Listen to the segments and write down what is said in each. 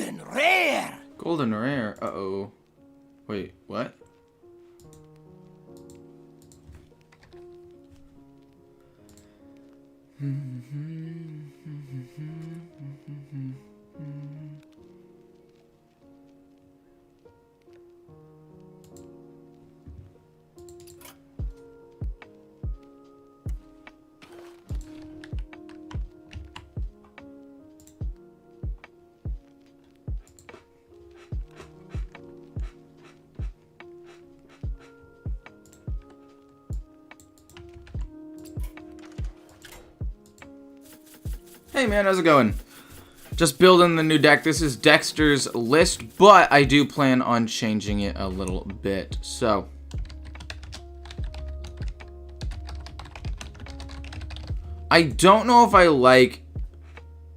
Golden rare. Golden rare. Uh-oh. Wait, what? Hey man, how's it going? Just building the new deck. This is Dexter's list, but I do plan on changing it a little bit. So, I don't know if I like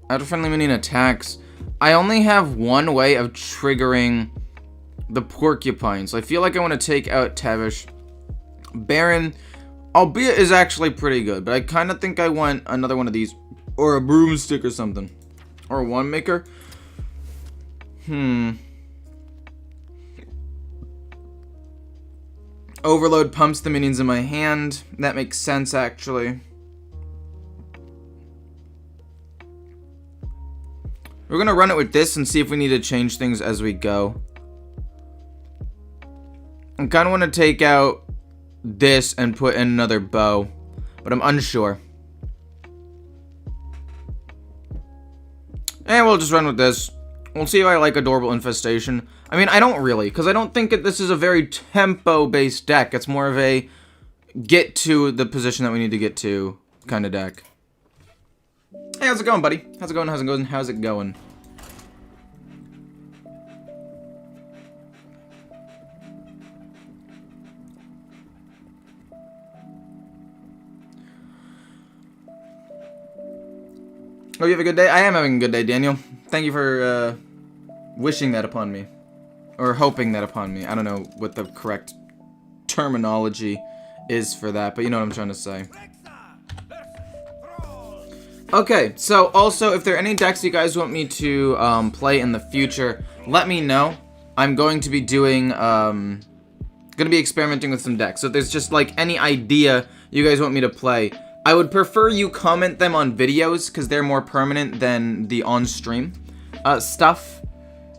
out-of-friendly minion attacks. I only have one way of triggering the Porcupine, so I feel like I want to take out Tavish. Baron, albeit, is actually pretty good, but I kind of think I want another one of these. Or a broomstick or something. Or a one maker. Overload pumps the minions in my hand. That makes sense, actually. We're gonna run it with this and see if we need to change things as we go. I kind of want to take out this and put in another bow, but I'm unsure. And we'll just run with this. We'll see if I like Adorable Infestation. I mean, I don't really, because I don't think this is a very tempo-based deck. It's more of a get to the position that we need to get to kind of deck. Hey, how's it going, buddy? How's it going? How's it going? How's it going? Oh, you have a good day? I am having a good day, Daniel. Thank you for wishing that upon me. Or hoping that upon me. I don't know what the correct terminology is for that, but you know what I'm trying to say. Okay, so also, if there are any decks you guys want me to play in the future, let me know. I'm going to be doing, gonna be experimenting with some decks. So if there's just like any idea you guys want me to play, I would prefer you comment them on videos, because they're more permanent than the on-stream stuff.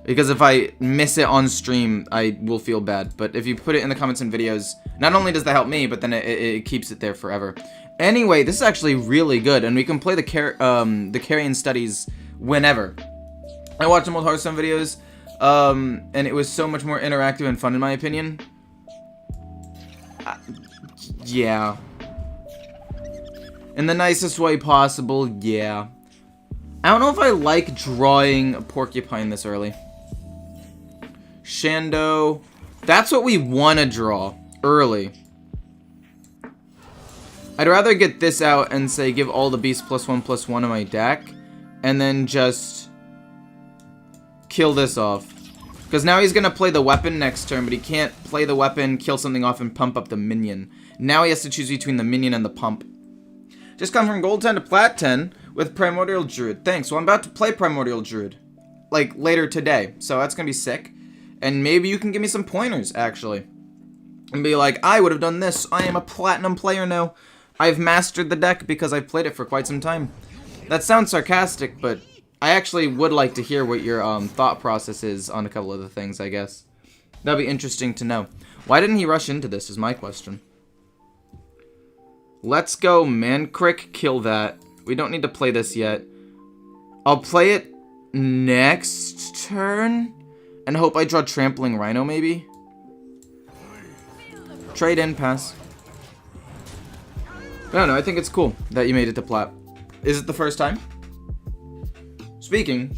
Because if I miss it on stream, I will feel bad. But if you put it in the comments and videos, not only does that help me, but then it keeps it there forever. Anyway, this is actually really good, and we can play the Carrion Studies whenever. I watched some old Hearthstone videos, and it was so much more interactive and fun in my opinion. Yeah. In the nicest way possible, yeah. I don't know if I like drawing a Porcupine this early. Shando. That's what we want to draw early. I'd rather get this out and say give all the beasts +1/+1 in my deck. And then just kill this off. Because now he's going to play the weapon next turn, but he can't play the weapon, kill something off, and pump up the minion. Now he has to choose between the minion and the pump. Just come from Gold 10 to Plat 10 with Primordial Druid. Thanks. Well, I'm about to play Primordial Druid. Like, later today. So that's going to be sick. And maybe you can give me some pointers, actually. And be like, I would have done this. I am a Platinum player now. I've mastered the deck because I've played it for quite some time. That sounds sarcastic, but I actually would like to hear what your thought process is on a couple of the things, I guess. That'd be interesting to know. Why didn't he rush into this is my question. Let's go, Mancrick, kill that. We don't need to play this yet. I'll play it next turn. And hope I draw Trampling Rhino, maybe? Trade in, pass. I don't know, I think it's cool that you made it to Plat. Is it the first time? Speaking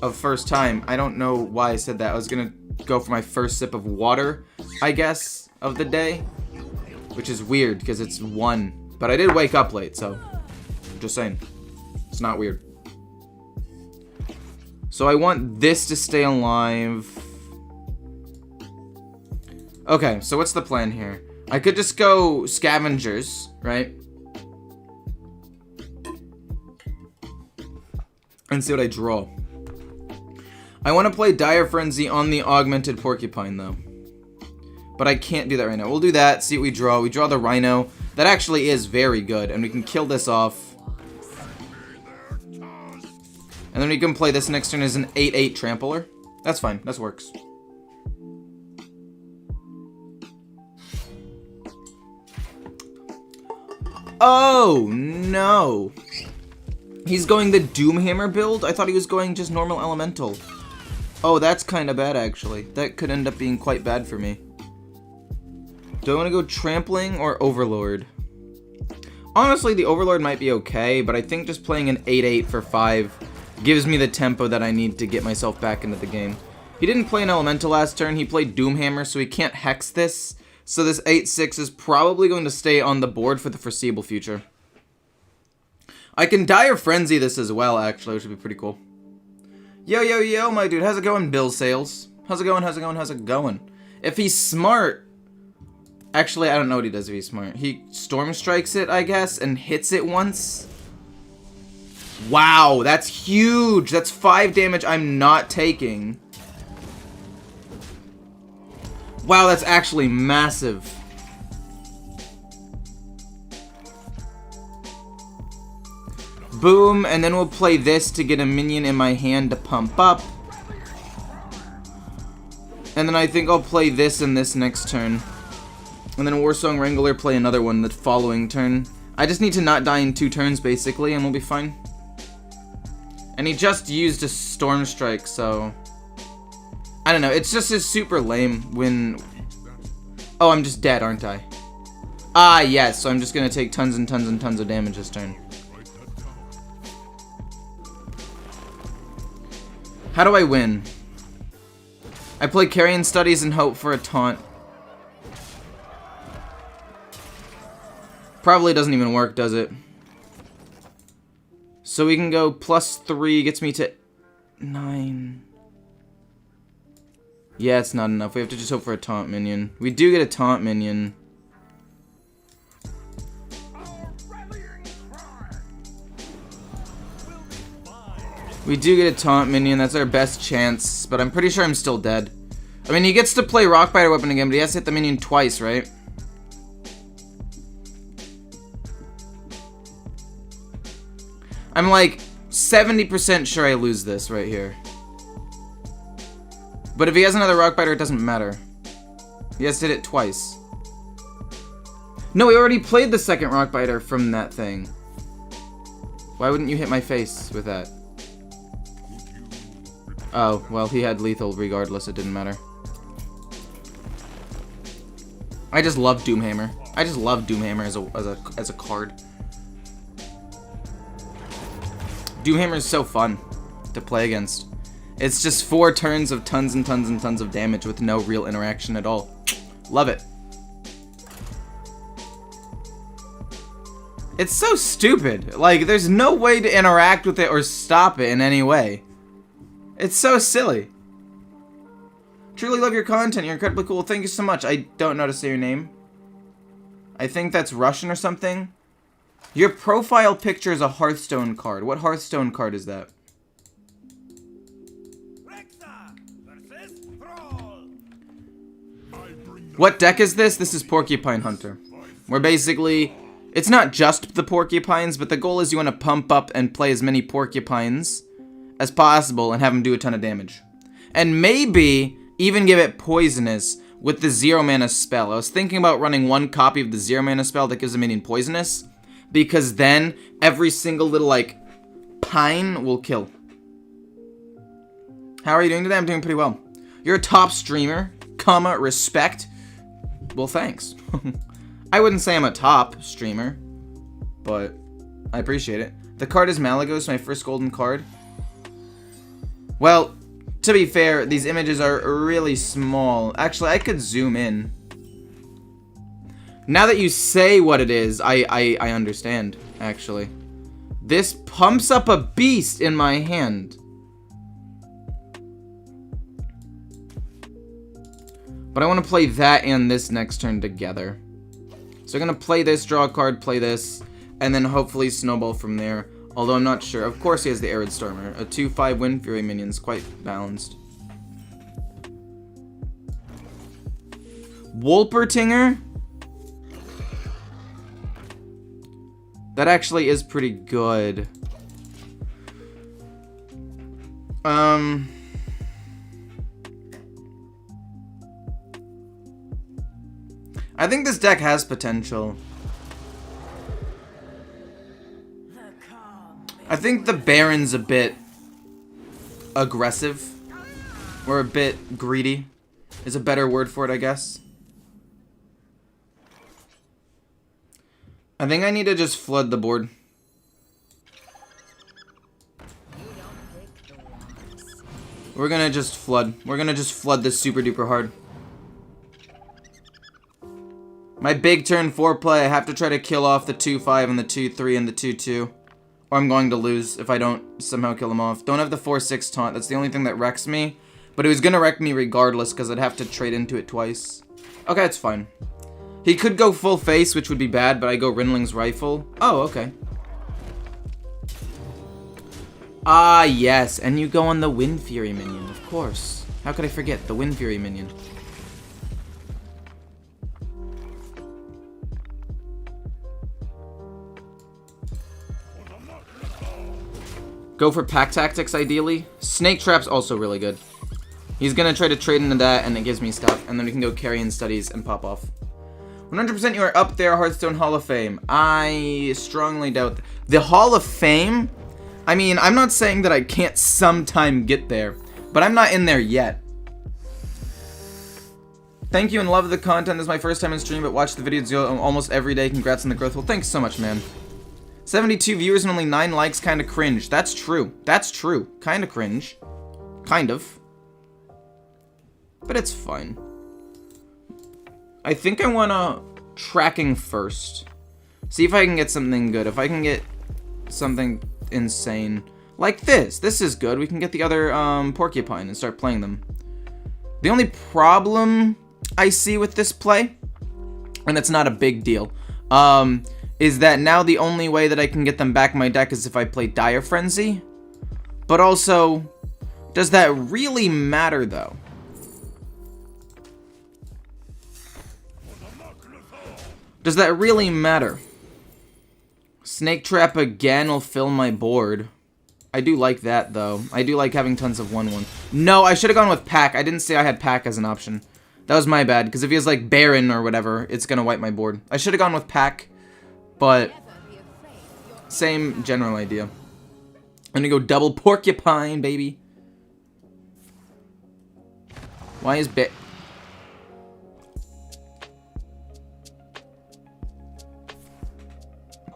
of first time, I don't know why I said that. I was gonna go for my first sip of water, I guess, of the day. Which is weird, because it's 1. But I did wake up late, so just saying. It's not weird. So I want this to stay alive. Okay, so what's the plan here? I could just go Scavengers, right? And see what I draw. I want to play Dire Frenzy on the Augmented Porcupine, though. But I can't do that right now. We'll do that, see what we draw. We draw the Rhino. That actually is very good, and we can kill this off. And then we can play this next turn as an 8/8 Trampler. That's fine. That works. Oh, no. He's going the Doomhammer build? I thought he was going just normal Elemental. Oh, that's kind of bad, actually. That could end up being quite bad for me. Do I want to go Trampling or Overlord? Honestly, the Overlord might be okay, but I think just playing an 8/8 for 5 gives me the tempo that I need to get myself back into the game. He didn't play an Elemental last turn. He played Doomhammer, so he can't Hex this. So this 8/6 is probably going to stay on the board for the foreseeable future. I can Dire Frenzy this as well, actually, which would be pretty cool. Yo, yo, yo, my dude. How's it going, Bill Sales? How's it going? How's it going? How's it going? If he's smart... Actually, I don't know what he does if he's smart. He Storm Strikes it, I guess, and hits it once. Wow, that's huge. That's 5 damage I'm not taking. Wow, that's actually massive. Boom, and then we'll play this to get a minion in my hand to pump up. And then I think I'll play this in this next turn. And then Warsong Wrangler play another one the following turn. I just need to not die in 2 turns, basically, and we'll be fine. And he just used a Storm Strike, so... I don't know, it's just super lame when... Oh, I'm just dead, aren't I? Ah, yes, so I'm just gonna take tons and tons and tons of damage this turn. How do I win? I play Carrion Studies and hope for a taunt. Probably doesn't even work, does it? So we can go +3, gets me to 9. Yeah, it's not enough. We have to just hope for a taunt minion. We do get a taunt minion. We do get a taunt minion. That's our best chance. But I'm pretty sure I'm still dead. I mean, he gets to play Rockbiter Weapon again, but he has to hit the minion twice, right? I'm like 70% sure I lose this right here. But if he has another Rockbiter, it doesn't matter. He has to hit it twice. No, he already played the second Rockbiter from that thing. Why wouldn't you hit my face with that? Oh, well, he had lethal regardless, it didn't matter. I just love Doomhammer. I just love Doomhammer as a card. Doomhammer is so fun to play against. It's just 4 turns of tons and tons and tons of damage with no real interaction at all. Love it. It's so stupid. Like, there's no way to interact with it or stop it in any way. It's so silly. Truly love your content. You're incredibly cool. Thank you so much. I don't know how to say your name. I think that's Russian or something. Your profile picture is a Hearthstone card. What Hearthstone card is that? What deck is this? This is Porcupine Hunter. Where basically, it's not just the porcupines, but the goal is you want to pump up and play as many porcupines as possible and have them do a ton of damage. And maybe even give it poisonous with the 0 mana spell. I was thinking about running 1 copy of the 0 mana spell that gives a minion poisonous, because then every single little, like, pine will kill. How are you doing today? I'm doing pretty well. You're a top streamer, comma, respect. Well, thanks. I wouldn't say I'm a top streamer, but I appreciate it. The card is Malagos, my first golden card. Well, to be fair, these images are really small. Actually, I could zoom in. Now that you say what it is, I understand, actually. This pumps up a beast in my hand. But I want to play that and this next turn together. So I'm going to play this, draw a card, play this, and then hopefully snowball from there. Although I'm not sure. Of course he has the Arid Stormer. A 2/5 Wind Fury minion's quite balanced. Wolpertinger? That actually is pretty good. I think this deck has potential. I think the Baron's a bit aggressive. Or a bit greedy. Is a better word for it, I guess. I think I need to just flood the board. We're gonna just flood. We're gonna just flood this super duper hard. My big turn 4 play, I have to try to kill off the 2-5 and the 2-3 and the 2-2. Or I'm going to lose if I don't somehow kill him off. Don't have the 4-6 taunt. That's the only thing that wrecks me. But it was gonna wreck me regardless because I'd have to trade into it twice. Okay, it's fine. He could go full face, which would be bad, but I go Rinling's Rifle. Oh, okay. Ah, yes, and you go on the Wind Fury minion, of course. How could I forget the Wind Fury minion? Go for pack tactics, ideally. Snake Trap's also really good. He's gonna try to trade into that, and it gives me stuff, and then we can go Carrion Studies and pop off. 100% you are up there, Hearthstone Hall of Fame. I strongly doubt the Hall of Fame. I mean, I'm not saying that I can't sometime get there, but I'm not in there yet. Thank you and love the content. This is my first time in stream, but watch the videos almost every day. Congrats on the growth. Well, thanks so much, man. 72 viewers and only 9 likes, kind of cringe. That's true. That's true. Kind of cringe. Kind of. But it's fine. I think I want to tracking first. See if I can get something good. If I can get something insane. Like this. This is good. We can get the other Porcupine and start playing them. The only problem I see with this play, and it's not a big deal, is that now the only way that I can get them back in my deck is if I play Dire Frenzy. But also, does that really matter though? Does that really matter? Snake Trap again will fill my board. I do like that, though. I do like having tons of 1-1. No, I should have gone with Pack. I didn't say I had Pack as an option. That was my bad, because if he has, like, Baron or whatever, it's going to wipe my board. I should have gone with Pack, but same general idea. I'm going to go double Porcupine, baby. Why is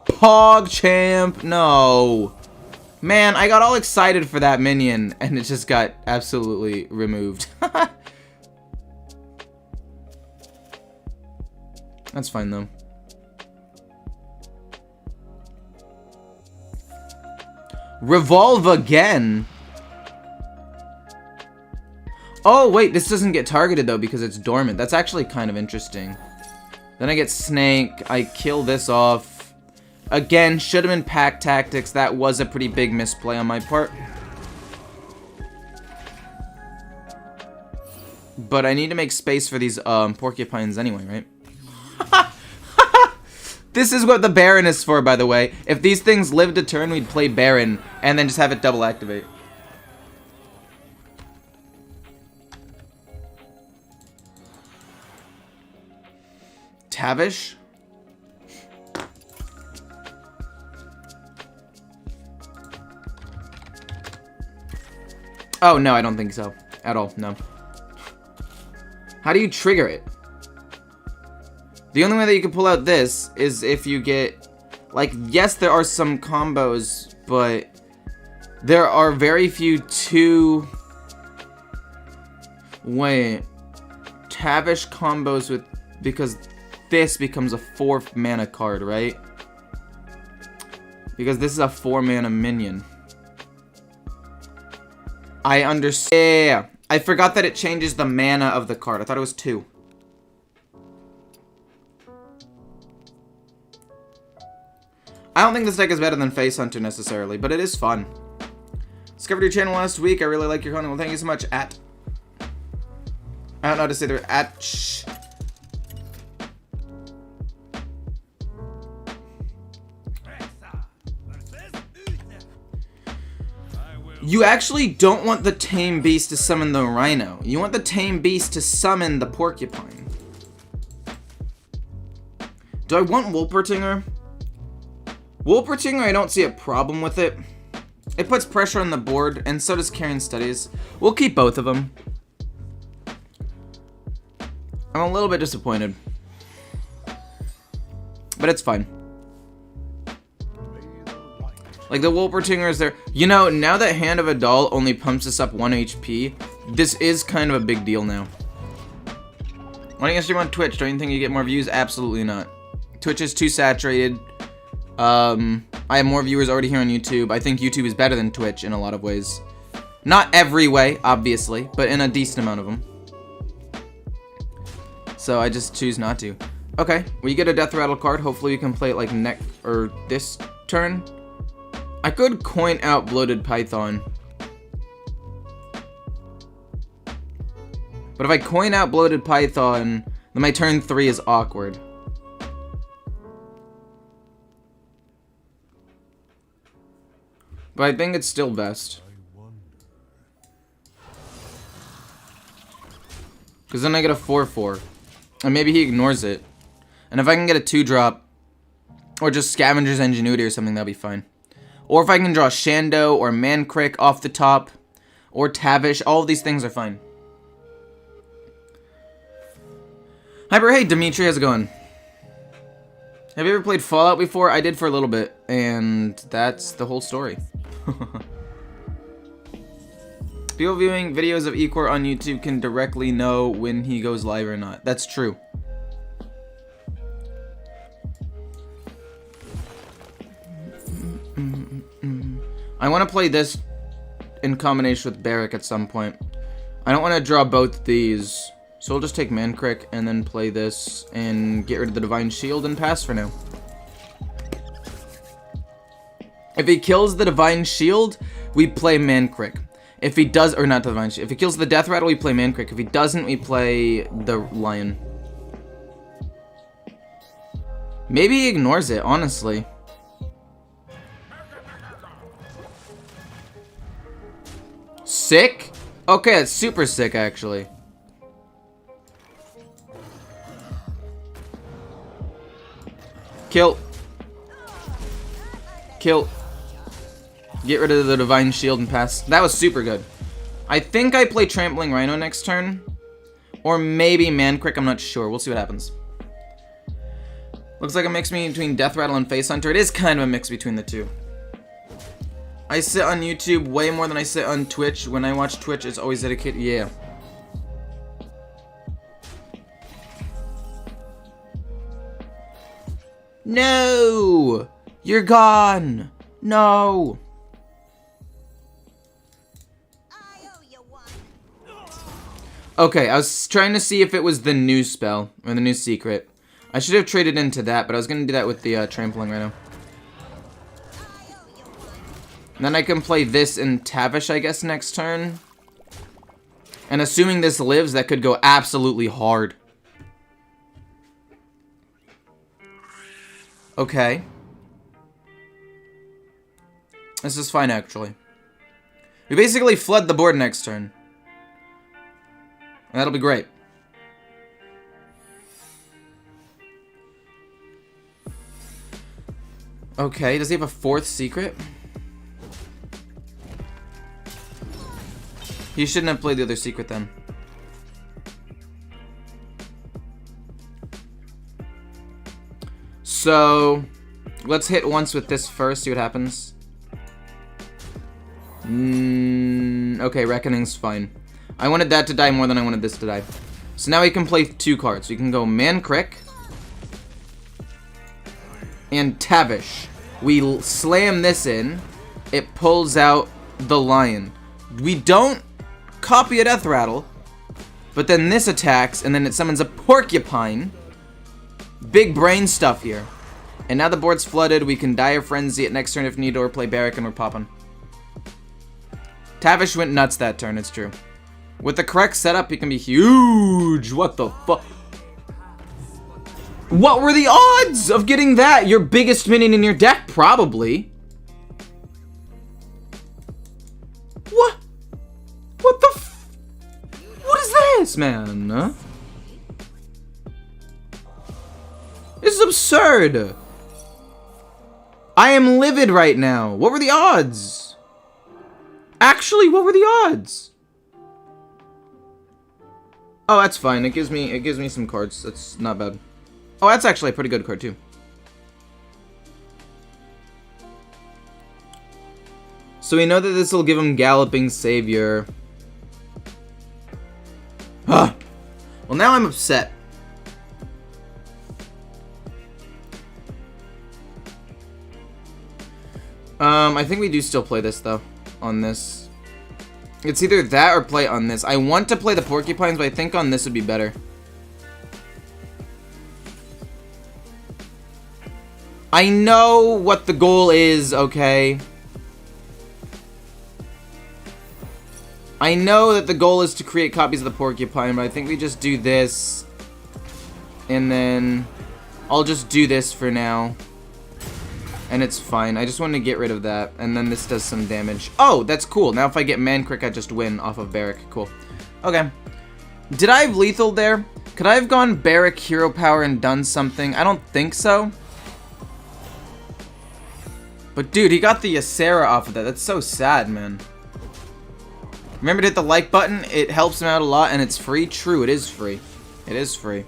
PogChamp, no. Man, I got all excited for that minion, and it just got absolutely removed. That's fine, though. Revolve again? Oh, wait, this doesn't get targeted, though, because it's dormant. That's actually kind of interesting. Then I get Snake. I kill this off. Again, should have been Pack Tactics. That was a pretty big misplay on my part. But I need to make space for these Porcupines anyway, right? This is what the Baron is for, by the way. If these things lived a turn, we'd play Baron and then just have it double activate. Tavish? Oh, no, I don't think so. At all, no. How do you trigger it? The only way that you can pull out this is if you get... Like, yes, there are some combos, but... There are very few two... Wait. Tavish combos with... Because this becomes a 4th mana card, right? Because this is a 4 mana minion. I understand. Yeah, I forgot that it changes the mana of the card. I thought it was 2. I don't think this deck is better than Face Hunter necessarily, but it is fun. Discovered your channel last week. I really like your content. Well, thank you so much. I don't know how to say the You actually don't want the Tame Beast to summon the Rhino. You want the Tame Beast to summon the Porcupine. Do I want Wolpertinger? Wolpertinger, I don't see a problem with it. It puts pressure on the board, and so does Carrion Studies. We'll keep both of them. I'm a little bit disappointed. But it's fine. Like, the Wolpertinger is there. You know, now that Hand of a Doll only pumps us up 1 HP, this is kind of a big deal now. Why don't you stream on Twitch? Don't you think you get more views? Absolutely not. Twitch is too saturated. I have more viewers already here on YouTube. I think YouTube is better than Twitch in a lot of ways. Not every way, obviously, but in a decent amount of them. So I just choose not to. Okay, we get a Death Rattle card. Hopefully we can play it like this turn. I could coin out Bloated Python. But if I coin out Bloated Python, then my turn 3 is awkward. But I think it's still best. Because then I get a 4/4. And maybe he ignores it. And if I can get a 2-drop, or just Scavenger's Ingenuity or something, that'll be fine. Or if I can draw Shando or Mancrick off the top, or Tavish, all of these things are fine. Hyper, hey Dimitri, how's it going? Have you ever played Fallout before? I did for a little bit, and that's the whole story. People viewing videos of Ecor on YouTube can directly know when he goes live or not. That's true. I want to play this in combination with Barrack at some point. I don't want to draw both these, so we'll just take Mancrick and then play this and get rid of the Divine Shield and pass for now. If he kills the Divine Shield, we play Mancrick. If he does, or not the Divine Shield, if he kills the Death Rattle, we play Mancrick. If he doesn't, we play the Lion. Maybe he ignores it, honestly. Sick? Okay, that's super sick, actually. Kill. Kill. Get rid of the Divine Shield and pass. That was super good. I think I play Trampling Rhino next turn. Or maybe Mancrick, I'm not sure. We'll see what happens. Looks like a mix between Death Rattle and Face Hunter. It is kind of a mix between the two. I sit on YouTube way more than I sit on Twitch. When I watch Twitch, it's always dedicated. Yeah. No! You're gone! No! Okay, I was trying to see if it was the new spell, or the new secret. I should have traded into that, but I was going to do that with the Trampling Rhino. And then I can play this in Tavish, I guess, next turn. And assuming this lives, that could go absolutely hard. Okay. This is fine, actually. We basically flood the board next turn. And that'll be great. Okay, does he have a 4th secret? He shouldn't have played the other secret then. So, let's hit once with this first, see what happens. Okay, Reckoning's fine. I wanted that to die more than I wanted this to die. So now we can play 2 cards. We can go Mancrick and Tavish. We slam this in. It pulls out the Lion. We don't copy a Death Rattle, but then this attacks, and then it summons a Porcupine. Big brain stuff here. And now the board's flooded. We can Dire Frenzy it next turn if need, or play Barrack and we're popping. Tavish went nuts that turn, it's true. With the correct setup, he can be huge. What the fuck? What were the odds of getting that? Your biggest minion in your deck? Probably. this, man? Huh? This is absurd. I am livid right now. What were the odds? Actually, what were the odds? Oh, that's fine. It gives me some cards. That's not bad. Oh, that's actually a pretty good card too. So we know that this will give him Galloping Savior. Well, now I'm upset. I think we do still play this though. On this. It's either that or play on this. I want to play the Porcupines, but I think on this would be better. I know what the goal is, okay? I know that the goal is to create copies of the Porcupine, but I think we just do this. And then I'll just do this for now. And it's fine. I just want to get rid of that. And then this does some damage. Oh, that's cool. Now if I get Mancrick, I just win off of Barrack. Cool. Okay. Did I have lethal there? Could I have gone Barrack Hero Power and done something? I don't think so. But dude, he got the Ysera off of that. That's so sad, man. Remember to hit the like button. It helps him out a lot, and it's free. True, it is free. It is free.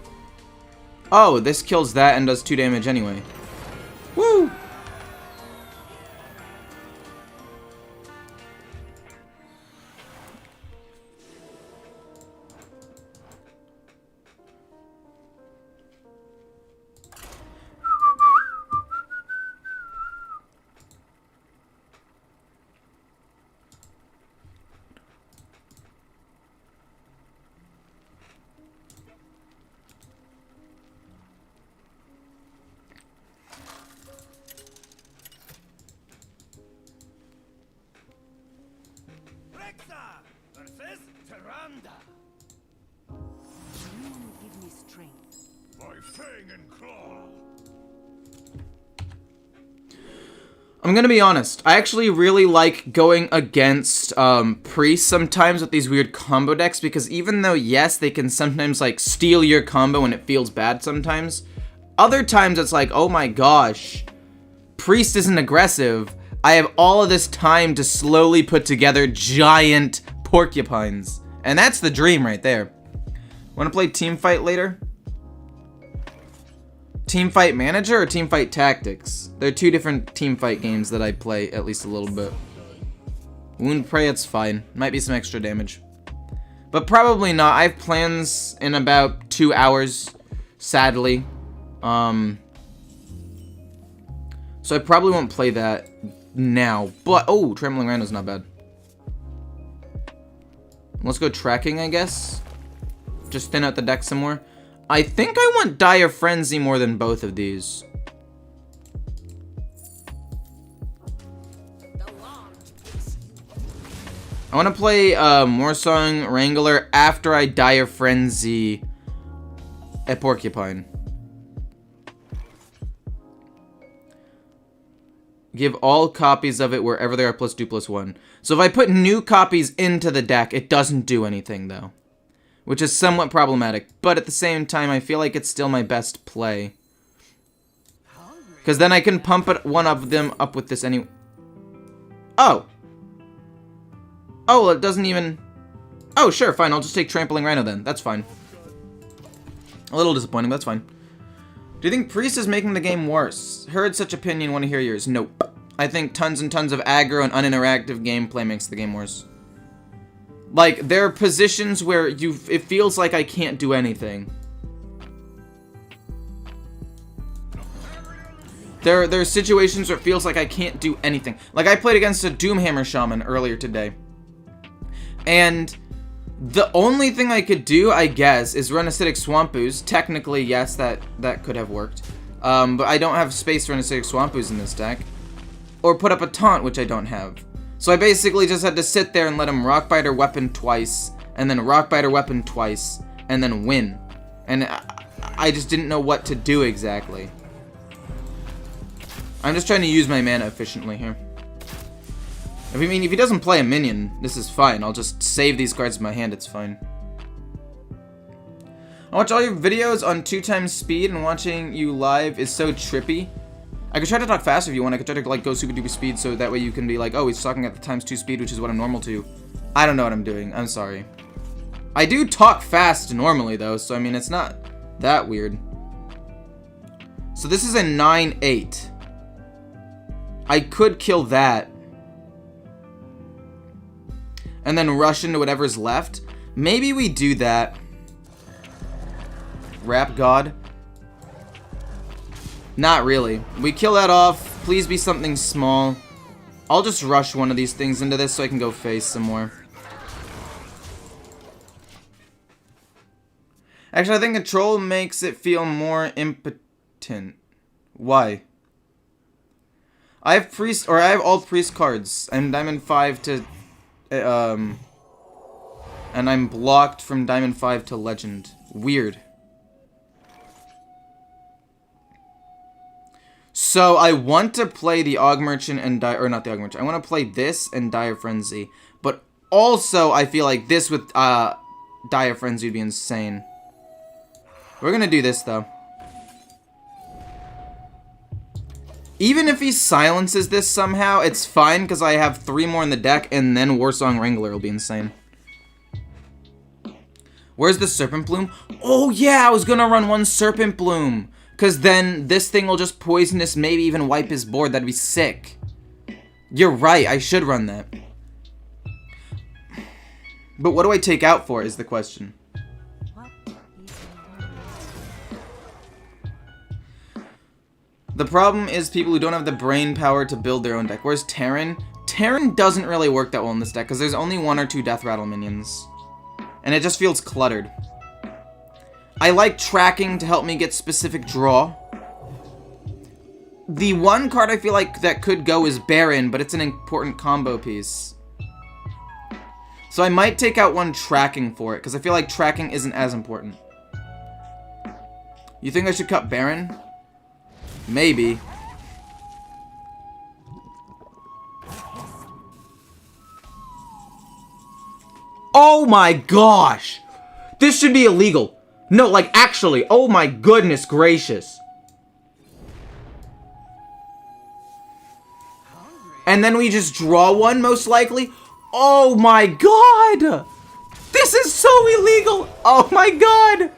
Oh, this kills that and does 2 damage anyway. Woo! I'm gonna be honest, I actually really like going against priests sometimes with these weird combo decks, because even though, yes, they can sometimes like steal your combo and it feels bad sometimes, other times it's like, oh my gosh, priest isn't aggressive. I have all of this time to slowly put together giant porcupines. And that's the dream right there. Wanna play Teamfight later? Teamfight Manager or Teamfight Tactics? They're 2 different Teamfight games that I play at least a little bit. Wound Prey, it's fine. Might be some extra damage. But probably not. I have plans in about 2 hours, sadly. So I probably won't play that now. But, oh, Trembling Rhino's not bad. Let's go Tracking, I guess. Just thin out the deck some more. I think I want Dire Frenzy more than both of these. I want to play Moorsong Wrangler after I Dire Frenzy a Porcupine. Give all copies of it wherever they are +2/+1. So if I put new copies into the deck, it doesn't do anything though. Which is somewhat problematic, but at the same time, I feel like it's still my best play. Because then I can pump one of them up with this anyway. Oh! Oh, well, it doesn't even... Oh, sure, fine, I'll just take Trampling Rhino then. That's fine. A little disappointing, but that's fine. Do you think Priest is making the game worse? Heard such opinion, want to hear yours. Nope. I think tons and tons of aggro and uninteractive gameplay makes the game worse. Like, there are positions where it feels like I can't do anything. There are situations where it feels like I can't do anything. Like, I played against a Doomhammer Shaman earlier today. And the only thing I could do, I guess, is run Acidic Swamp Ooze. Technically, yes, that could have worked. But I don't have space for an Acidic Swamp Ooze in this deck. Or put up a Taunt, which I don't have. So I basically just had to sit there and let him Rockbiter Weapon twice, and then Rockbiter Weapon twice, and then win. And I just didn't know what to do exactly. I'm just trying to use my mana efficiently here. If he doesn't play a minion, this is fine. I'll just save these cards in my hand, it's fine. I watch all your videos on 2 times speed, and watching you live is so trippy. I could try to talk faster if you want. I could try to like go super duper speed, so that way you can be like, oh, he's talking at the ×2 speed, which is what I'm normal to. I don't know what I'm doing. I'm sorry. I do talk fast normally though, so I mean it's not that weird. So this is a 9/8. I could kill that, and then rush into whatever's left. Maybe we do that. Rap God. Not really. We kill that off. Please be something small. I'll just rush one of these things into this so I can go face some more. Actually, I think control makes it feel more impotent. Why? I have priest, or I have all priest cards. I'm Diamond 5 to, and I'm blocked from Diamond 5 to Legend. Weird. So I want to play the Og Merchant and or not the Og Merchant. I want to play this and Dire Frenzy, but also I feel like this with Dire Frenzy would be insane. We're gonna do this though. Even if he silences this somehow, it's fine because I have 3 more in the deck, and then Warsong Wrangler will be insane. Where's the Serpent Bloom? Oh yeah, I was gonna run 1 Serpent Bloom. Because then this thing will just poisonous, maybe even wipe his board. That'd be sick. You're right, I should run that. But what do I take out for is the question. The problem is people who don't have the brain power to build their own deck. Whereas Terran? Terran doesn't really work that well in this deck because there's only 1 or 2 Death Rattle minions. And it just feels cluttered. I like tracking to help me get specific draw. The one card I feel like that could go is Baron, but it's an important combo piece. So I might take out 1 tracking for it, because I feel like tracking isn't as important. You think I should cut Baron? Maybe. Oh my gosh! This should be illegal. No, like, actually, oh my goodness gracious. And then we just draw 1, most likely? Oh my god! This is so illegal! Oh my god!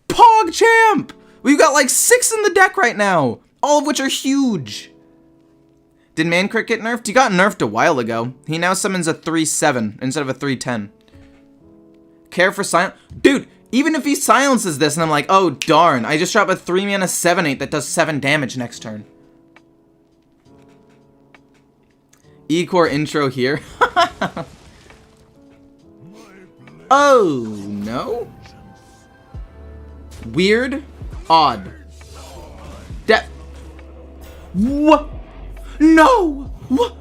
PogChamp! We've got like 6 in the deck right now, all of which are huge. Did Mancrit get nerfed? He got nerfed a while ago. He now summons a 3/7 instead of a 3/10. Care for silence? Dude, even if he silences this and I'm like, oh darn, I just drop a 3-mana 7/8 that does 7 damage next turn. E-core intro here. Oh, no? Weird. Odd. What? No! What?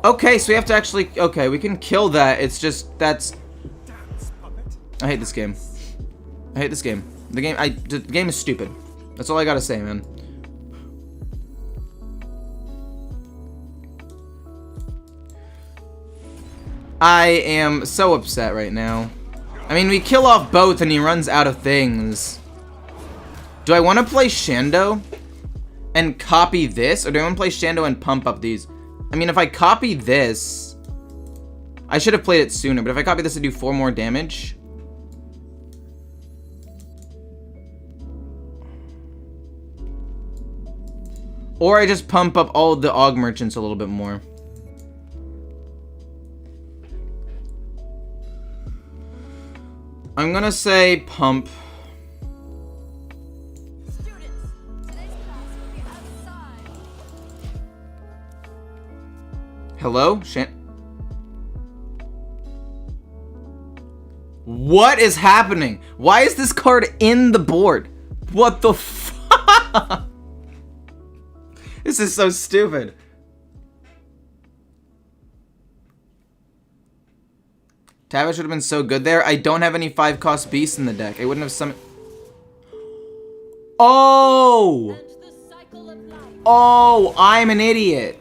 Okay, so we have to actually... Okay, we can kill that. It's just... That's... I hate this game. I hate this game. The game is stupid. That's all I gotta say, man. I am so upset right now. I mean, we kill off both and he runs out of things. Do I want to play Shando and copy this? Or do I want to play Shando and pump up these? I mean, if I copy this... I should have played it sooner, but if I copy this to do 4 more damage... Or I just pump up all the Og Merchants a little bit more. I'm gonna say pump. Hello? What is happening? Why is this card in the board? What the fuck? This is so stupid. Tabit should have been so good there. I don't have any 5-cost beasts in the deck. I wouldn't have summoned... Oh! Oh, I'm an idiot.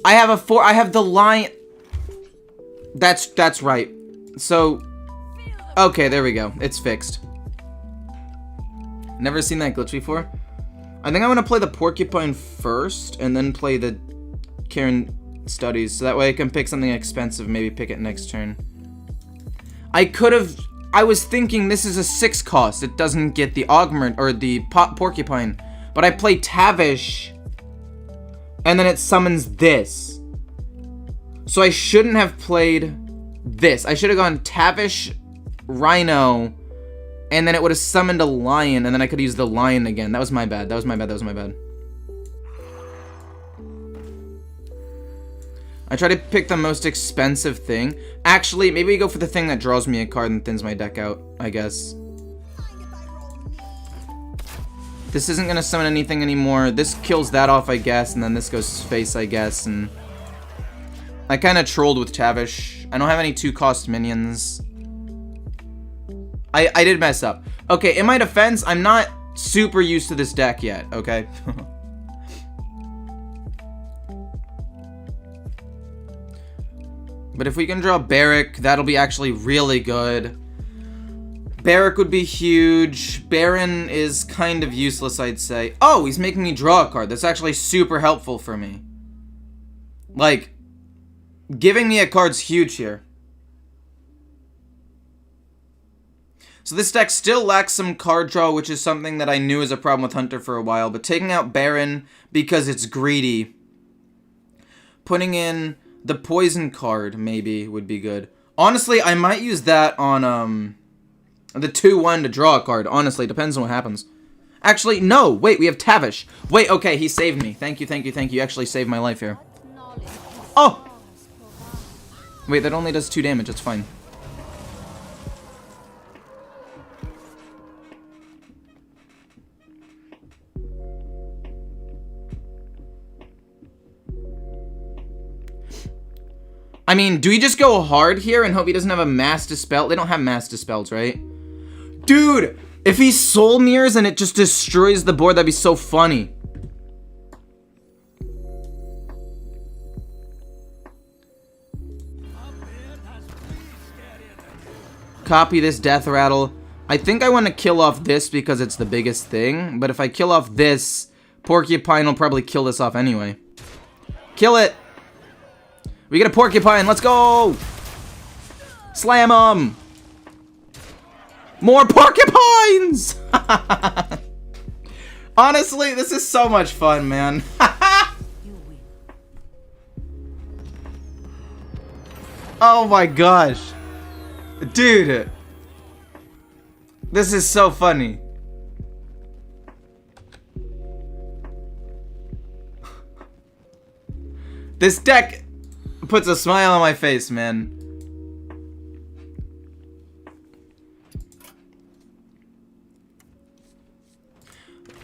I have the lion... That's right. So, okay, there we go. It's fixed. Never seen that glitch before. I think I'm gonna play the Porcupine first, and then play the Karen Studies, so that way I can pick something expensive, maybe pick it next turn. I was thinking this is a 6 cost. It doesn't get the Augment, or the Porcupine. But I play Tavish, and then it summons this. So I shouldn't have played this. I should have gone Tavish, Rhino, and then it would have summoned a Lion, and then I could use the Lion again. That was my bad. That was my bad. I try to pick the most expensive thing. Actually, maybe we go for the thing that draws me a card and thins my deck out, I guess. This isn't gonna summon anything anymore. This kills that off, I guess, and then this goes face, I guess, and... I kinda trolled with Tavish. I don't have any 2-cost minions. I did mess up. Okay, in my defense, I'm not super used to this deck yet, okay? But if we can draw Barrick, that'll be actually really good. Barrick would be huge. Baron is kind of useless, I'd say. Oh, he's making me draw a card. That's actually super helpful for me. Like, giving me a card's huge here. So this deck still lacks some card draw, which is something that I knew was a problem with Hunter for a while. But taking out Baron because it's greedy. Putting in the Poison card, maybe, would be good. Honestly, I might use that on, the 2-1 to draw a card. Honestly, depends on what happens. Actually, no! Wait, we have Tavish. Wait, okay, he saved me. Thank you. You actually saved my life here. Oh! Wait, that only does 2 damage. It's fine. I mean, do we just go hard here and hope he doesn't have a Mass Dispel? They don't have Mass Dispels, right? Dude, if he Soul Mirrors and it just destroys the board, that'd be so funny. Copy this Death Rattle. I think I want to kill off this because it's the biggest thing. But if I kill off this, Porcupine will probably kill this off anyway. Kill it! We get a Porcupine, let's go! Slam 'em! More Porcupines! Honestly, this is so much fun, man. Oh my gosh. Dude. This is so funny. This deck puts a smile on my face, man.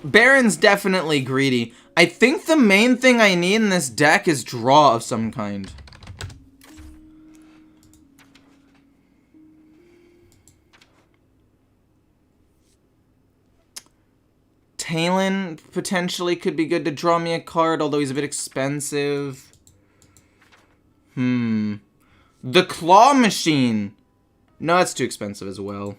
Baron's definitely greedy. I think the main thing I need in this deck is draw of some kind. Talon potentially could be good to draw me a card, although he's a bit expensive. The Claw Machine. No, that's too expensive as well.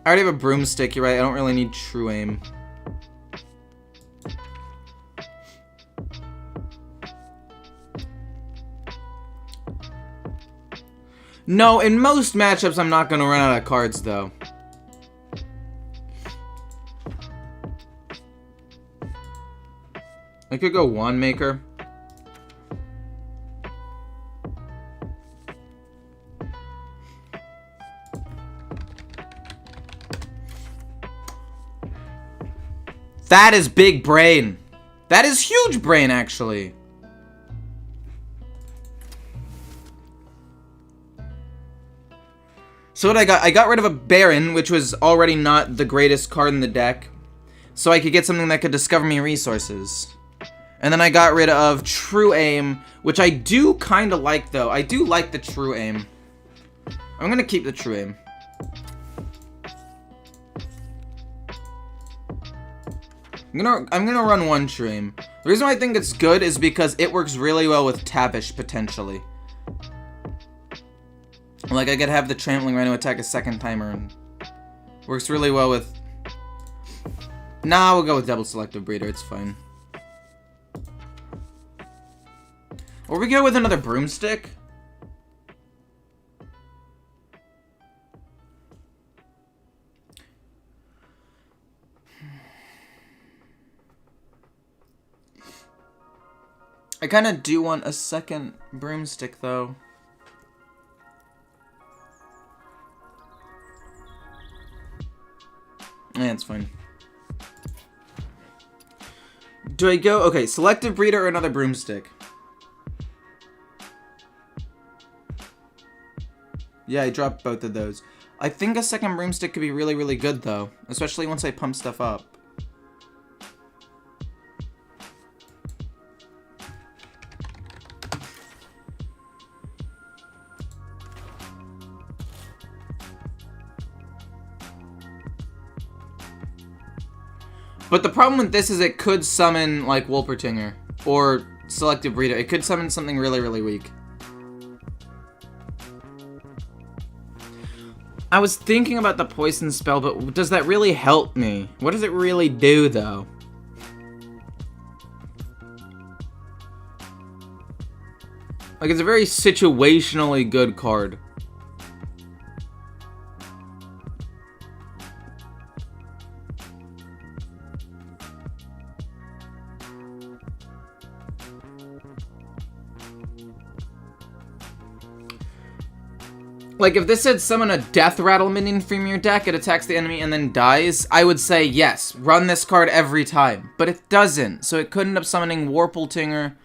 I already have a Broomstick, you're right, I don't really need True Aim. No, in most matchups, I'm not going to run out of cards, though. I could go Wand Maker. That is big brain. That is huge brain, actually. So what I got rid of a Baron, which was already not the greatest card in the deck, so I could get something that could discover me resources. And then I got rid of True Aim, which I do kind of like, though. I do like the True Aim. I'm going to keep the True Aim. I'm gonna run one True Aim. The reason why I think it's good is because it works really well with Tavish, potentially. Like, I could have the Trampling Rhino attack a second timer, and works really well with... Nah, we'll go with Double Selective Breeder, it's fine. Or we go with another Broomstick? I kind of do want a second Broomstick, though. Yeah, it's fine. Do I go... Okay, Selective Breeder or another Broomstick? Yeah, I dropped both of those. I think a second Broomstick could be really, really good, though. Especially once I pump stuff up. But the problem with this is it could summon, like, Wolpertinger. Or Selective Breeder. It could summon something really, really weak. I was thinking about the Poison spell, but does that really help me? What does it really do, though? Like, it's a very situationally good card. Like, if this said summon a Death Rattle minion from your deck, it attacks the enemy and then dies, I would say, yes, run this card every time. But it doesn't, so it could end up summoning Warpletinger,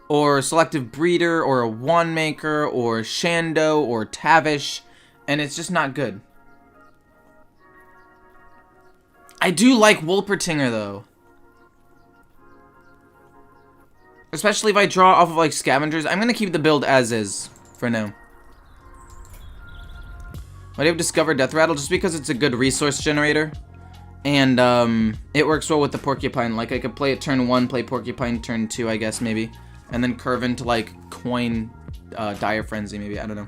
or Selective Breeder, or a Wandmaker, or Shando, or Tavish, and it's just not good. I do like Wolpertinger, though. Especially if I draw off of, like, Scavengers. I'm gonna keep the build as is, for now. Why do you have Discover Death Rattle? Just because it's a good resource generator. And, it works well with the Porcupine. Like, I could play it turn 1, play Porcupine turn 2, I guess, maybe. And then curve into, like, coin, Dire Frenzy, maybe. I don't know.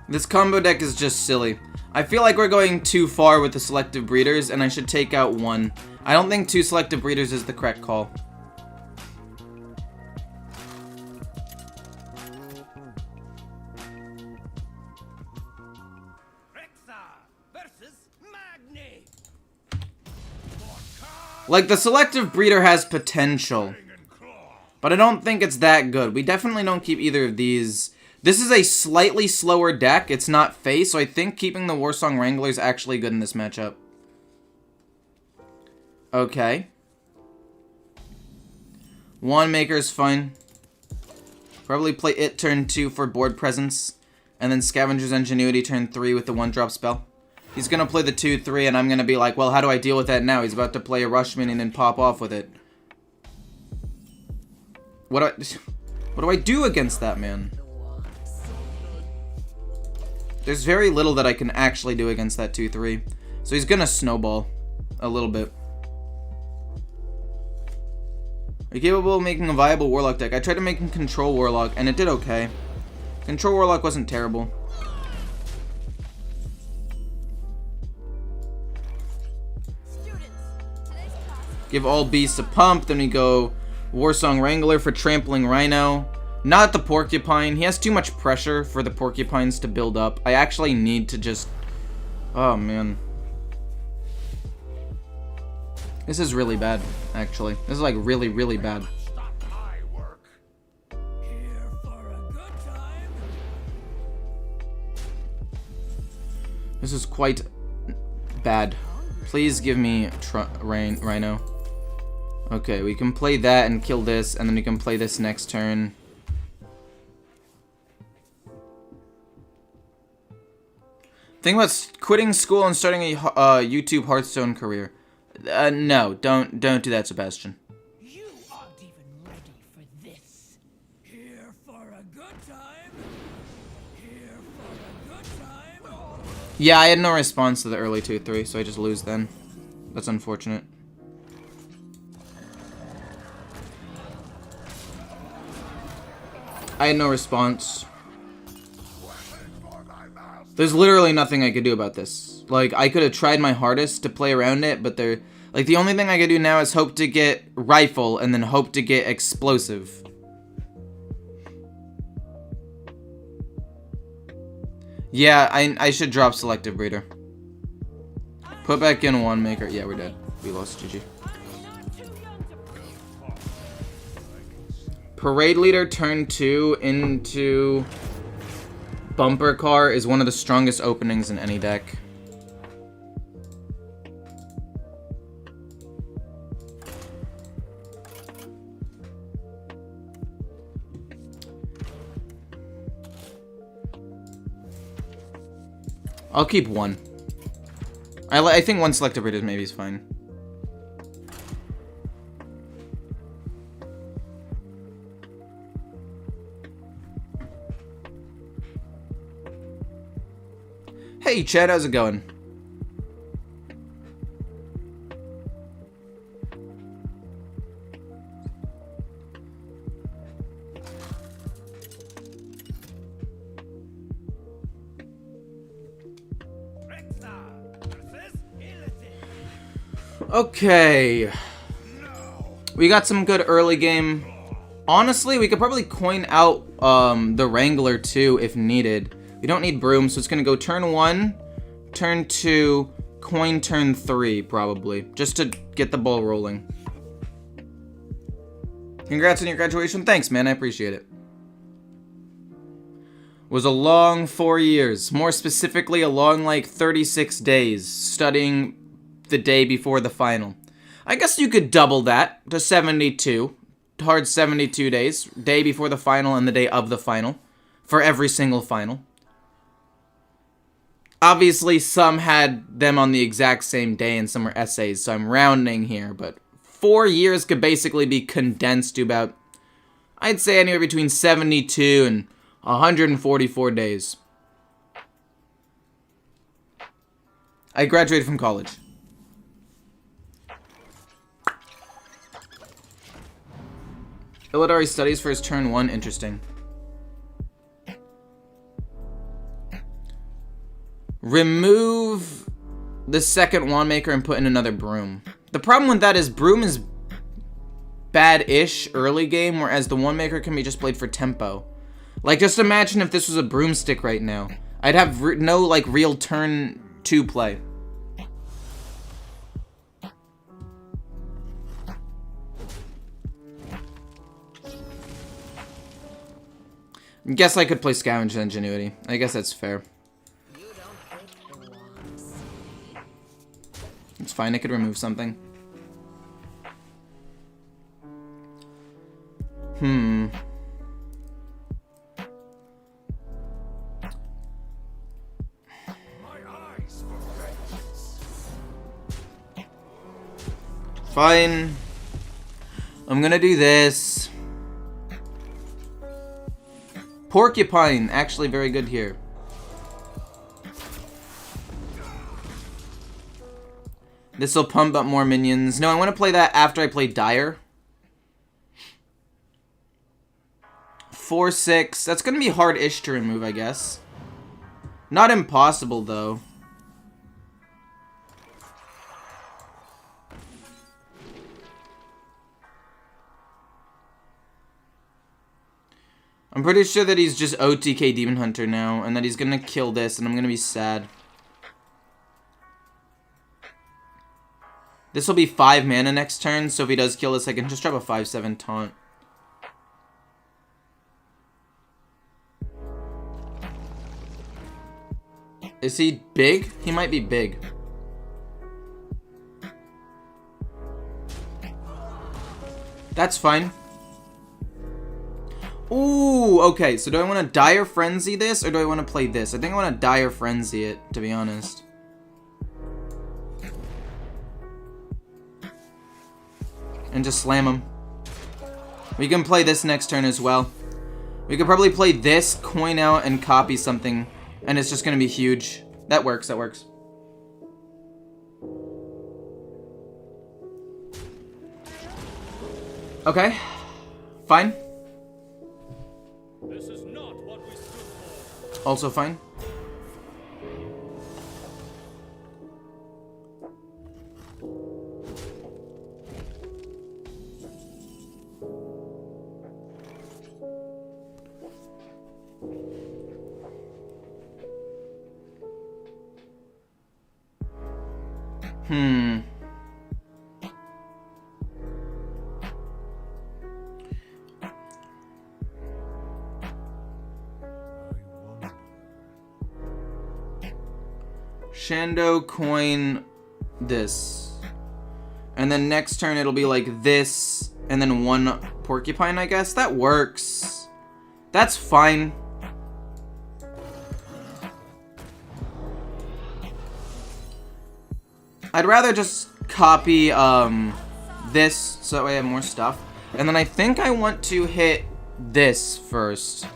This combo deck is just silly. I feel like we're going too far with the Selective Breeders, and I should take out one. I don't think 2 Selective Breeders is the correct call. Like, the Selective Breeder has potential, but I don't think it's that good. We definitely don't keep either of these. This is a slightly slower deck. It's not face, so I think keeping the Warsong Wrangler is actually good in this matchup. Okay. Wandmaker is fine. Probably play it turn 2 for board presence. And then Scavenger's Ingenuity turn 3 with the 1-drop spell. He's going to play the 2-3, and I'm going to be like, well, how do I deal with that now? He's about to play a Rush Minion and pop off with it. What do I do against that, man? There's very little that I can actually do against that 2-3. So he's gonna snowball a little bit. Are you capable of making a viable Warlock deck? I tried to make him Control Warlock, and it did okay. Control Warlock wasn't terrible. Give all beasts a pump, then we go Warsong Wrangler for Trampling Rhino. Not the Porcupine. He has too much pressure for the Porcupines to build up. I actually need to just... Oh, man. This is really bad, actually. This is, like, really, really bad. This is quite Bad. Please give me Rhino. Okay, we can play that and kill this, and then we can play this next turn. Think about quitting school and starting a YouTube Hearthstone career. No, don't do that, Sebastian. You aren't even ready for this. Here for a good time. Here for a good time. Yeah, I had no response to the early 2-3, so I just lose then. That's unfortunate. I had no response. There's literally nothing I could do about this. Like, I could have tried my hardest to play around it, but like, the only thing I could do now is hope to get Rifle and then hope to get Explosive. Yeah, I should drop Selective Breeder. Put back in one maker. Yeah, we're dead. We lost GG. Parade Leader turn 2 into Bumper Car is one of the strongest openings in any deck. I'll keep one. I think one Selective Breeder maybe is fine. Hey Chad, how's it going? Okay. We got some good early game. Honestly, we could probably coin out the Wrangler too if needed. We don't need Broom, so it's going to go turn 1, turn 2, coin turn 3, probably. Just to get the ball rolling. Congrats on your graduation. Thanks, man. I appreciate it. Was a long 4 years. More specifically, a long, like, 36 days studying the day before the final. I guess you could double that to 72. Hard 72 days. Day before the final and the day of the final. For every single final. Obviously, some had them on the exact same day and some were essays, so I'm rounding here, but 4 years could basically be condensed to about, I'd say anywhere between 72 and 144 days. I graduated from college. Illidari studies for his turn 1, interesting. Remove the second wand maker and put in another Broom. The problem with that is Broom is bad-ish early game, whereas the wand maker can be just played for tempo. Like, just imagine if this was a Broomstick right now. I'd have no, like, real turn 2 play. Guess I could play Scavenge Ingenuity. I guess that's fair. It's fine, I could remove something. Fine. I'm gonna do this. Porcupine, actually very good here. This will pump up more minions. No, I want to play that after I play Dire. 4-6. That's going to be hard-ish to remove, I guess. Not impossible, though. I'm pretty sure that he's just OTK Demon Hunter now, and that he's going to kill this, and I'm going to be sad. This will be 5 mana next turn, so if he does kill this, I can just drop a 5-7 taunt. Is he big? He might be big. That's fine. Ooh, okay, so do I want to Dire Frenzy this, or do I want to play this? I think I want to Dire Frenzy it, to be honest. And just slam him. We can play this next turn as well. We could probably play this, coin out, and copy something, and it's just going to be huge. That works, that works. Okay, fine. This is not what we stood for. Also fine. Shando, coin, this. And then next turn it'll be like this, and then one porcupine, I guess. That works. That's fine. I'd rather just copy this, so that way I have more stuff. And then I think I want to hit this first.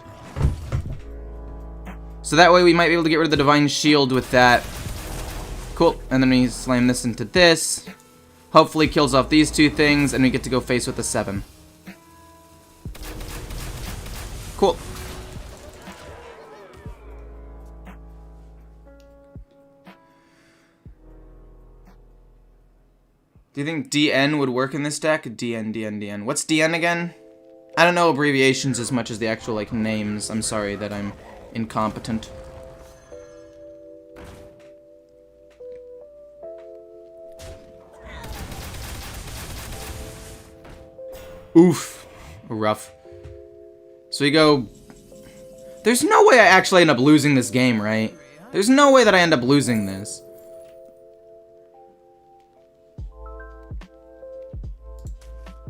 So that way we might be able to get rid of the Divine Shield with that. Cool. And then we slam this into this. Hopefully kills off these two things, and we get to go face with a 7. Cool. Do you think DN would work in this deck? DN. What's DN again? I don't know abbreviations as much as the actual, like, names. I'm sorry that I'm incompetent. Oof. Rough. So we go... There's no way I actually end up losing this game, right? There's no way that I end up losing this.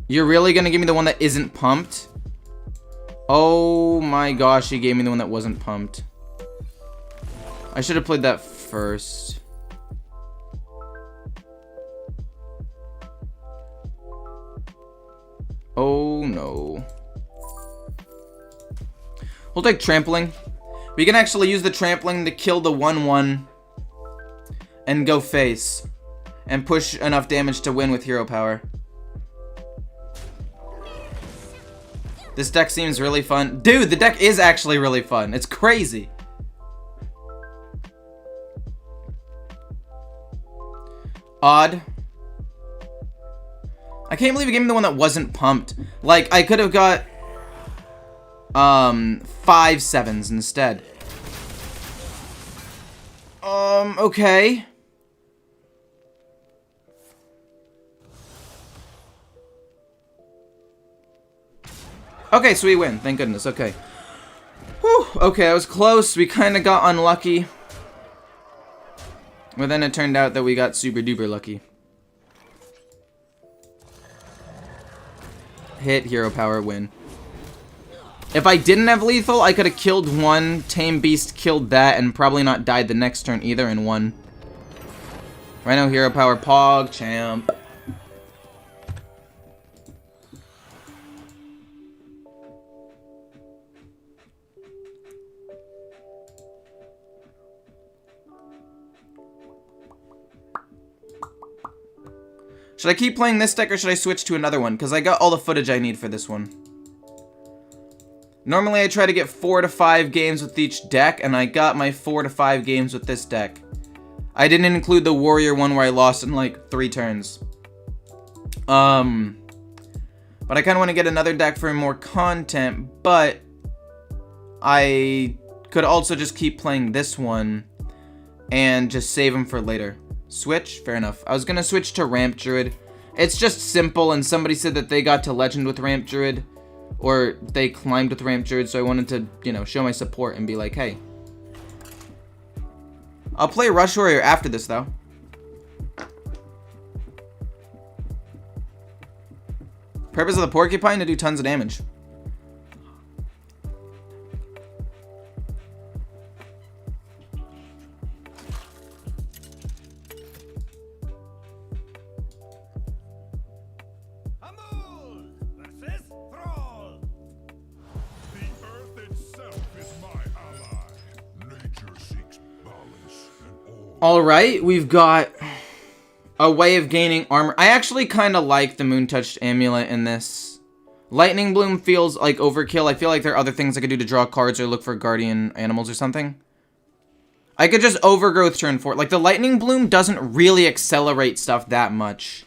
You're really gonna give me the one that isn't pumped? Oh my gosh, he gave me the one that wasn't pumped. I should have played that first. Oh no. We'll take trampling. We can actually use the trampling to kill the 1/1 and go face and push enough damage to win with hero power. This deck seems really fun. Dude, the deck is actually really fun. It's crazy. Odd. I can't believe he gave me the one that wasn't pumped. Like, I could have got 5 7s instead. Okay. Okay, so we win. Thank goodness. Okay. Whew. Okay, I was close. We kind of got unlucky. But then it turned out that we got super duper lucky. Hit, hero power, win. If I didn't have lethal, I could have killed one, Tame Beast killed that, and probably not died the next turn either and won. Right now, hero power, Pog, champ. Should I keep playing this deck or should I switch to another one? Because I got all the footage I need for this one. Normally I try to get 4 to 5 games with each deck, and I got my 4 to 5 games with this deck. I didn't include the Warrior one where I lost in like 3 turns. But I kind of want to get another deck for more content, but I could also just keep playing this one and just save them for later. Switch? Fair enough. I was going to switch to Ramp Druid. It's just simple, and somebody said that they got to Legend with Ramp Druid, or they climbed with Ramp Druid, so I wanted to, you know, show my support and be like, hey. I'll play Rush Warrior after this, though. Purpose of the porcupine to do tons of damage. Alright, we've got a way of gaining armor. I actually kind of like the Moon-Touched Amulet in this. Lightning Bloom feels like overkill. I feel like there are other things I could do to draw cards or look for guardian animals or something. I could just Overgrowth turn 4. Like, the Lightning Bloom doesn't really accelerate stuff that much.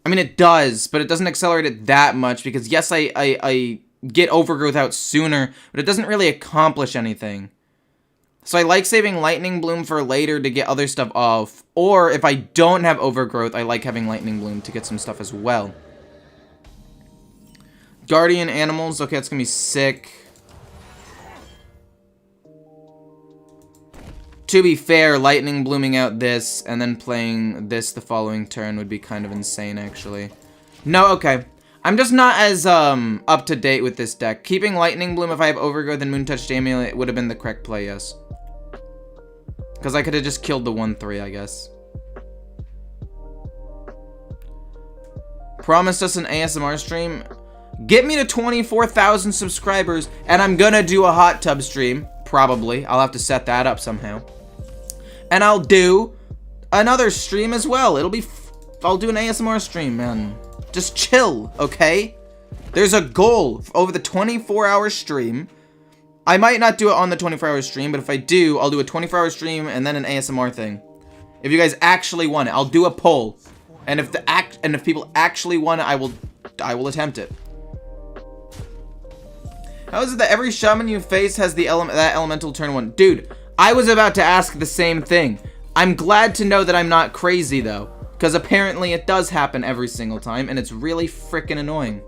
I mean, it does, but it doesn't accelerate it that much because, yes, I get Overgrowth out sooner, but it doesn't really accomplish anything. So I like saving Lightning Bloom for later to get other stuff off. Or if I don't have Overgrowth, I like having Lightning Bloom to get some stuff as well. Guardian Animals. Okay, that's going to be sick. To be fair, Lightning Blooming out this and then playing this the following turn would be kind of insane, actually. No, okay. I'm just not as up to date with this deck. Keeping Lightning Bloom if I have Overgrowth and Moon-Touched Amulet would have been the correct play, yes. Because I could have just killed the 1-3, I guess. Promised us an ASMR stream. Get me to 24,000 subscribers, and I'm gonna do a hot tub stream. Probably. I'll have to set that up somehow. And I'll do another stream as well. I'll do an ASMR stream, man. Just chill, okay? There's a goal over the 24-hour stream. I might not do it on the 24-hour stream, but if I do, I'll do a 24-hour stream and then an ASMR thing. If you guys actually want it, I'll do a poll. And if people actually want it, I will attempt it. How is it that every shaman you face has that elemental turn 1? Dude, I was about to ask the same thing. I'm glad to know that I'm not crazy though, because apparently it does happen every single time, and it's really freaking annoying.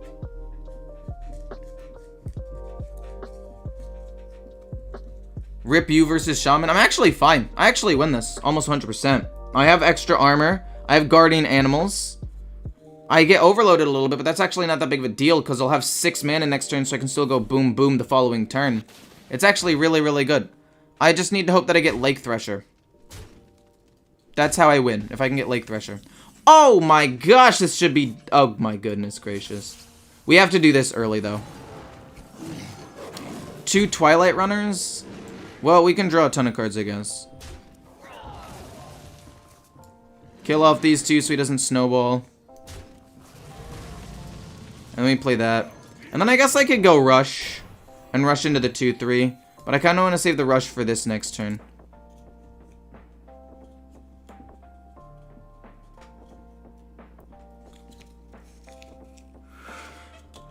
Rip you versus Shaman. I'm actually fine. I actually win this. Almost 100%. I have extra armor. I have guardian animals. I get overloaded a little bit, but that's actually not that big of a deal because I'll have 6 mana next turn so I can still go boom boom the following turn. It's actually really, really good. I just need to hope that I get Lake Thresher. That's how I win, if I can get Lake Thresher. Oh my gosh, this should be... Oh my goodness gracious. We have to do this early though. 2 Twilight Runners... Well, we can draw a ton of cards, I guess. Kill off these 2 so he doesn't snowball. And then we play that. And then I guess I could go Rush. And rush into the 2-3. But I kind of want to save the Rush for this next turn.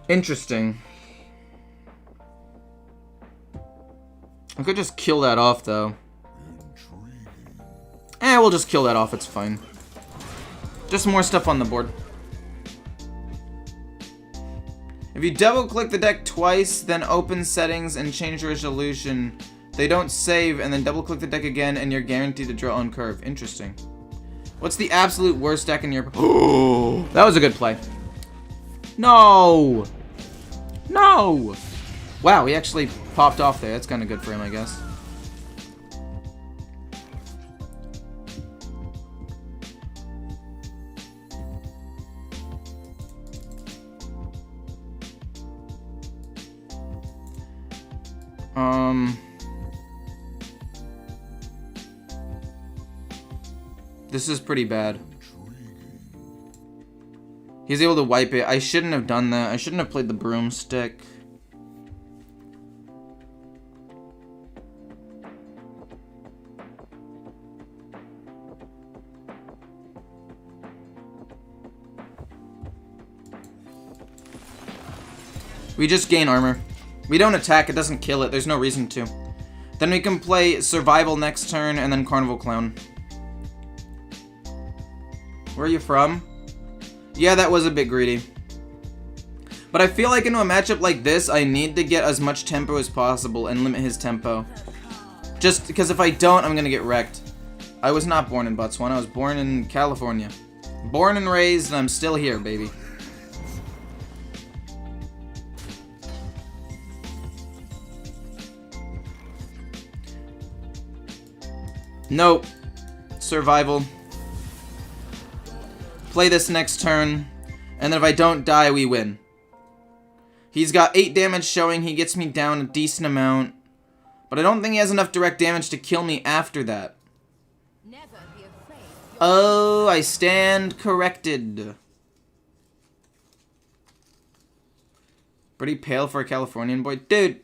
Interesting. I could just kill that off, though. We'll just kill that off. It's fine. Just more stuff on the board. If you double-click the deck twice, then open settings and change resolution, they don't save, and then double-click the deck again, and you're guaranteed to draw on curve. Interesting. What's the absolute worst deck in your... Oh, that was a good play. No! No! Wow, he actually popped off there. That's kind of good for him, I guess. This is pretty bad. He's able to wipe it. I shouldn't have done that. I shouldn't have played the broomstick. We just gain armor. We don't attack, it doesn't kill it, there's no reason to. Then we can play Survival next turn, and then Carnival Clown. Where are you from? Yeah, that was a bit greedy. But I feel like into a matchup like this, I need to get as much tempo as possible and limit his tempo. Just because if I don't, I'm gonna get wrecked. I was not born in Botswana, I was born in California. Born and raised, and I'm still here, baby. Nope. Survival. Play this next turn. And then if I don't die, we win. He's got 8 damage showing. He gets me down a decent amount. But I don't think he has enough direct damage to kill me after that. Never be afraid. Oh, I stand corrected. Pretty pale for a Californian boy. Dude,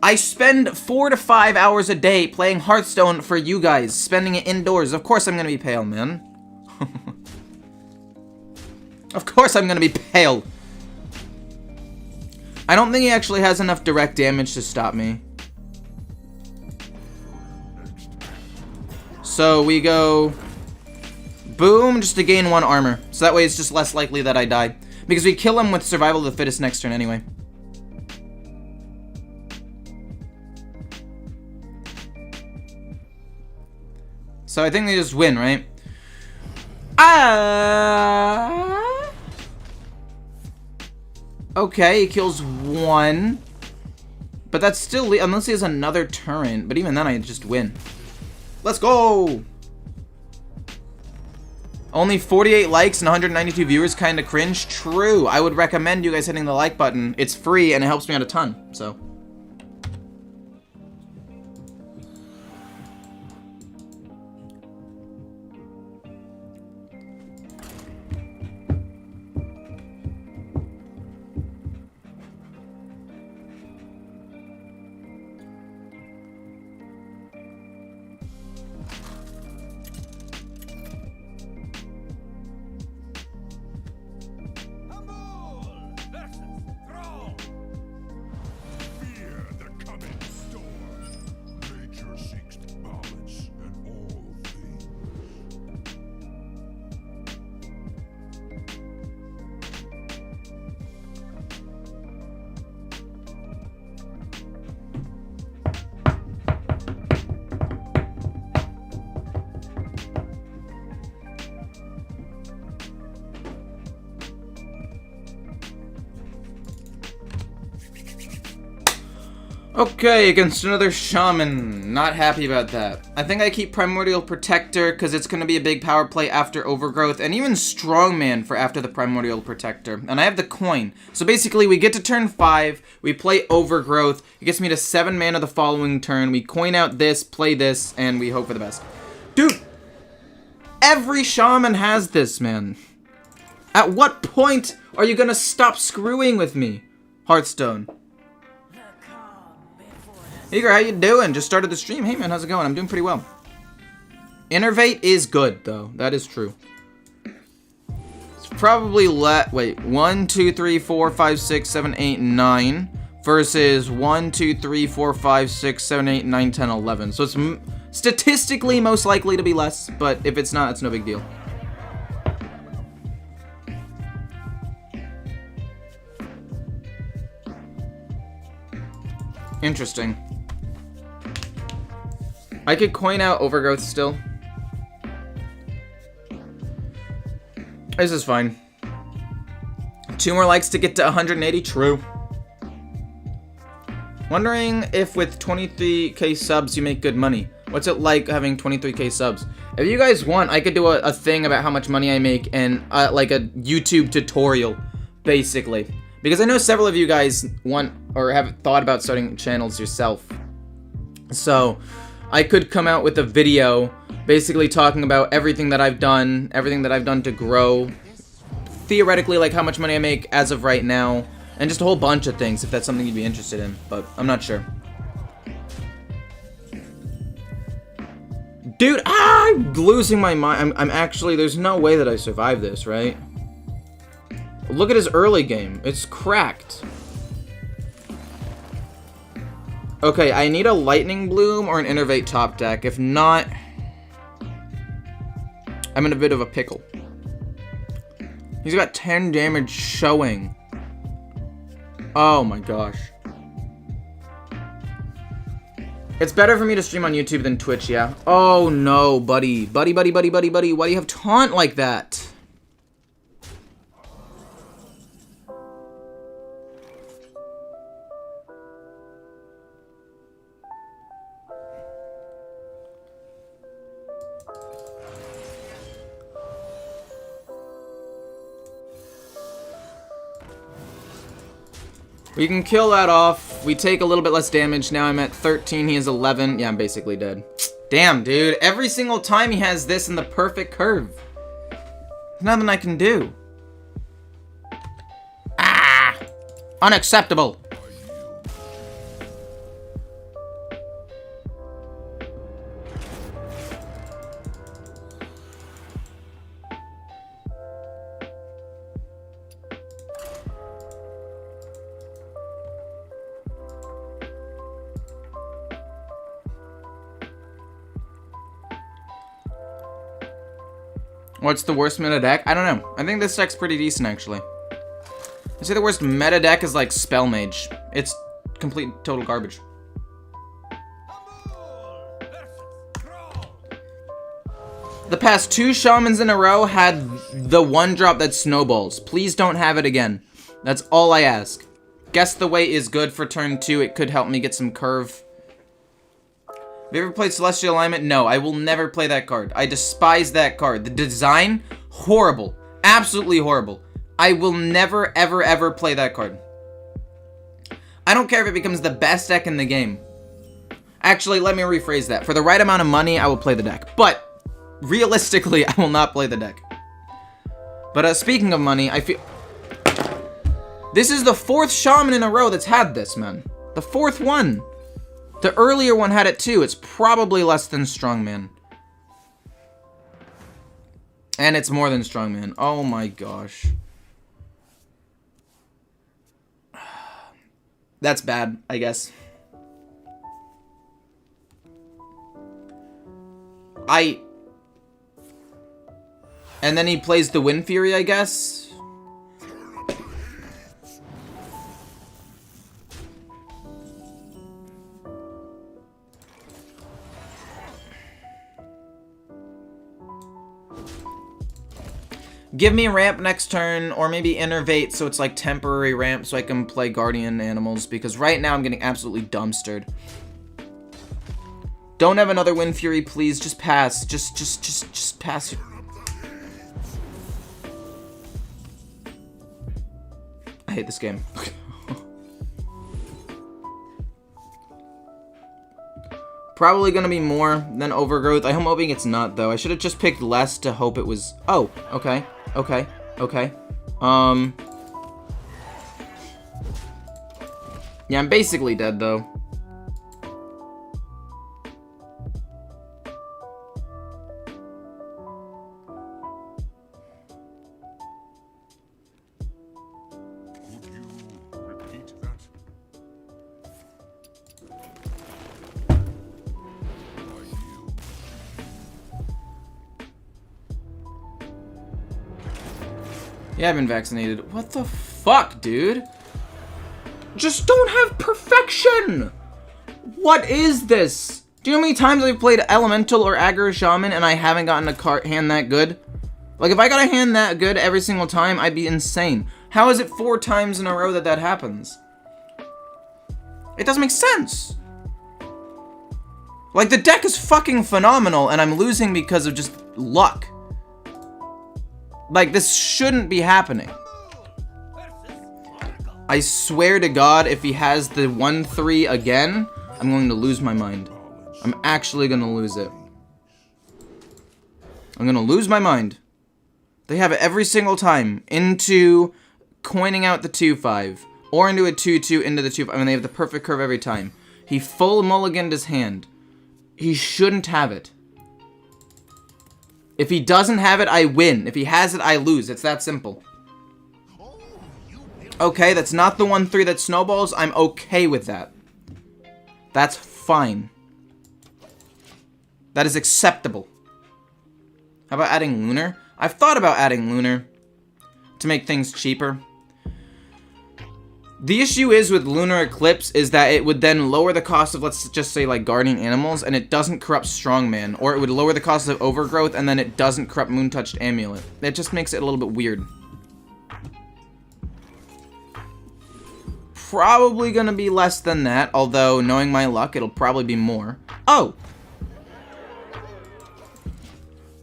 I spend 4 to 5 hours a day playing Hearthstone for you guys, spending it indoors. Of course I'm gonna be pale, man. Of course I'm gonna be pale. I don't think he actually has enough direct damage to stop me. So we go boom, just to gain 1 armor. So that way it's just less likely that I die. Because we kill him with survival of the fittest next turn anyway. So I think they just win, right? Okay, he kills 1. But that's still, unless he has another turret. But even then I just win. Let's go! Only 48 likes and 192 viewers, kinda cringe. True. I would recommend you guys hitting the like button. It's free and it helps me out a ton. So. Okay, against another Shaman. Not happy about that. I think I keep Primordial Protector because it's going to be a big power play after Overgrowth, and even Strongman for after the Primordial Protector. And I have the coin. So basically, we get to turn 5, we play Overgrowth, it gets me to 7 mana the following turn, we coin out this, play this, and we hope for the best. Dude! Every Shaman has this, man. At what point are you going to stop screwing with me, Hearthstone? Eager, how you doing? Just started the stream. Hey man, how's it going? I'm doing pretty well. Innervate is good though. That is true. It's probably wait, 1, 2, 3, 4, 5, 6, 7, 8, 9 versus 1, 2, 3, 4, 5, 6, 7, 8, 9, 10, 11. So it's statistically most likely to be less, but if it's not, it's no big deal. Interesting. I could coin out Overgrowth still. This is fine. 2 more likes to get to 180. True. Wondering if with 23k subs you make good money. What's it like having 23k subs? If you guys want, I could do a thing about how much money I make and like a YouTube tutorial, basically. Because I know several of you guys want or have thought about starting channels yourself. So I could come out with a video basically talking about everything that I've done to grow. Theoretically, like how much money I make as of right now. And just a whole bunch of things if that's something you'd be interested in. But I'm not sure. Dude, I'm losing my mind. I'm actually, there's no way that I survive this, right? Look at his early game. It's cracked. Okay, I need a Lightning Bloom or an Innervate top deck. If not, I'm in a bit of a pickle. He's got 10 damage showing. Oh my gosh. It's better for me to stream on YouTube than Twitch, yeah. Oh no, buddy. Buddy. Why do you have taunt like that? We can kill that off. We take a little bit less damage. Now I'm at 13. He is 11. Yeah, I'm basically dead. Damn, dude. Every single time he has this in the perfect curve. There's nothing I can do. Ah! Unacceptable. What's the worst meta deck? I don't know. I think this deck's pretty decent, actually. I'd say the worst meta deck is, like, Spell Mage. It's complete, total garbage. The past 2 Shamans in a row had the 1-drop that snowballs. Please don't have it again. That's all I ask. Guess the Way is good for turn 2. It could help me get some curve. Have you ever played Celestial Alignment? No, I will never play that card. I despise that card. The design, horrible. Absolutely horrible. I will never, ever, ever play that card. I don't care if it becomes the best deck in the game. Actually, let me rephrase that. For the right amount of money, I will play the deck. But, realistically, I will not play the deck. But, speaking of money, I feel... This is the 4th Shaman in a row that's had this, man. The 4th one. The earlier one had it too. It's probably less than Strongman. And it's more than Strongman. Oh my gosh. That's bad, I guess. And then he plays the Wind Fury, I guess. Give me ramp next turn, or maybe innervate so it's like temporary ramp so I can play guardian animals, because right now I'm getting absolutely dumpstered. Don't have another Wind Fury, please. Just pass. Just pass. I hate this game. Probably gonna be more than Overgrowth. I'm hoping it's not, though. I should have just picked less to hope it was... Oh, okay. Okay. Yeah, I'm basically dead, though. Yeah, I've been vaccinated. What the fuck, dude? Just don't have perfection! What is this? Do you know how many times I've played Elemental or Aggro Shaman and I haven't gotten a hand that good? Like, if I got a hand that good every single time, I'd be insane. How is it 4 times in a row that that happens? It doesn't make sense. Like, the deck is fucking phenomenal and I'm losing because of just luck. Like, this shouldn't be happening. I swear to God, if he has the 1-3 again, I'm going to lose my mind. I'm actually going to lose it. I'm going to lose my mind. They have it every single time. Into coining out the 2-5. Or into a 2-2 into the 2-5. I mean, they have the perfect curve every time. He full mulliganed his hand. He shouldn't have it. If he doesn't have it, I win. If he has it, I lose. It's that simple. Okay, that's not the 1-3 that snowballs. I'm okay with that. That's fine. That is acceptable. How about adding Lunar? I've thought about adding Lunar to make things cheaper. The issue is with Lunar Eclipse is that it would then lower the cost of, let's just say, like, Guardian Animals, and it doesn't corrupt Strongman. Or it would lower the cost of Overgrowth, and then it doesn't corrupt Moon-Touched Amulet. It just makes it a little bit weird. Probably gonna be less than that, although, knowing my luck, it'll probably be more. Oh!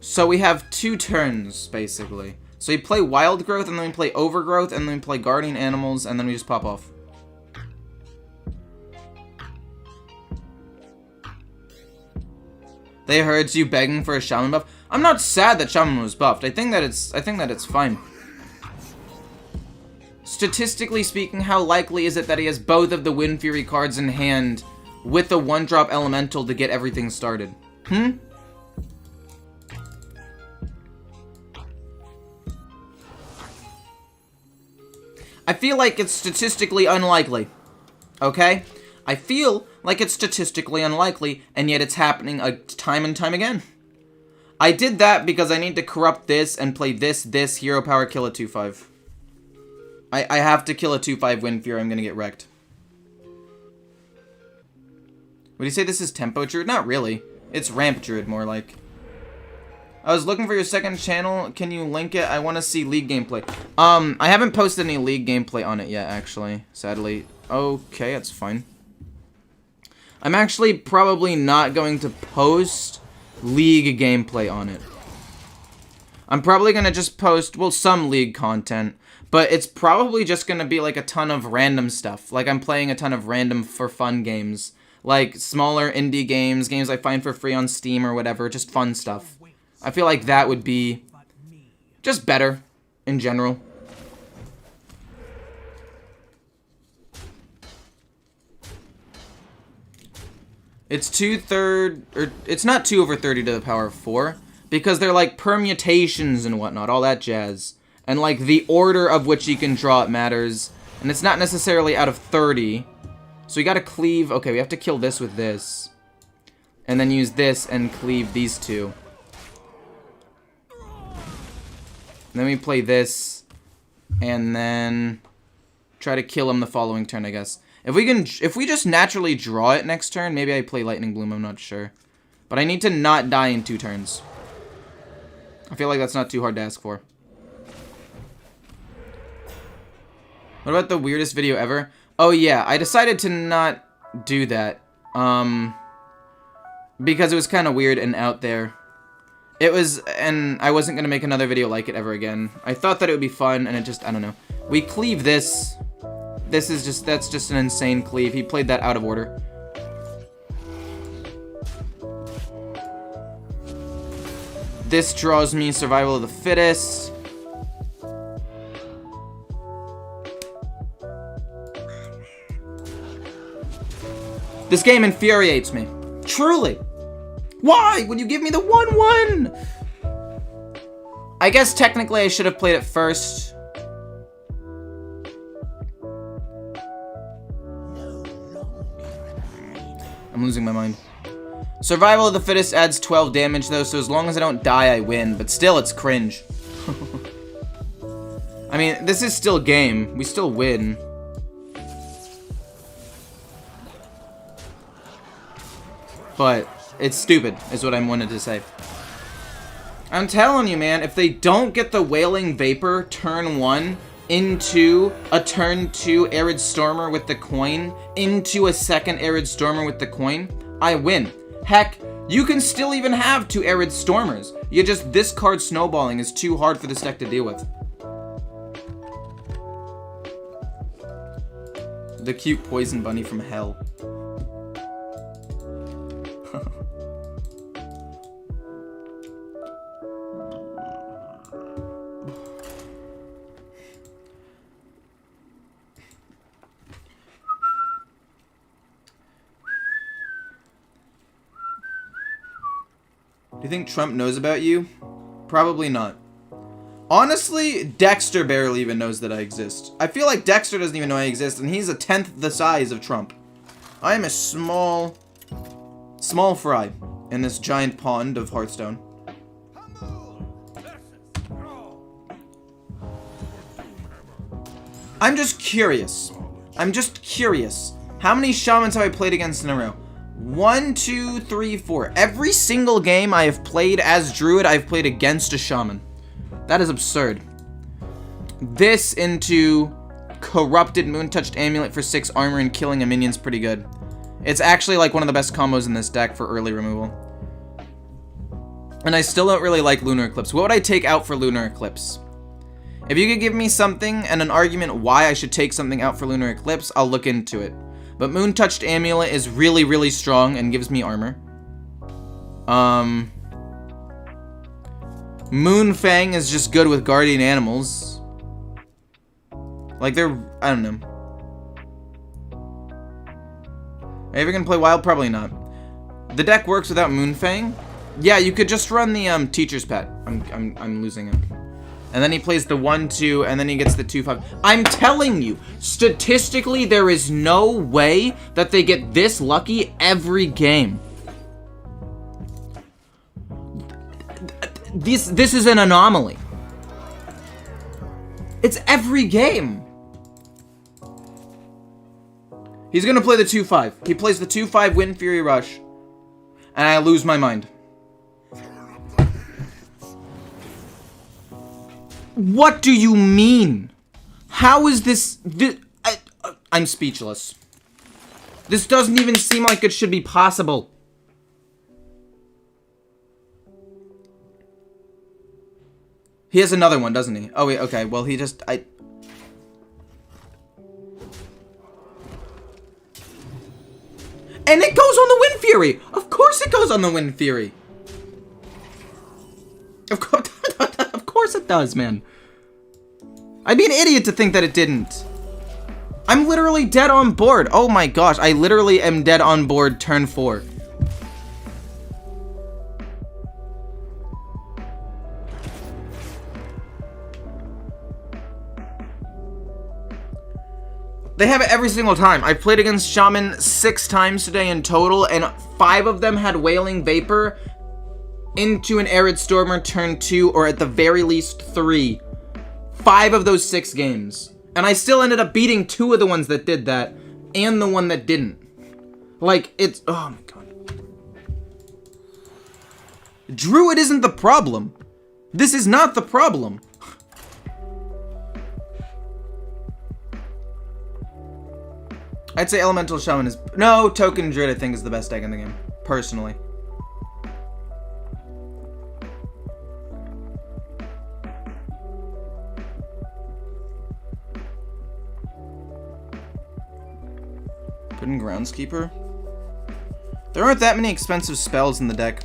So we have 2 turns, basically. So we play Wild Growth, and then we play Overgrowth, and then we play Guardian Animals, and then we just pop off. They heard you begging for a Shaman buff. I'm not sad that Shaman was buffed. I think that it's fine. Statistically speaking, how likely is it that he has both of the Wind Fury cards in hand with a 1-drop elemental to get everything started? I feel like it's statistically unlikely. Okay? I feel like it's statistically unlikely, and yet it's happening time and time again. I did that because I need to corrupt this and play this, hero power, kill a 2/5. I have to kill a 2/5 Wind Fury, I'm gonna get wrecked. Would you say this is Tempo Druid? Not really. It's Ramp Druid, more like. I was looking for your second channel. Can you link it? I want to see League gameplay. I haven't posted any League gameplay on it yet, actually. Sadly. Okay, that's fine. I'm actually probably not going to post League gameplay on it. I'm probably going to just post, well, some League content. But it's probably just going to be like a ton of random stuff. Like I'm playing a ton of random for fun games. Like smaller indie games, games I find for free on Steam or whatever. Just fun stuff. I feel like that would be just better in general. It's it's not 2/30 to the power of 4 because they're like permutations and whatnot, all that jazz. And like the order of which you can draw it matters, and it's not necessarily out of 30. So we gotta cleave. Okay, we have to kill this with this, and then use this and cleave these two. And then we play this, and then try to kill him the following turn, I guess. If we just naturally draw it next turn, maybe I play Lightning Bloom, I'm not sure. But I need to not die in 2 turns. I feel like that's not too hard to ask for. What about the weirdest video ever? Oh yeah, I decided to not do that. Because it was kind of weird and out there. It was, and I wasn't going to make another video like it ever again. I thought that it would be fun, and it just, I don't know. We cleave this. That's just an insane cleave. He played that out of order. This draws me Survival of the Fittest. This game infuriates me. Truly. Why would you give me the 1/1? I guess technically I should have played it first. I'm losing my mind. Survival of the Fittest adds 12 damage though, so as long as I don't die, I win. But still, it's cringe. I mean, this is still game. We still win. But it's stupid, is what I wanted to say. I'm telling you, man, if they don't get the Wailing Vapor turn 1 into a turn 2 Arid Stormer with the coin, into a second Arid Stormer with the coin, I win. Heck, you can still even have 2 Arid Stormers. This card snowballing is too hard for this deck to deal with. The cute poison bunny from hell. Do you think Trump knows about you? Probably not. Honestly, Dexter barely even knows that I exist. I feel like Dexter doesn't even know I exist, and he's 1/10 the size of Trump. I am a small fry in this giant pond of Hearthstone. I'm just curious. How many shamans have I played against in a row? 1, 2, 3, 4. Every single game I have played as Druid, I've played against a shaman. That is absurd. This into Corrupted Moon-Touched Amulet for 6 armor and killing a minion's pretty good. It's actually like one of the best combos in this deck for early removal. And I still don't really like Lunar Eclipse. What would I take out for Lunar Eclipse? If you could give me something and an argument why I should take something out for Lunar Eclipse, I'll look into it. But Moon-Touched Amulet is really, really strong and gives me armor. Moonfang is just good with guardian animals. Like, they're... I don't know. Are you ever gonna play wild? Probably not. The deck works without Moonfang. Yeah, you could just run the teacher's pet. I'm losing it. And then he plays the 1/2, and then he gets the 2/5. I'm telling you, statistically, there is no way that they get this lucky every game. This is an anomaly. It's every game. He's gonna play the 2/5. He plays the 2/5 Wind Fury Rush, and I lose my mind. What do you mean? How is this? I'm speechless. This doesn't even seem like it should be possible. He has another one, doesn't he? Oh wait, okay. Well, he just And it goes on the Wind Fury. Of course, it goes on the Wind Fury. Of course. Of course it does, man. I'd be an idiot to think that it didn't. I'm literally dead on board. Oh my gosh, I literally am dead on board turn 4. They have it every single time. I've played against Shaman 6 times today in total, and 5 of them had Wailing Vapor into an Arid Stormer turn 2, or at the very least 3. 5 of those 6 games. And I still ended up beating 2 of the ones that did that, and the one that didn't. Like, it's... oh my god. Druid isn't the problem. This is not the problem. I'd say Elemental Shaman is... no, Token Druid I think is the best deck in the game. Personally. Put in Groundskeeper. There aren't that many expensive spells in the deck.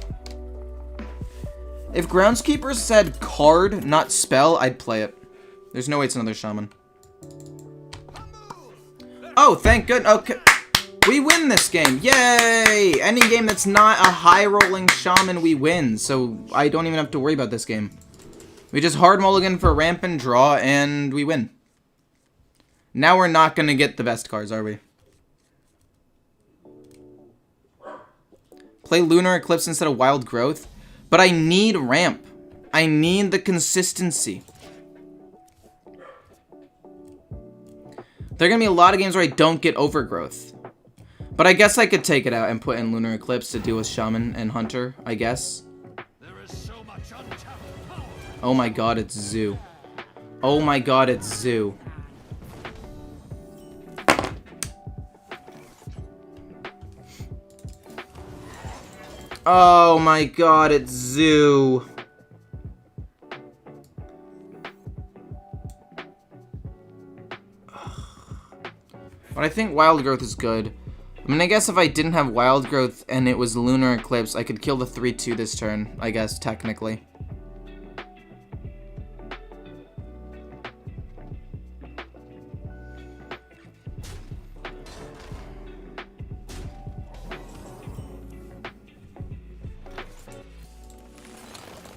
If Groundskeeper said card, not spell, I'd play it. There's no way it's another Shaman. Oh, thank goodness. Okay. We win this game. Yay! Any game that's not a high-rolling Shaman, we win. So I don't even have to worry about this game. We just hard mulligan for ramp and draw, and we win. Now we're not going to get the best cards, are we? Play Lunar Eclipse instead of Wild Growth. But I need ramp. I need the consistency. There are going to be a lot of games where I don't get Overgrowth. But I guess I could take it out and put in Lunar Eclipse to deal with Shaman and Hunter, I guess. There is so much untapped power. Oh my god, it's Zoo. Oh my god, it's Zoo. Oh my god, it's Zoo. But I think Wild Growth is good. I mean, I guess if I didn't have Wild Growth and it was Lunar Eclipse, I could kill the 3/2 this turn, I guess, technically.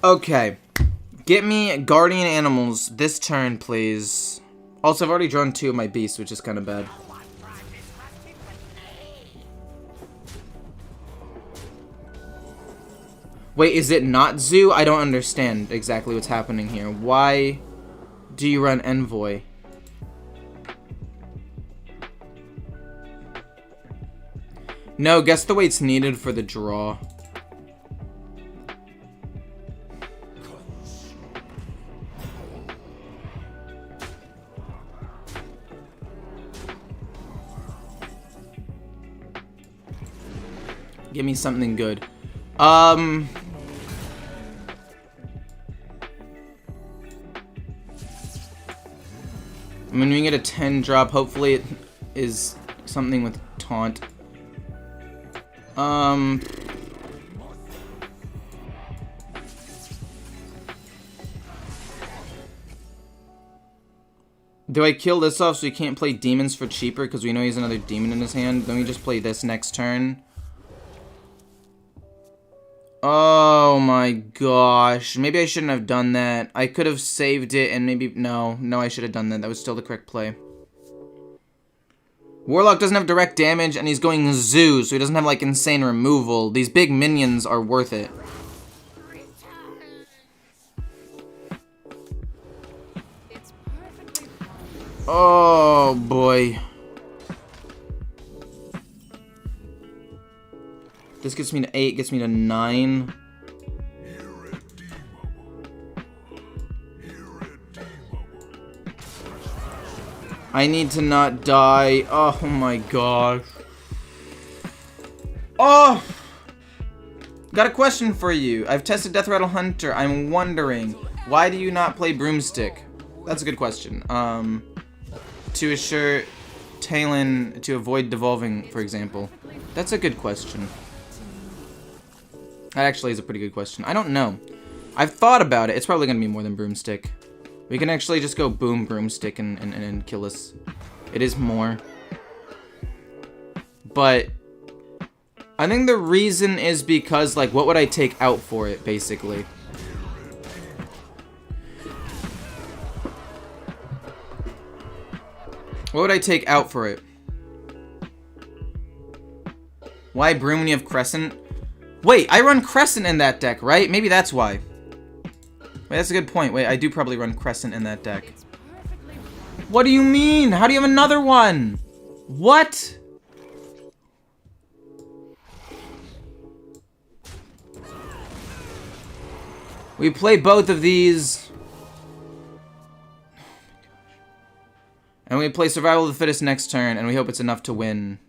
Okay. Get me Guardian Animals this turn, please. Also, I've already drawn 2 of my beasts, which is kind of bad. Wait, is it not Zoo? I don't understand exactly what's happening here. Why do you run Envoy? No, guess the weight's needed for the draw. Give me something good. I mean, we get a 10 drop. Hopefully it is something with taunt. Do I kill this off so he can't play demons for cheaper because we know he has another demon in his hand? Then we just play this next turn. Oh my gosh. Maybe I shouldn't have done that. I could have saved it and maybe... No, I should have done that. That was still the correct play. Warlock doesn't have direct damage and he's going zoo, so he doesn't have like insane removal. These big minions are worth it. Oh boy. This gets me to 8, gets me to 9. I need to not die. Oh my gosh. Oh! Got a question for you. I've tested Death Rattle Hunter. I'm wondering, why do you not play Broomstick? That's a good question. To assure Talon to avoid devolving, for example. That's a good question. That actually is a pretty good question. I don't know. I've thought about it. It's probably going to be more than Broomstick. We can actually just go boom Broomstick and kill us. It is more. But I think the reason is because, like, what would I take out for it, basically? What would I take out for it? Why Broom when you have Crescent? Wait, I run Crescent in that deck, right? Maybe that's why. Wait, that's a good point. Wait, I do probably run Crescent in that deck. What do you mean? How do you have another one? What? We play both of these. And we play Survival of the Fittest next turn, and we hope it's enough to win.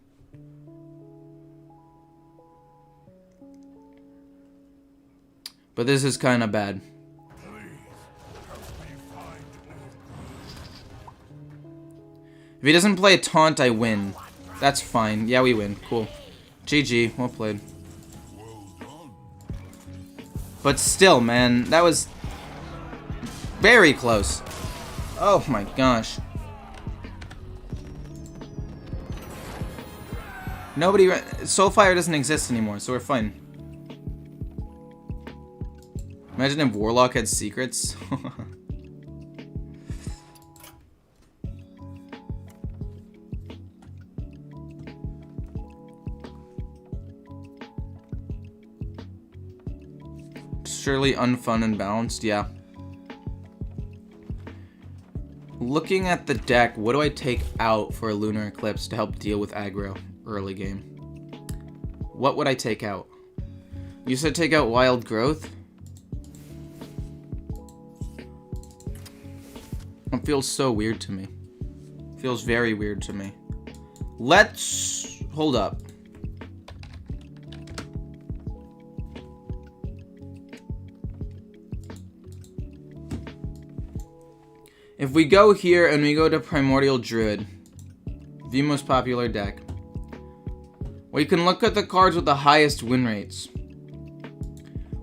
But this is kind of bad. If he doesn't play a taunt, I win. That's fine. Yeah, we win. Cool. GG. Well played. But still, man, that was very close. Oh my gosh. Nobody... Soulfire doesn't exist anymore, so we're fine. Imagine if Warlock had secrets. Surely unfun and balanced, yeah. Looking at the deck, what do I take out for a Lunar Eclipse to help deal with aggro early game? What would I take out? You said take out Wild Growth? It feels so weird to me. It feels very weird to me. Let's... Hold up. If we go here and we go to Primordial Druid, the most popular deck, we can look at the cards with the highest win rates.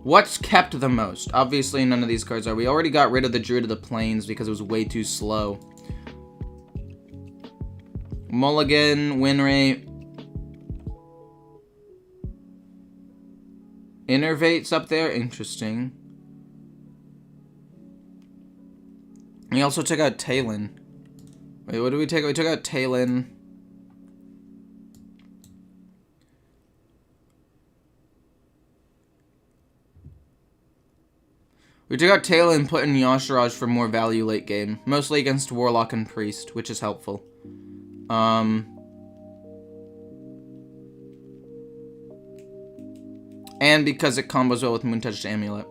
What's kept the most? Obviously none of these cards are. We already got rid of the Druid of the Plains because it was way too slow. Mulligan, win rate. Innervate's up there, interesting. We also took out Talon. Wait, what did we take? We took out Talon. We took out Talon and put in Yashiraj for more value late game. Mostly against Warlock and Priest, which is helpful. And because it combos well with Moontouched Amulet.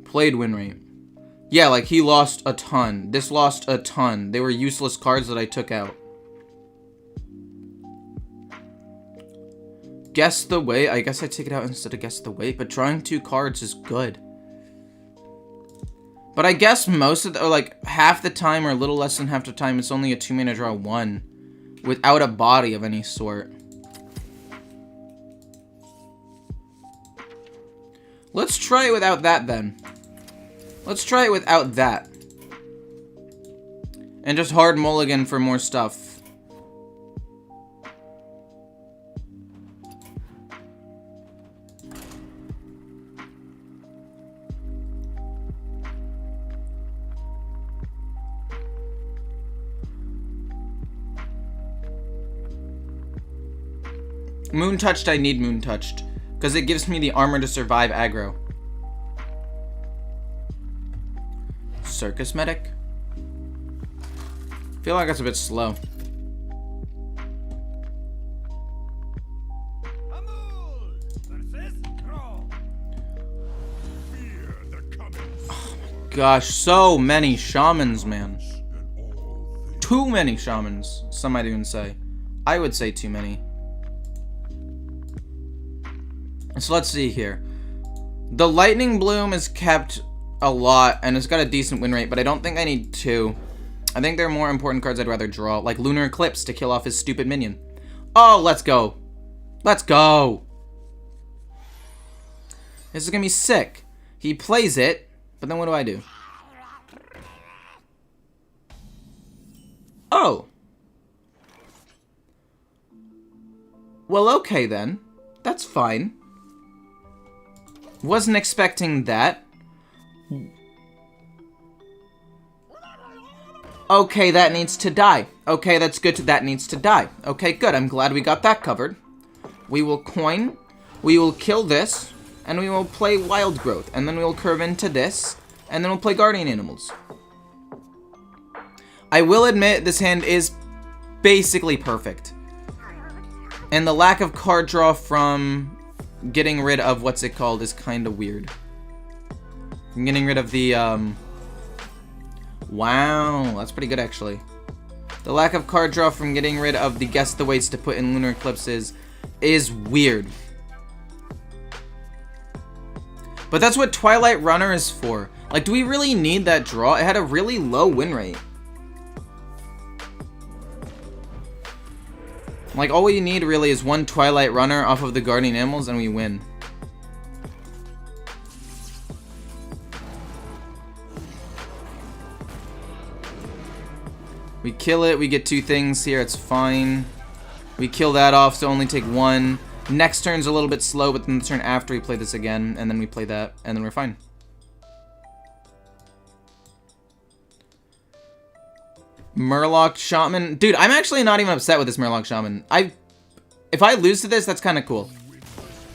Played win rate. Yeah, like he lost a ton. This lost a ton. They were useless cards that I took out. Guess the weight. I guess I take it out instead of guess the weight, but drawing 2 cards is good. But I guess most of the, or like half the time or a little less than half the time, it's only a 2-mana draw 1 without a body of any sort. Let's try it without that then. Let's try it without that. And just hard mulligan for more stuff. Moon Touched, I need Moon Touched. Because it gives me the armor to survive aggro. Circus Medic? Feel like it's a bit slow. Oh my gosh, so many shamans, man. Too many shamans, some might even say. I would say too many. So let's see here. The Lightning Bloom is kept a lot, and it's got a decent win rate, but I don't think I need 2. I think there are more important cards I'd rather draw, like Lunar Eclipse to kill off his stupid minion. Oh, let's go. Let's go. This is gonna be sick. He plays it, but then what do I do? Oh. Well, okay then. That's fine. Wasn't expecting that. Okay, that needs to die. Okay, that's good. That needs to die. Okay, good. I'm glad we got that covered. We will coin. We will kill this. And we will play Wild Growth. And then we will curve into this. And then we'll play Guardian Animals. I will admit this hand is basically perfect. And the lack of card draw from getting rid of what's it called is kind of weird. I'm getting rid of the, wow, that's pretty good actually. The lack of card draw from getting rid of the Guess the Weights to put in Lunar Eclipses is weird. But that's what Twilight Runner is for. Like, do we really need that draw? It had a really low win rate. Like, all we need really is one Twilight Runner off of the Guardian Animals and we win. We kill it, we get 2 things here, it's fine. We kill that off, so only take 1. Next turn's a little bit slow, but then the turn after we play this again, and then we play that, and then we're fine. Murloc Shaman. Dude, I'm actually not even upset with this Murloc Shaman. If I lose to this, that's kind of cool.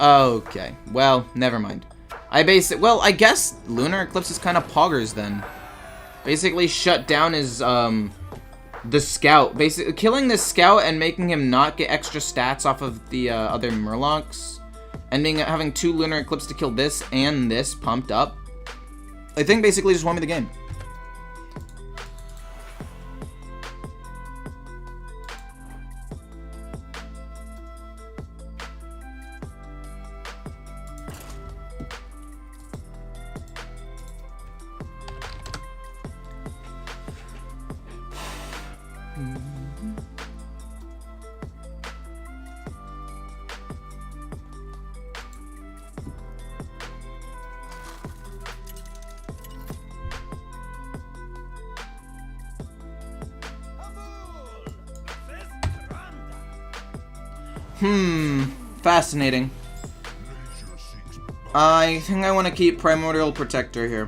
Okay. Well, never mind. Well, I guess Lunar Eclipse is kind of poggers then. Basically shut down his, the Scout. Basically, killing this Scout and making him not get extra stats off of the, other Murlocs. And having 2 Lunar Eclipse to kill this and this pumped up. I think basically just won me the game. Fascinating. I think I want to keep Primordial Protector here.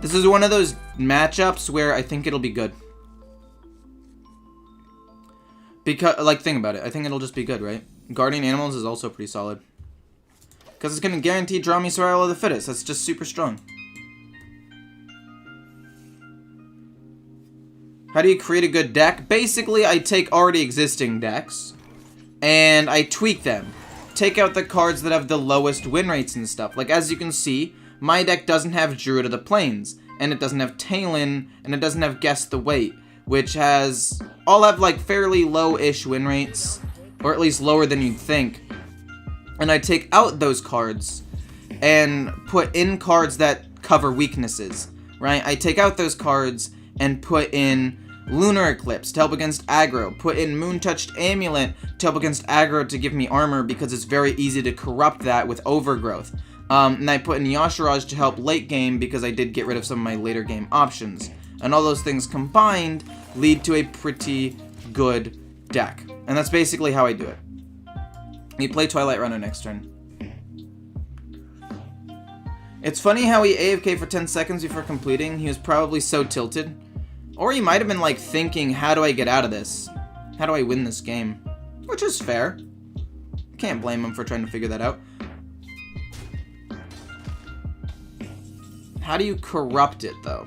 This is one of those matchups where I think it'll be good. Because, like, think about it. I think it'll just be good, right? Guardian Animals is also pretty solid. Because it's going to guarantee draw me Survival of the Fittest. That's just super strong. How do you create a good deck? Basically, I take already existing decks and I tweak them. Take out the cards that have the lowest win rates and stuff. Like, as you can see, my deck doesn't have Druid of the Plains, and it doesn't have Talon, and it doesn't have Guess the Weight, which all have, like, fairly low-ish win rates, or at least lower than you'd think. And I take out those cards and put in cards that cover weaknesses, right? I take out those cards and put in Lunar Eclipse to help against aggro. Put in Moon Touched Amulet to help against aggro to give me armor because it's very easy to corrupt that with Overgrowth. And I put in Yashiraj to help late game because I did get rid of some of my later game options. And all those things combined lead to a pretty good deck. And that's basically how I do it. You play Twilight Runner next turn. It's funny how he AFK for 10 seconds before completing. He was probably so tilted. Or he might have been like thinking, how do I get out of this? How do I win this game? Which is fair. Can't blame him for trying to figure that out. How do you corrupt it, though?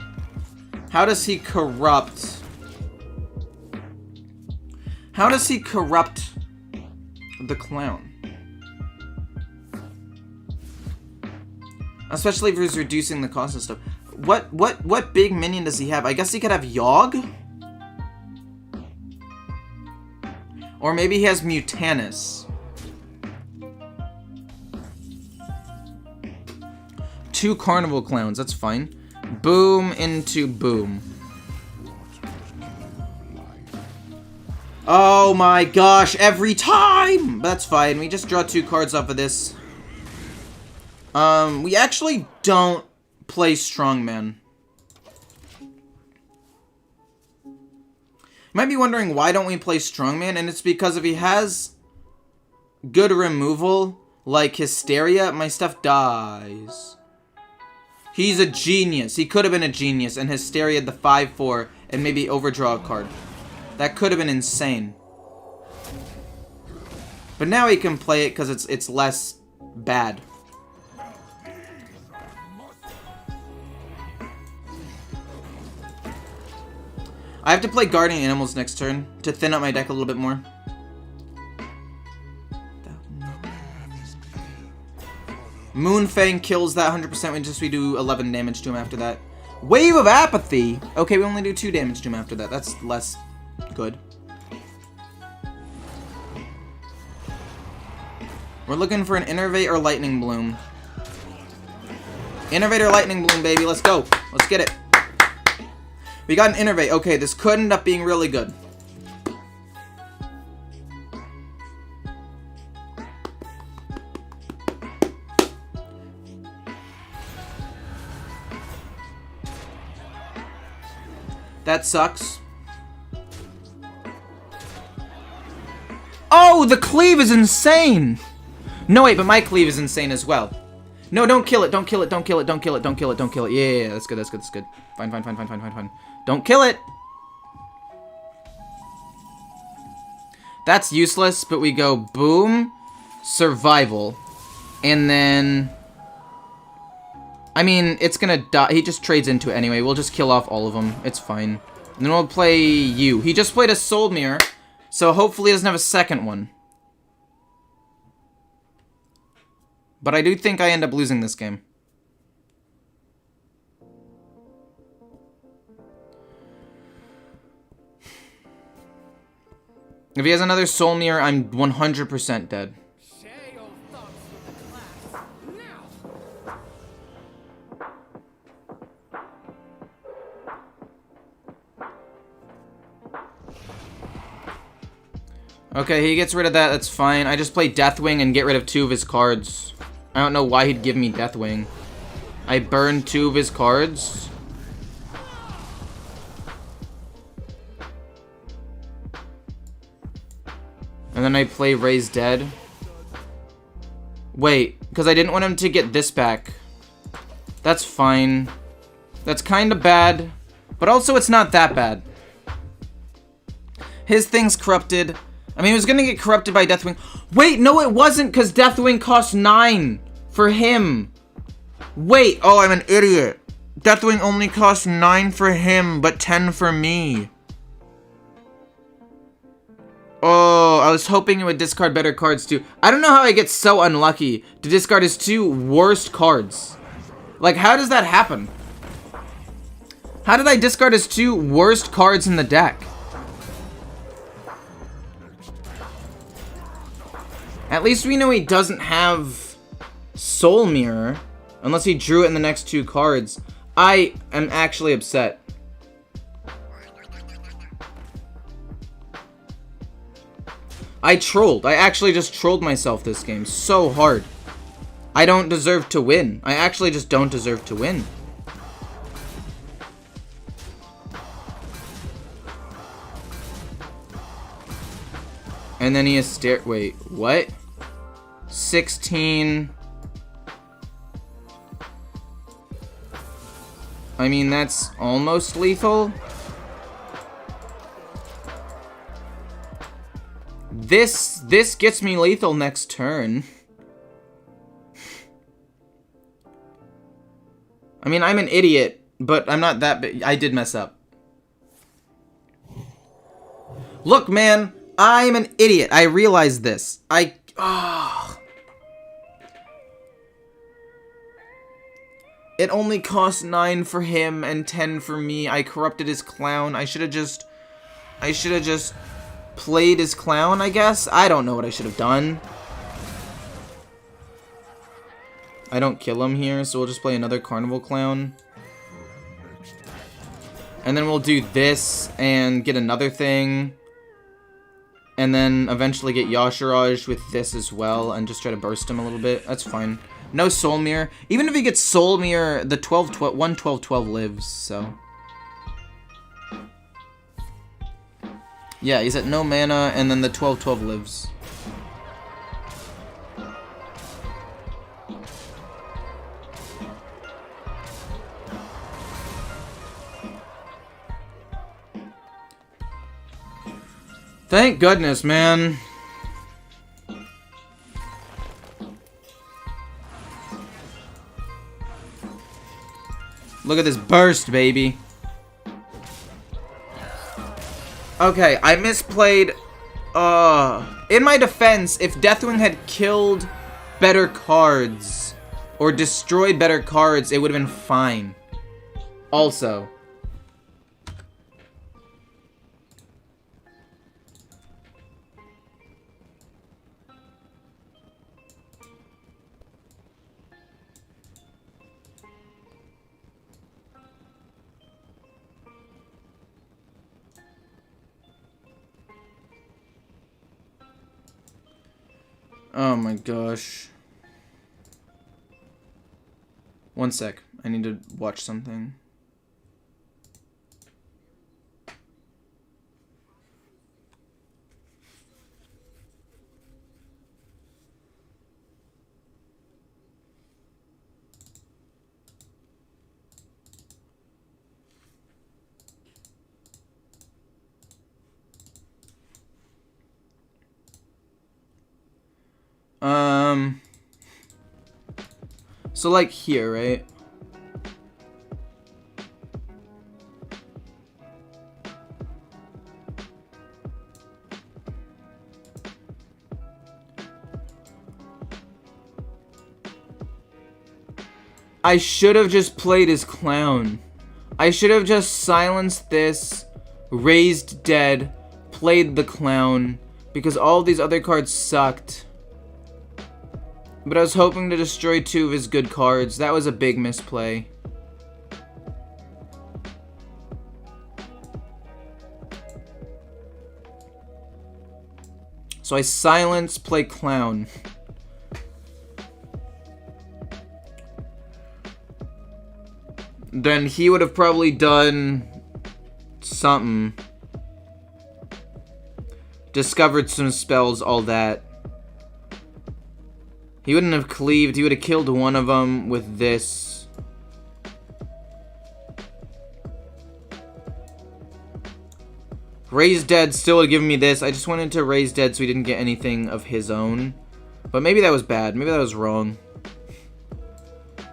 How does he corrupt? How does he corrupt the clown? Especially if he's reducing the cost and stuff. What big minion does he have? I guess he could have Yogg? Or maybe he has Mutanus. 2 Carnival Clowns, that's fine. Boom into boom. Oh my gosh, every time! That's fine, we just draw 2 cards off of this. We actually don't play Strongman. You might be wondering why don't we play Strongman, and it's because if he has good removal, like Hysteria, my stuff dies. He's a genius. He could have been a genius, and Hysteria had the 5/4 and maybe overdraw a card. That could have been insane. But now he can play it because it's less bad. I have to play Guardian Animals next turn to thin out my deck a little bit more. Moonfang kills that 100%. We do 11 damage to him after that. Wave of Apathy! Okay, we only do 2 damage to him after that. That's less good. We're looking for an Innervate or Lightning Bloom. Innervate or Lightning Bloom, baby. Let's go. Let's get it. We got an Innervate. Okay, this could end up being really good. That sucks. Oh, the cleave is insane! No, wait, but my cleave is insane as well. No, don't kill it, don't kill it, don't kill it, don't kill it, don't kill it, don't kill it. Yeah, that's good, that's good, that's good. Fine, fine, fine, fine, fine, fine, fine. Don't kill it! That's useless, but we go boom, survival, and then... I mean, it's gonna die. He just trades into it anyway. We'll just kill off all of them. It's fine. And then we'll play you. He just played a Soul Mirror, so hopefully he doesn't have a second one. But I do think I end up losing this game. If he has another Soul Mirror, I'm 100% dead. Share your thoughts with the class now. Okay, he gets rid of that, that's fine. I just play Deathwing and get rid of 2 of his cards. I don't know why he'd give me Deathwing. I burned 2 of his cards. And then I play Raise Dead. Wait, because I didn't want him to get this back. That's fine. That's kind of bad. But also, it's not that bad. His thing's corrupted. I mean, he was going to get corrupted by Deathwing. Wait, no it wasn't, because Deathwing cost 9 for him. Wait, oh, I'm an idiot. Deathwing only cost 9 for him, but 10 for me. Oh, I was hoping it would discard better cards too. I don't know how I get so unlucky to discard his 2 worst cards. Like, how does that happen? How did I discard his 2 worst cards in the deck? At least we know he doesn't have Soul Mirror, unless he drew it in the next 2 cards. I am actually upset. I trolled. I actually just trolled myself this game so hard. I don't deserve to win. I actually just don't deserve to win. And then he has wait, what? 16. I mean, that's almost lethal. This gets me lethal next turn. I mean, I'm an idiot, but I'm not that big. I did mess up. Look, man, I'm an idiot. I realize this. It only cost 9 for him and 10 for me. I corrupted his clown. I should have just played his clown, I guess. I don't know what I should have done. I don't kill him here, so we'll just play another Carnival Clown. And then we'll do this and get another thing. And then eventually get Yashiraj with this as well and just try to burst him a little bit. That's fine. No Soul Mirror. Even if he gets Soul Mirror, the 12-12 lives, so. Yeah, he's at no mana, and then the 12-12 lives. Thank goodness, man. Look at this burst, baby. Okay, I misplayed. In my defense, if Deathwing had killed better cards or destroyed better cards, it would have been fine. Also. Oh my gosh. One sec. I need to watch something. So like here, right? I should have just played his clown. I should have just silenced this, raised dead, played the clown, because all these other cards sucked. But I was hoping to destroy 2 of his good cards. That was a big misplay. So I silence, play clown. Then he would have probably done something. Discovered some spells, all that. He wouldn't have cleaved. He would have killed one of them with this. Raise Dead still would have given me this. I just wanted to raise Dead so he didn't get anything of his own. But maybe that was bad. Maybe that was wrong.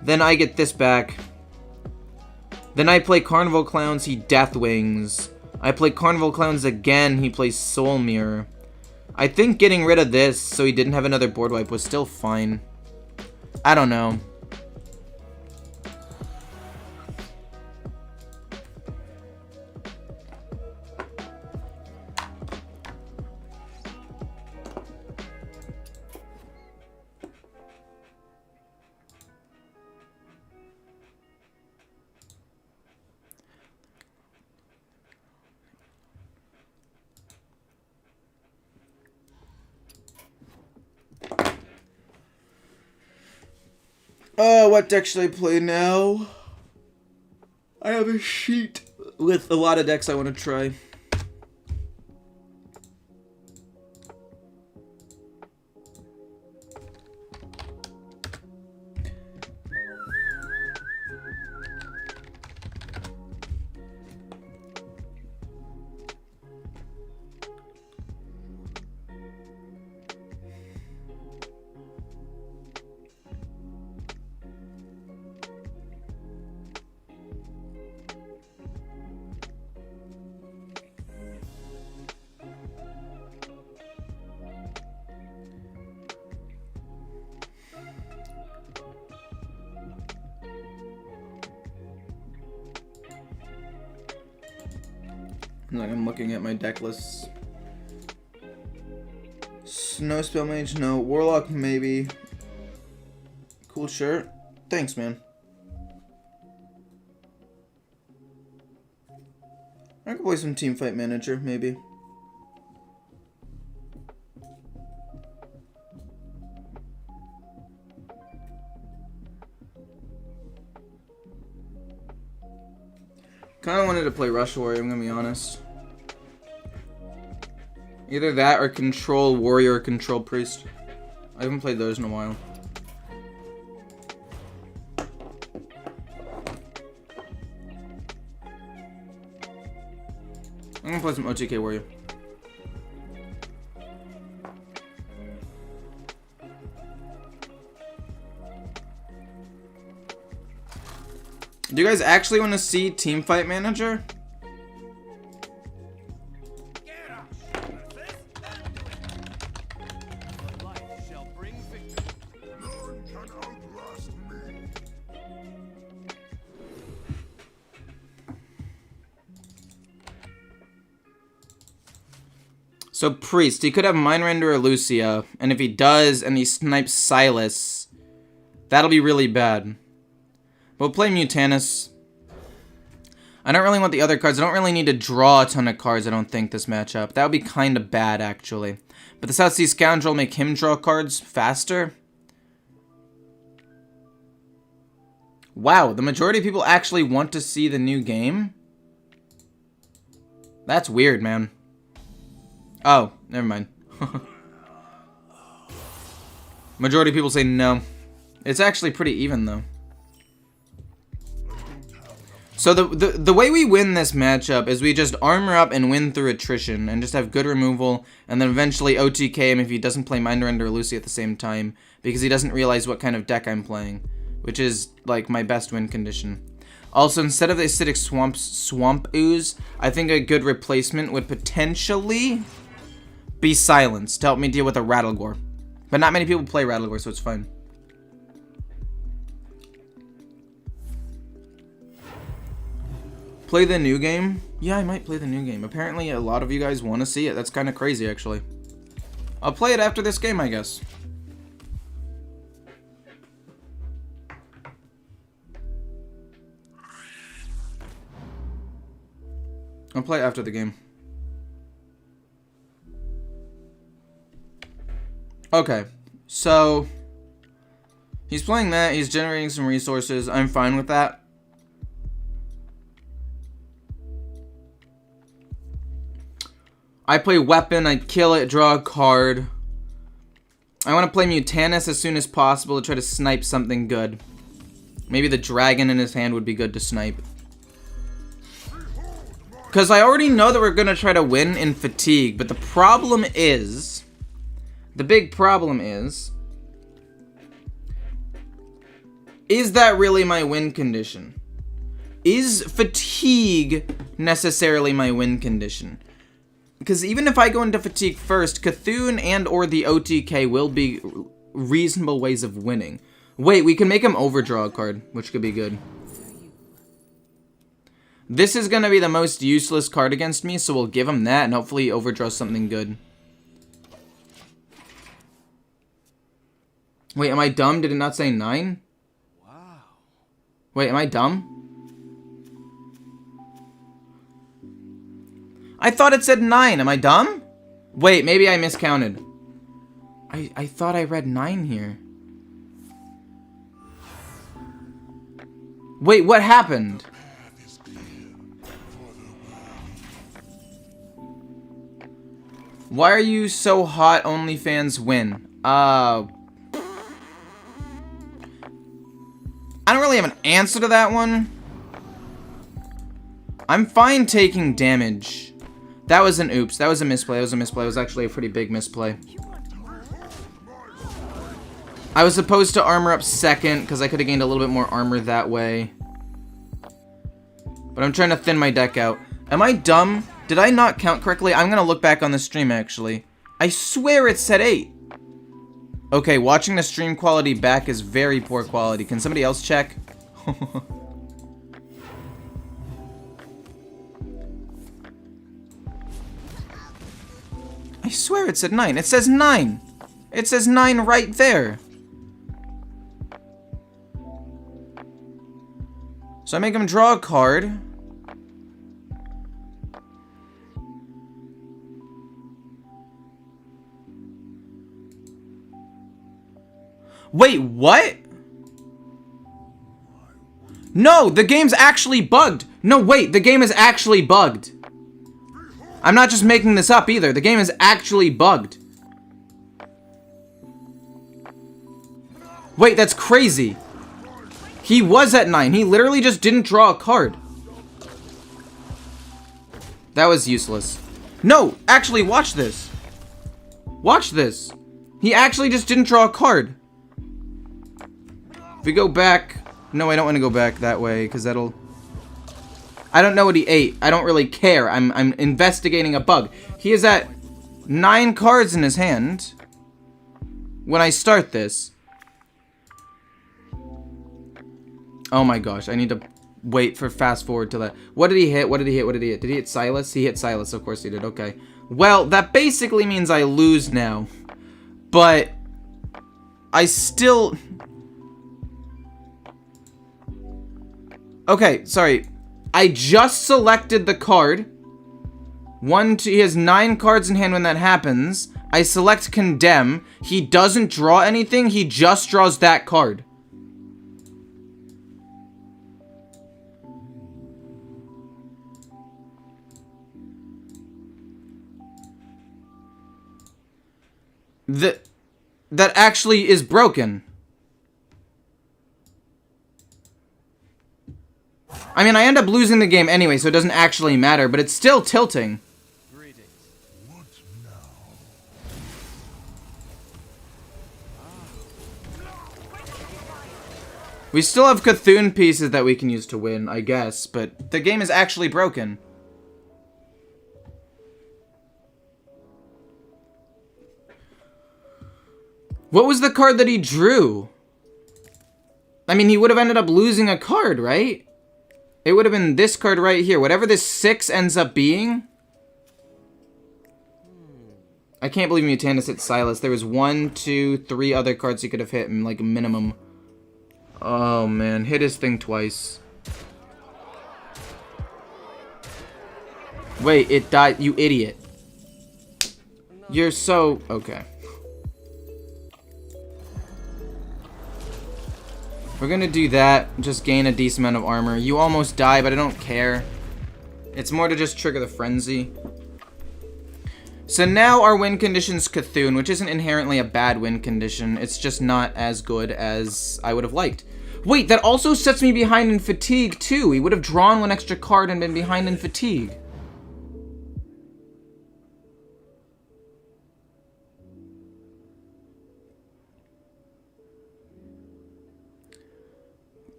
Then I get this back. Then I play Carnival Clowns. He Deathwings. I play Carnival Clowns again. He plays Soul Mirror. I think getting rid of this so he didn't have another board wipe was still fine. I don't know. Oh, what deck should I play now? I have a sheet with a lot of decks I want to try. Like, I'm looking at my deck lists. Snowspell Mage, no. Warlock, maybe. Cool shirt. Thanks, man. I could play some Teamfight Manager, maybe. Kinda wanted to play Rush Warrior, I'm gonna be honest. Either that or Control Warrior or Control Priest. I haven't played those in a while. I'm gonna play some OTK Warrior. Do you guys actually want to see Teamfight Manager? Life shall bring victory. None can outlast me. So Priest, he could have Mindrender or Lucia, and if he does and he snipes Silas, that'll be really bad. We'll play Mutanus. I don't really want the other cards. I don't really need to draw a ton of cards, I don't think, this matchup. That would be kind of bad, actually. But the South Sea Scoundrel will make him draw cards faster. Wow, the majority of people actually want to see the new game? That's weird, man. Oh, never mind. Majority of people say no. It's actually pretty even, though. So the way we win this matchup is we just armor up and win through attrition and just have good removal and then eventually OTK him if he doesn't play Mindrender or Lucy at the same time because he doesn't realize what kind of deck I'm playing, which is like my best win condition. Also, instead of the Acidic Swamp Ooze, I think a good replacement would potentially be Silence to help me deal with a Rattlegore. But not many people play Rattlegore, so it's fine. Play the new game? Yeah, I might play the new game. Apparently, a lot of you guys want to see it. That's kind of crazy, actually. I'll play it after this game, I guess. I'll play after the game. Okay, so he's playing that. He's generating some resources. I'm fine with that. I play Weapon, I kill it, draw a card. I want to play Mutanus as soon as possible to try to snipe something good. Maybe the dragon in his hand would be good to snipe. Because I already know that we're going to try to win in Fatigue, but the problem is... The big problem is that really my win condition? Is Fatigue necessarily my win condition? Because even if I go into Fatigue first, Cthulhu and or the OTK will be reasonable ways of winning. Wait, we can make him overdraw a card, which could be good. This is going to be the most useless card against me, so we'll give him that, and hopefully he overdraws something good. Wait, am I dumb? Did it not say 9? Wow. Wait, am I dumb? I thought it said 9. Am I dumb? Wait, maybe I miscounted. I thought I read 9 here. Wait, what happened? Why are you so hot? OnlyFans win. I don't really have an answer to that one. I'm fine taking damage. That was an oops. That was a misplay. It was a misplay. It was actually a pretty big misplay. I was supposed to armor up second because I could have gained a little bit more armor that way. But I'm trying to thin my deck out. Am I dumb? Did I not count correctly? I'm going to look back on the stream, actually. I swear it said 8. Okay, watching the stream quality back is very poor quality. Can somebody else check? I swear it said 9. It says 9. It says 9 right there. So I make him draw a card. Wait, what? No, the game's actually bugged. No, wait, the game is actually bugged. I'm not just making this up either. The game is actually bugged. Wait, that's crazy. He was at 9. He literally just didn't draw a card. That was useless. No, actually, watch this. Watch this. He actually just didn't draw a card. If we go back... No, I don't want to go back that way, because that'll... I don't know what he ate. I don't really care. I'm investigating a bug. He is at 9 cards in his hand when I start this. Oh my gosh, I need to wait for fast forward to that. What did he hit? What did he hit? What did he hit? Did he hit Silas? He hit Silas, of course he did. Okay. Well, that basically means I lose now. But I still... Okay, sorry. I just selected the card. 1, 2, he has 9 cards in hand when that happens. I select Condemn. He doesn't draw anything. He just draws that card. That actually is broken. I mean, I end up losing the game anyway, so it doesn't actually matter, but it's still tilting. Greetings. What now? We still have Cthulhu pieces that we can use to win, I guess, but the game is actually broken. What was the card that he drew? I mean, he would have ended up losing a card, right? It would have been this card right here. Whatever this 6 ends up being. I can't believe Mutanus hit Silas. There was 1, 2, 3 other cards he could have hit in, like, minimum. Oh, man. Hit his thing twice. Wait, it died. You idiot. You're so... Okay. We're gonna do that, just gain a decent amount of armor. You almost die, but I don't care. It's more to just trigger the frenzy. So now our win condition's Cthulhu, which isn't inherently a bad win condition. It's just not as good as I would have liked. Wait, that also sets me behind in fatigue too. He would have drawn 1 extra card and been behind in fatigue.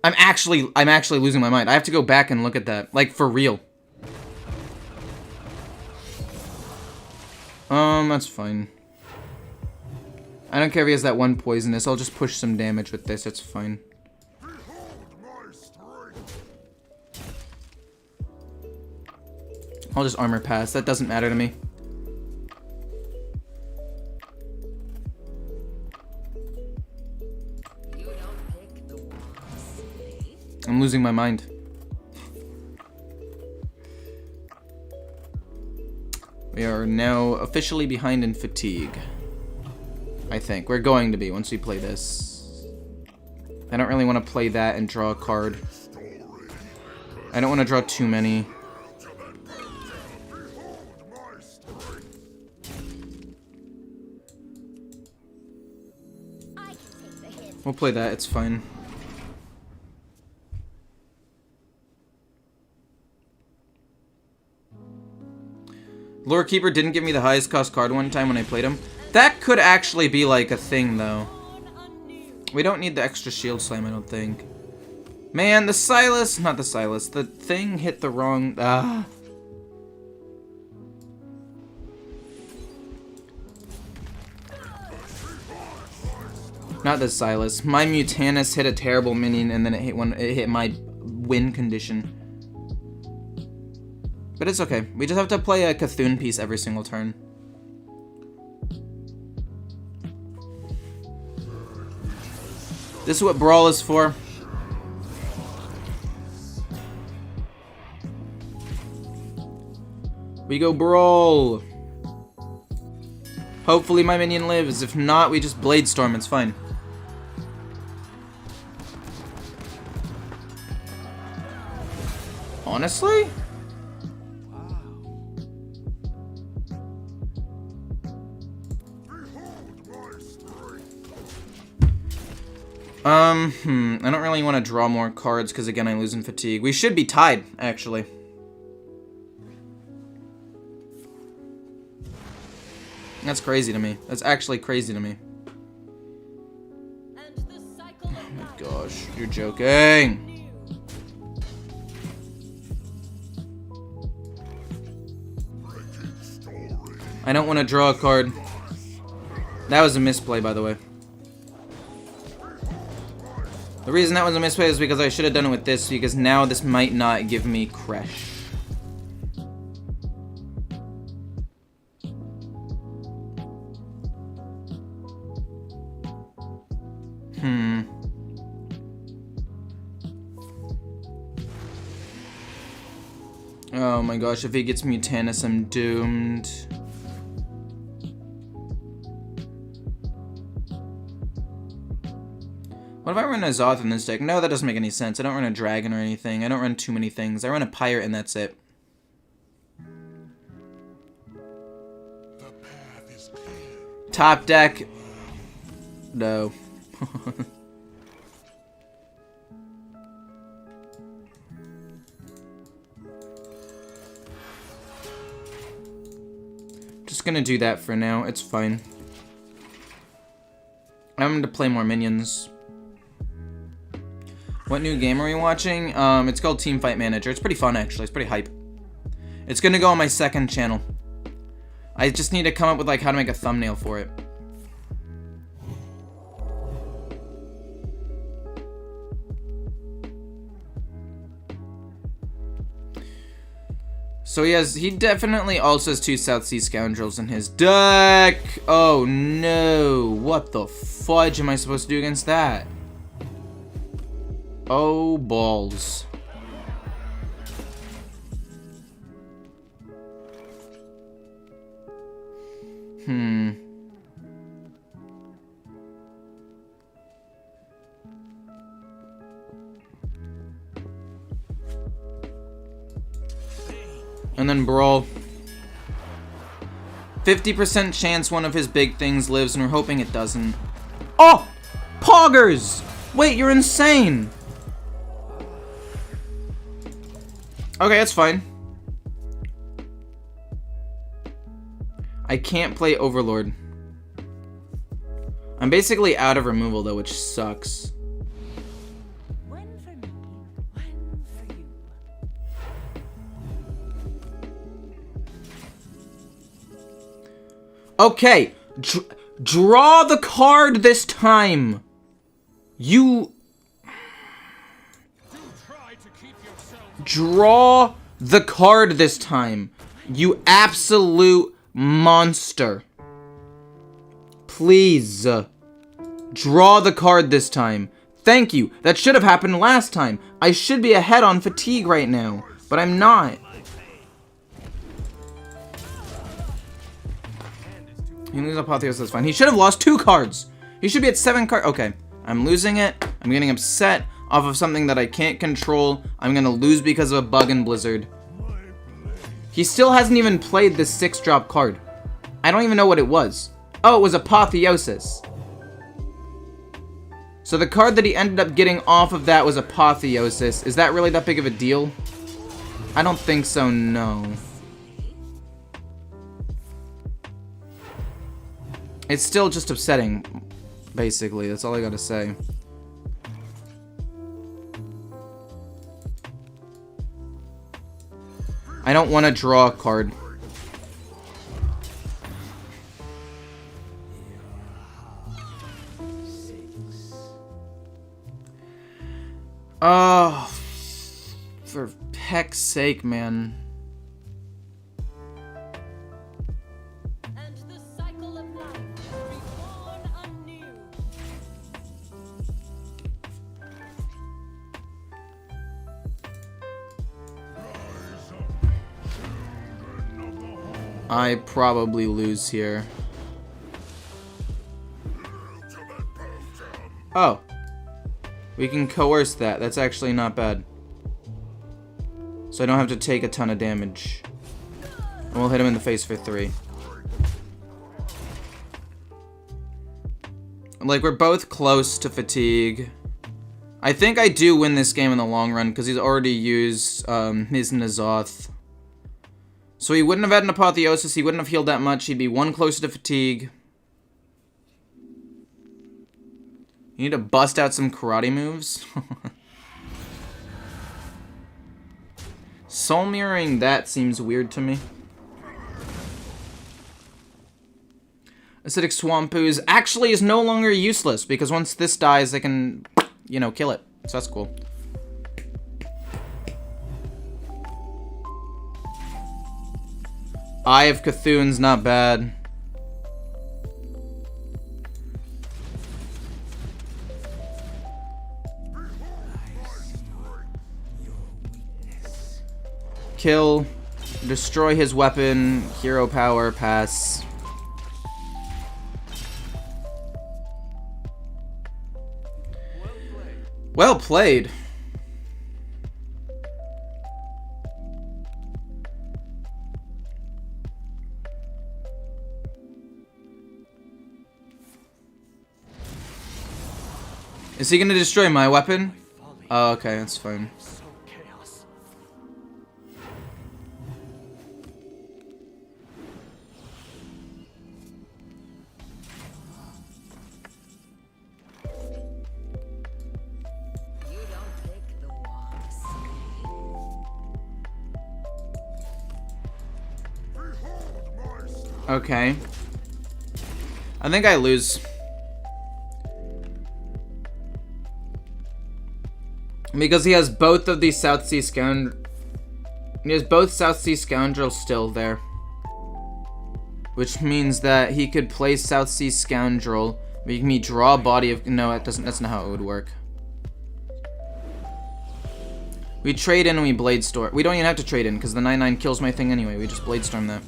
I'm actually losing my mind. I have to go back and look at that. Like, for real. That's fine. I don't care if he has that 1 poisonous. I'll just push some damage with this. It's fine. Behold my strength. I'll just armor pass. That doesn't matter to me. I'm losing my mind. We are now officially behind in fatigue. I think. We're going to be once we play this. I don't really want to play that and draw a card. I don't want to draw too many. Behold my strength. I can take the hit. We'll play that, it's fine. Lore Keeper didn't give me the highest cost card one time when I played him. That could actually be like a thing though. We don't need the extra shield slam, I don't think. Man, the Silas, not the Silas, the thing hit the wrong, Not the Silas. My Mutanus hit a terrible minion and then it hit my win condition. But it's okay. We just have to play a Cthulhu piece every single turn. This is what Brawl is for. We go Brawl. Hopefully my minion lives. If not, we just Blade Storm. It's fine. Honestly? I don't really want to draw more cards because again I lose in fatigue. We should be tied, actually. That's crazy to me. That's actually crazy to me. Oh my gosh, you're joking. I don't want to draw a card. That was a misplay, by the way. The reason that was a misplay is because I should have done it with this, because now this might not give me Crash. Oh my gosh, if he gets Mutanus, I'm doomed. What if I run a Zoth in this deck? No, that doesn't make any sense. I don't run a dragon or anything. I don't run too many things. I run a pirate and that's it. The path is clear. Top deck. No. Just gonna do that for now. It's fine. I'm going to play more minions. What new game are we watching? It's called Teamfight Manager. It's pretty fun, actually. It's pretty hype. It's gonna go on my second channel. I just need to come up with, like, how to make a thumbnail for it. So he definitely also has 2 South Sea Scoundrels in his deck. Oh, no. What the fudge am I supposed to do against that? Oh, balls. And then Brawl. 50% chance one of his big things lives, and we're hoping it doesn't. Oh! Poggers! Wait, you're insane! Okay, that's fine. I can't play Overlord. I'm basically out of removal, though, which sucks. One for me, one for you. Okay, draw the card this time. You... Draw the card this time. You absolute monster. Please. Draw the card this time. Thank you. That should have happened last time. I should be ahead on fatigue right now, but I'm not. He loses Apotheosis, that's fine. He should have lost 2 cards. He should be at 7 cards. Okay, I'm losing it. I'm getting upset. off of something that I can't control. I'm gonna lose because of a bug in Blizzard. He still hasn't even played this 6-drop card. I don't even know what it was. Oh, it was Apotheosis. So the card that he ended up getting off of that was Apotheosis. Is that really that big of a deal? I don't think so, no. It's still just upsetting, basically. That's all I gotta say. I don't want to draw a card. Oh, for heck's sake, man. And the cycle of life reborn anew. I probably lose here. Oh. We can coerce that. That's actually not bad. So I don't have to take a ton of damage. And we'll hit him in the face for 3. Like, we're both close to fatigue. I think I do win this game in the long run, because he's already used his N'Zoth. So he wouldn't have had an Apotheosis, he wouldn't have healed that much, he'd be 1 closer to fatigue. You need to bust out some karate moves. Soul mirroring that seems weird to me. Acidic Swamp Ooze actually is no longer useless, because once this dies, they can, you know, kill it. So that's cool. Eye of Cthulhu's not bad. Kill, destroy his weapon, hero power, pass. Well played. Is he gonna destroy my weapon? Oh, okay, that's fine. Okay. I think I lose. Because he has both of these South Sea Scoundrels. He has both South Sea Scoundrels still there. Which means that he could play South Sea Scoundrel, make me draw a body of... No, it doesn't. That's not how it would work. We trade in and we Bladestorm. We don't even have to trade in, because the 9/9 kills my thing anyway. We just Bladestorm that.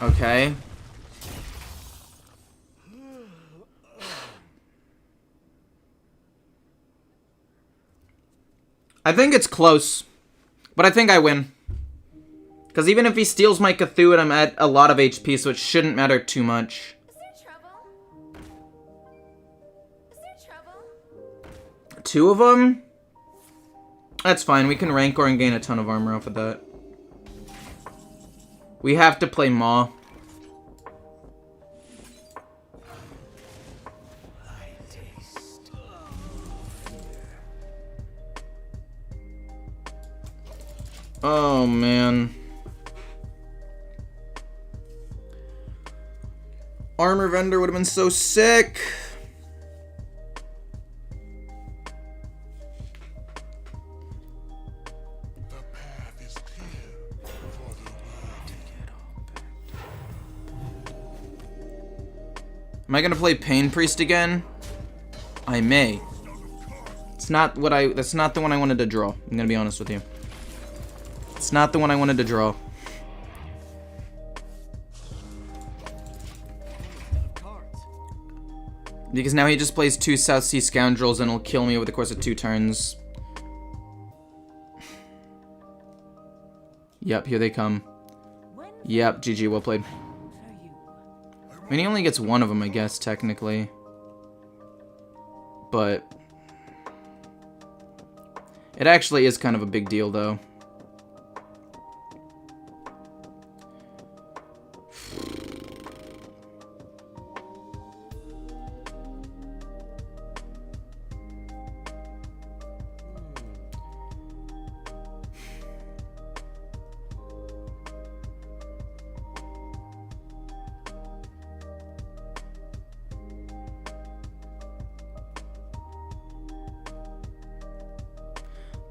Okay. I think it's close, but I think I win. Because even if he steals my Cthulhu, I'm at a lot of HP, so it shouldn't matter too much. Is there trouble? Is there trouble? 2 of them? That's fine. We can Rancor and gain a ton of armor off of that. We have to play Maw. Oh, man. Armor Vendor would have been so sick. Am I gonna play Pain Priest again? I may. It's not what that's not the one I wanted to draw. I'm gonna be honest with you. It's not the one I wanted to draw. Because now he just plays 2 South Sea Scoundrels and will kill me over the course of 2 turns. Yep, here they come. Yep, GG, well played. I mean, he only gets 1 of them, I guess, technically. But it actually is kind of a big deal, though.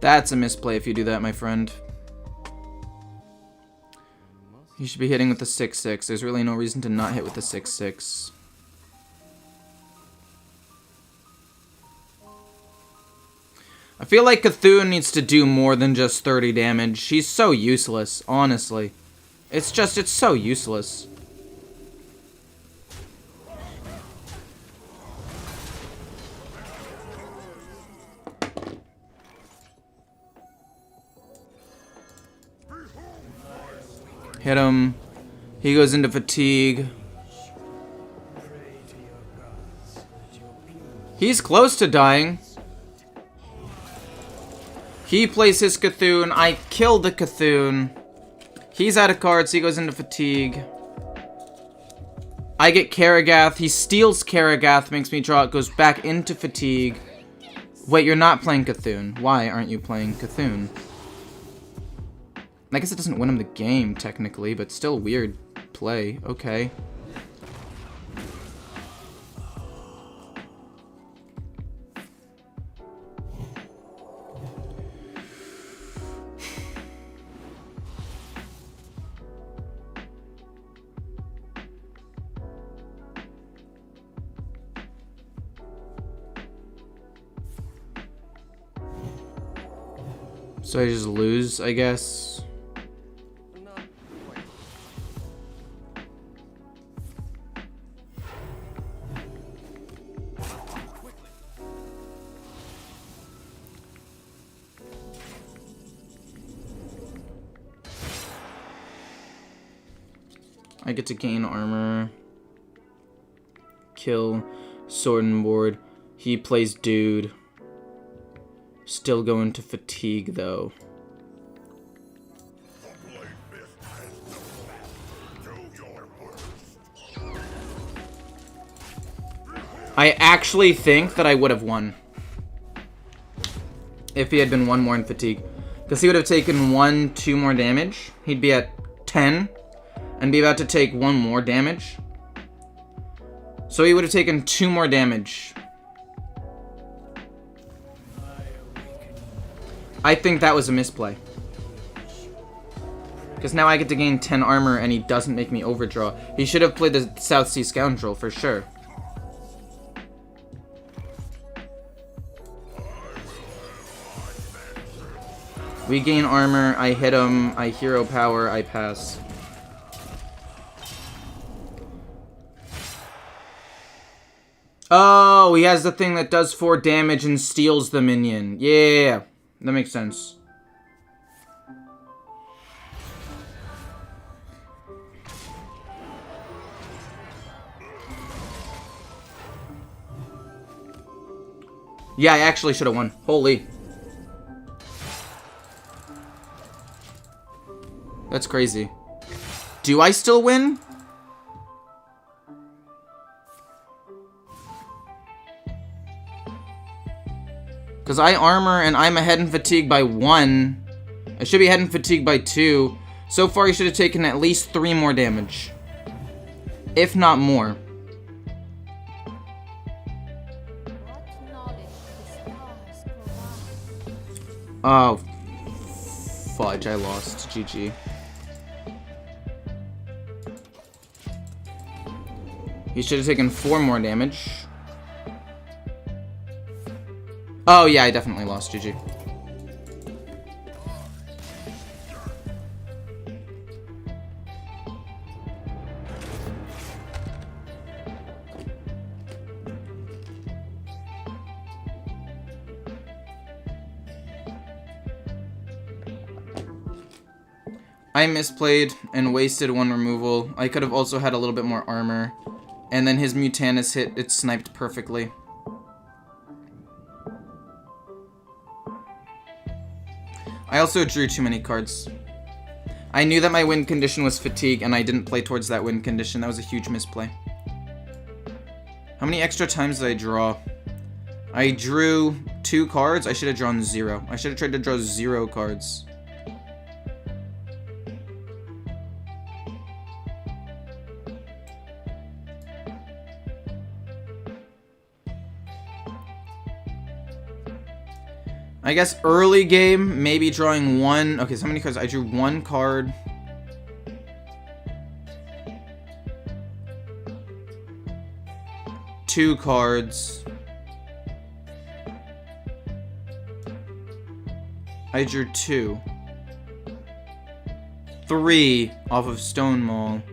That's a misplay if you do that, my friend. You should be hitting with the 6/6. There's really no reason to not hit with the 6/6. I feel like Cthulhu needs to do more than just 30 damage. He's so useless, honestly. It's so useless. Hit him. He goes into fatigue. He's close to dying. He plays his Cthulhu. I killed the Cthulhu. He's out of cards. He goes into fatigue. I get Karagath. He steals Karagath, makes me draw it, goes back into fatigue. Wait, you're not playing Cthulhu. Why aren't you playing Cthulhu? I guess it doesn't win him the game, technically, but still weird play. Okay. So I just lose, I guess. I get to gain armor, kill, sword and board. He plays dude. Still going to fatigue though. I actually think that I would have won if he had been 1 more in fatigue, because he would have taken 2 more damage. He'd be at 10. And be about to take 1 more damage. So he would have taken 2 more damage. I think that was a misplay. Because now I get to gain 10 armor and he doesn't make me overdraw. He should have played the South Sea Scoundrel for sure. We gain armor, I hit him, I hero power, I pass. Oh, he has the thing that does 4 damage and steals the minion. Yeah, that makes sense. Yeah, I actually should have won. Holy. That's crazy. Do I still win? Because I armor and I'm ahead in fatigue by 1. I should be ahead in fatigue by 2. So far, he should have taken at least 3 more damage. If not more. Oh. Fudge, I lost. GG. He should have taken 4 more damage. Oh, yeah, I definitely lost. GG. I misplayed and wasted one removal. I could have also had a little bit more armor. And then his Mutanus hit, it sniped perfectly. I also drew too many cards. I knew that my win condition was fatigue, and I didn't play towards that win condition. That was a huge misplay. How many extra times did I draw? I drew 2 cards. I should have drawn 0. I should have tried to draw 0 cards. I guess early game, maybe drawing 1. Okay, so how many cards? I drew 1 card. Two cards. I drew 2. 3 off of Stone Mall.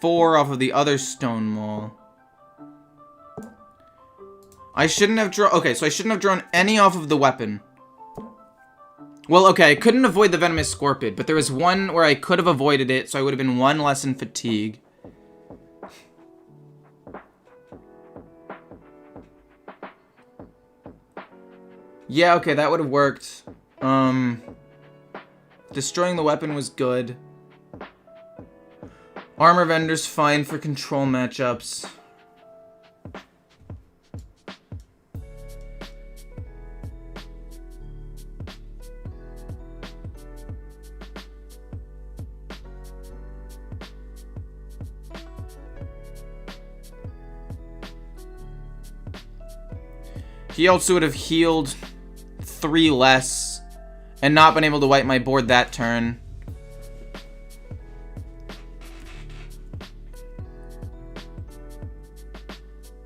4 off of the other Stone Mall. I shouldn't have drawn... Okay, so I shouldn't have drawn any off of the weapon. Well, okay, I couldn't avoid the Venomous Scorpion, but there was one where I could have avoided it, so I would have been 1 less in fatigue. Yeah, okay, that would have worked. Destroying the weapon was good. Armor Vendor's fine for control matchups. He also would have healed 3 less and not been able to wipe my board that turn.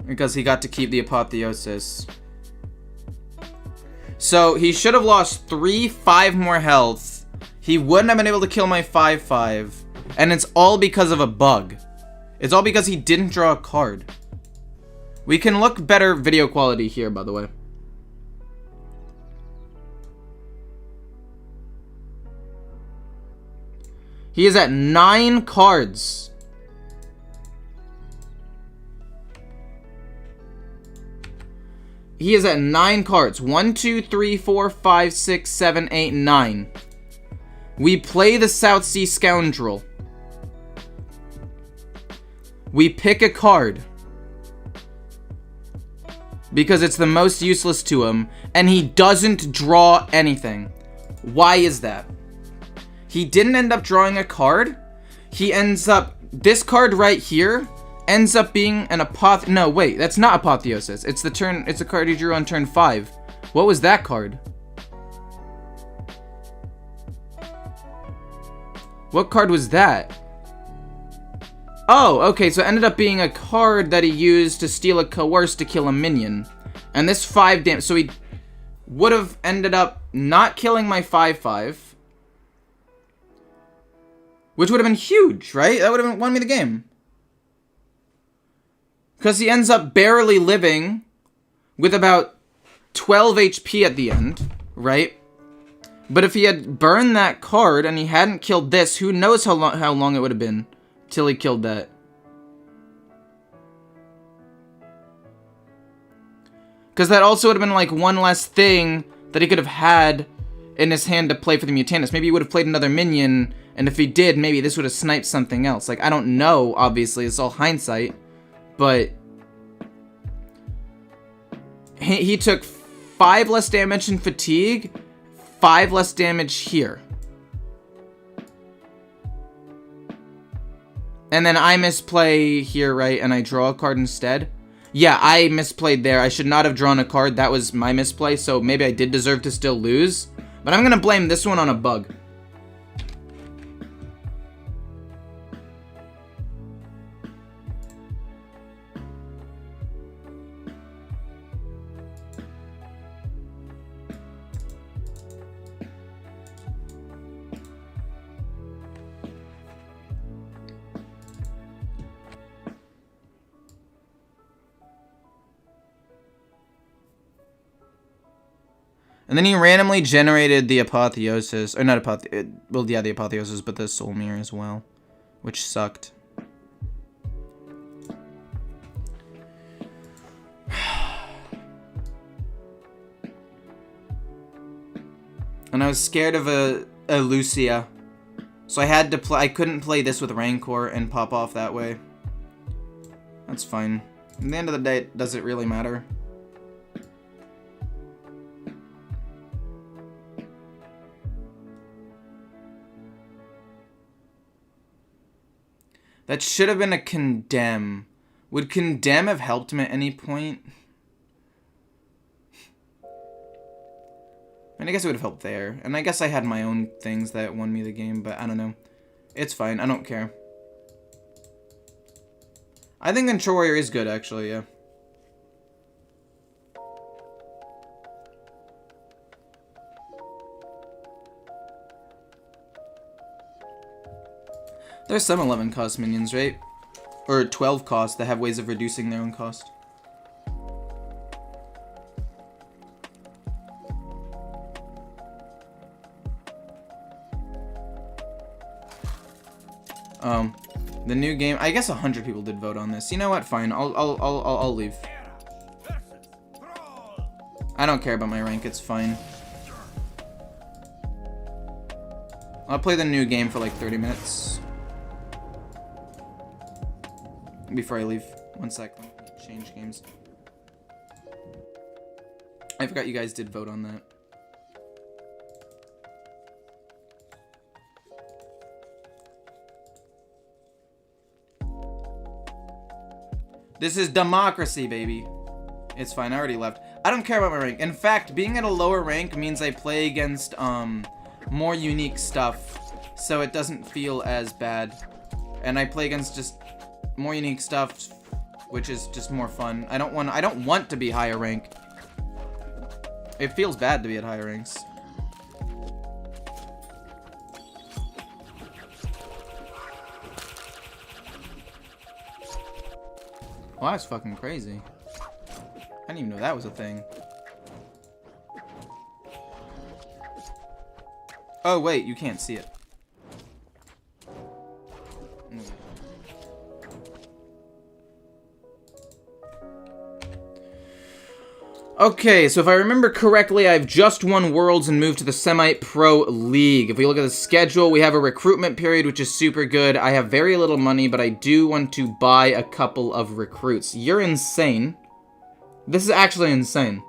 Because he got to keep the Apotheosis. So he should have lost 5 more health. He wouldn't have been able to kill my 5/5. And it's all because of a bug. It's all because he didn't draw a card. We can look better video quality here, by the way. He is at 9 cards. He is at 9 cards. 1, 2, 3, 4, 5, 6, 7, 8, 9. We play the South Sea Scoundrel. We pick a card. Because it's the most useless to him, and he doesn't draw anything. Why is that? He didn't end up drawing a card. He ends up... This card right here ends up being an No, wait, that's not Apotheosis. It's the card he drew on turn 5. What was that card? What card was that? Oh, okay, so it ended up being a card that he used to steal a Coerce to kill a minion. And this 5 damage, so he would have ended up not killing my 5/5. Which would have been huge, right? That would have won me the game. Because he ends up barely living with about 12 HP at the end, right? But if he had burned that card and he hadn't killed this, who knows how long it would have been till he killed that. Because that also would have been like one less thing that he could have had in his hand to play for the Mutanus. Maybe he would have played another minion, and if he did, maybe this would have sniped something else. Like, I don't know, obviously, it's all hindsight, but he took 5 less damage in fatigue, 5 less damage here. And then I misplay here, right, and I draw a card instead. Yeah, I misplayed there. I should not have drawn a card. That was my misplay, so maybe I did deserve to still lose. But I'm going to blame this one on a bug. And then he randomly generated the Apotheosis. Or not Apotheosis. Well, yeah, the Apotheosis, but the Soul Mirror as well. Which sucked. And I was scared of a Lucia. So I had to play. I couldn't play this with Rancor and pop off that way. That's fine. At the end of the day, does it really matter? That should have been a Condemn. Would Condemn have helped him at any point? I mean, I guess it would have helped there. And I guess I had my own things that won me the game, but I don't know. It's fine. I don't care. I think Control Warrior is good, actually, yeah. There's some 11 cost minions, right? Or 12 cost that have ways of reducing their own cost. The new game. I guess 100 people did vote on this. You know what? Fine. I'll leave. I don't care about my rank. It's fine. I'll play the new game for like 30 minutes before I leave. One sec. Let me change games. I forgot you guys did vote on that. This is democracy, baby. It's fine. I already left. I don't care about my rank. In fact, being at a lower rank means I play against more unique stuff, so it doesn't feel as bad. And I play against just more unique stuff, which is just more fun. I don't want to be higher rank. It feels bad to be at higher ranks. Well, that's fucking crazy. I didn't even know that was a thing. Oh, wait, you can't see it. Okay, so if I remember correctly, I've just won Worlds and moved to the Semi-Pro League. If we look at the schedule, we have a recruitment period, which is super good. I have very little money, but I do want to buy a couple of recruits. You're insane. This is actually insane.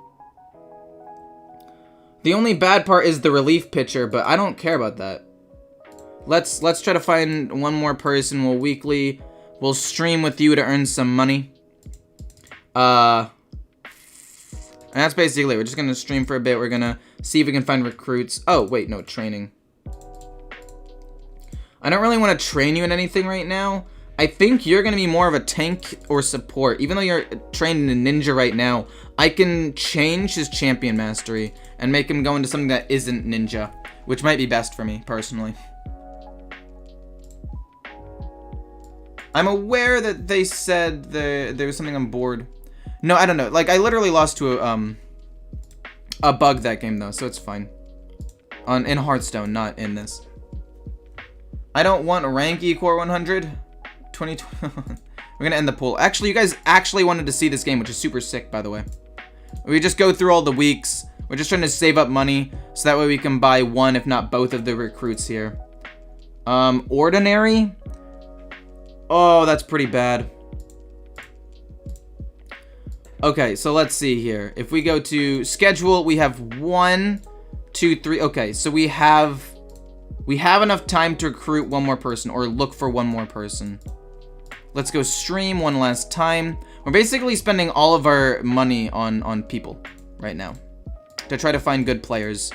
The only bad part is the relief pitcher, but I don't care about that. Let's try to find one more person. We'll stream with you to earn some money. And that's basically it. We're just going to stream for a bit. We're going to see if we can find recruits. Oh, wait, no, training. I don't really want to train you in anything right now. I think you're going to be more of a tank or support. Even though you're trained in a ninja right now, I can change his champion mastery and make him go into something that isn't ninja, which might be best for me, personally. I'm aware that they said there was something on board. No, I don't know. Like, I literally lost to a bug that game, though, so it's fine. In Hearthstone, not in this. I don't want rank equal 100. 2020. We're gonna end the poll. Actually, you guys actually wanted to see this game, which is super sick, by the way. We just go through all the weeks. We're just trying to save up money, so that way we can buy one, if not both, of the recruits here. Ordinary? Oh, that's pretty bad. Okay, so let's see here. If we go to schedule, we have 1, 2, 3. Okay, so we have enough time to recruit one more person or look for one more person. Let's go stream one last time. We're basically spending all of our money on people right now to try to find good players.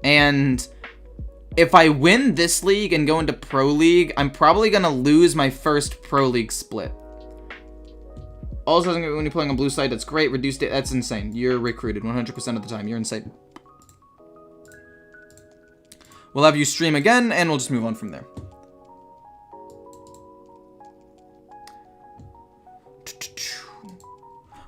And if I win this league and go into Pro League, I'm probably going to lose my first Pro League split. Also, when you're playing on blue side, that's great. Reduced it. That's insane. You're recruited 100% of the time. You're insane. We'll have you stream again, and we'll just move on from there.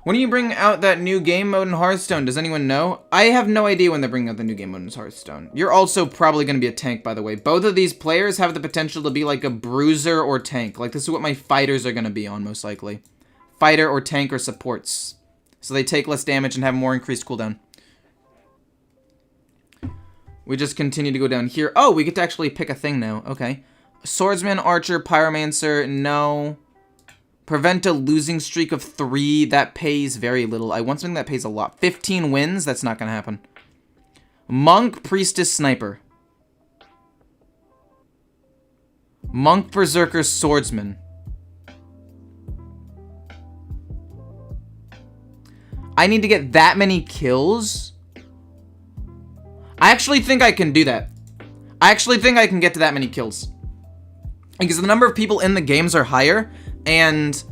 When do you bring out that new game mode in Hearthstone? Does anyone know? I have no idea when they're bringing out the new game mode in Hearthstone. You're also probably going to be a tank, by the way. Both of these players have the potential to be like a bruiser or tank. Like, this is what my fighters are going to be on, most likely. Fighter or tank or supports. So they take less damage and have more increased cooldown. We just continue to go down here. Oh, we get to actually pick a thing now. Okay. Swordsman, Archer, Pyromancer, no. Prevent a losing streak of 3. That pays very little. I want something that pays a lot. 15 wins? That's not going to happen. Monk, Priestess, Sniper. Monk, Berserker, Swordsman. I need to get that many kills? I actually think I can do that. I actually think I can get to that many kills. Because the number of people in the games are higher, and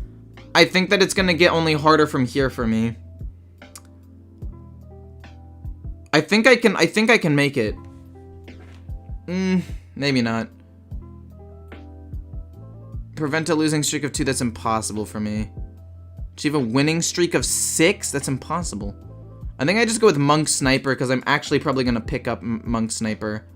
I think that it's going to get only harder from here for me. I think I can make it. Maybe not. Prevent a losing streak of 2, that's impossible for me. Achieve a winning streak of 6, that's impossible. I think I just go with Monk Sniper, because I'm actually probably going to pick up Monk Sniper.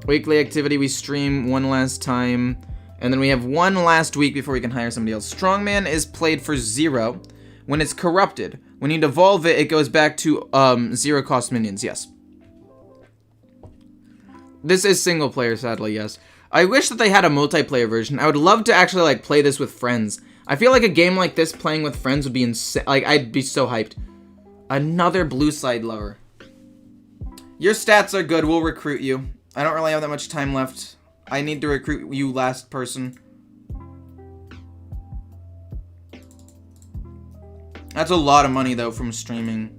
Weekly activity, we stream one last time. And then we have one last week before we can hire somebody else. Strongman is played for 0 when it's corrupted. When you devolve it, it goes back to 0 cost minions, yes. This is single player, sadly, yes. I wish that they had a multiplayer version. I would love to actually, like, play this with friends. I feel like a game like this playing with friends would be insane. Like, I'd be so hyped. Another blue side lover. Your stats are good. We'll recruit you. I don't really have that much time left. I need to recruit you, last person. That's a lot of money, though, from streaming.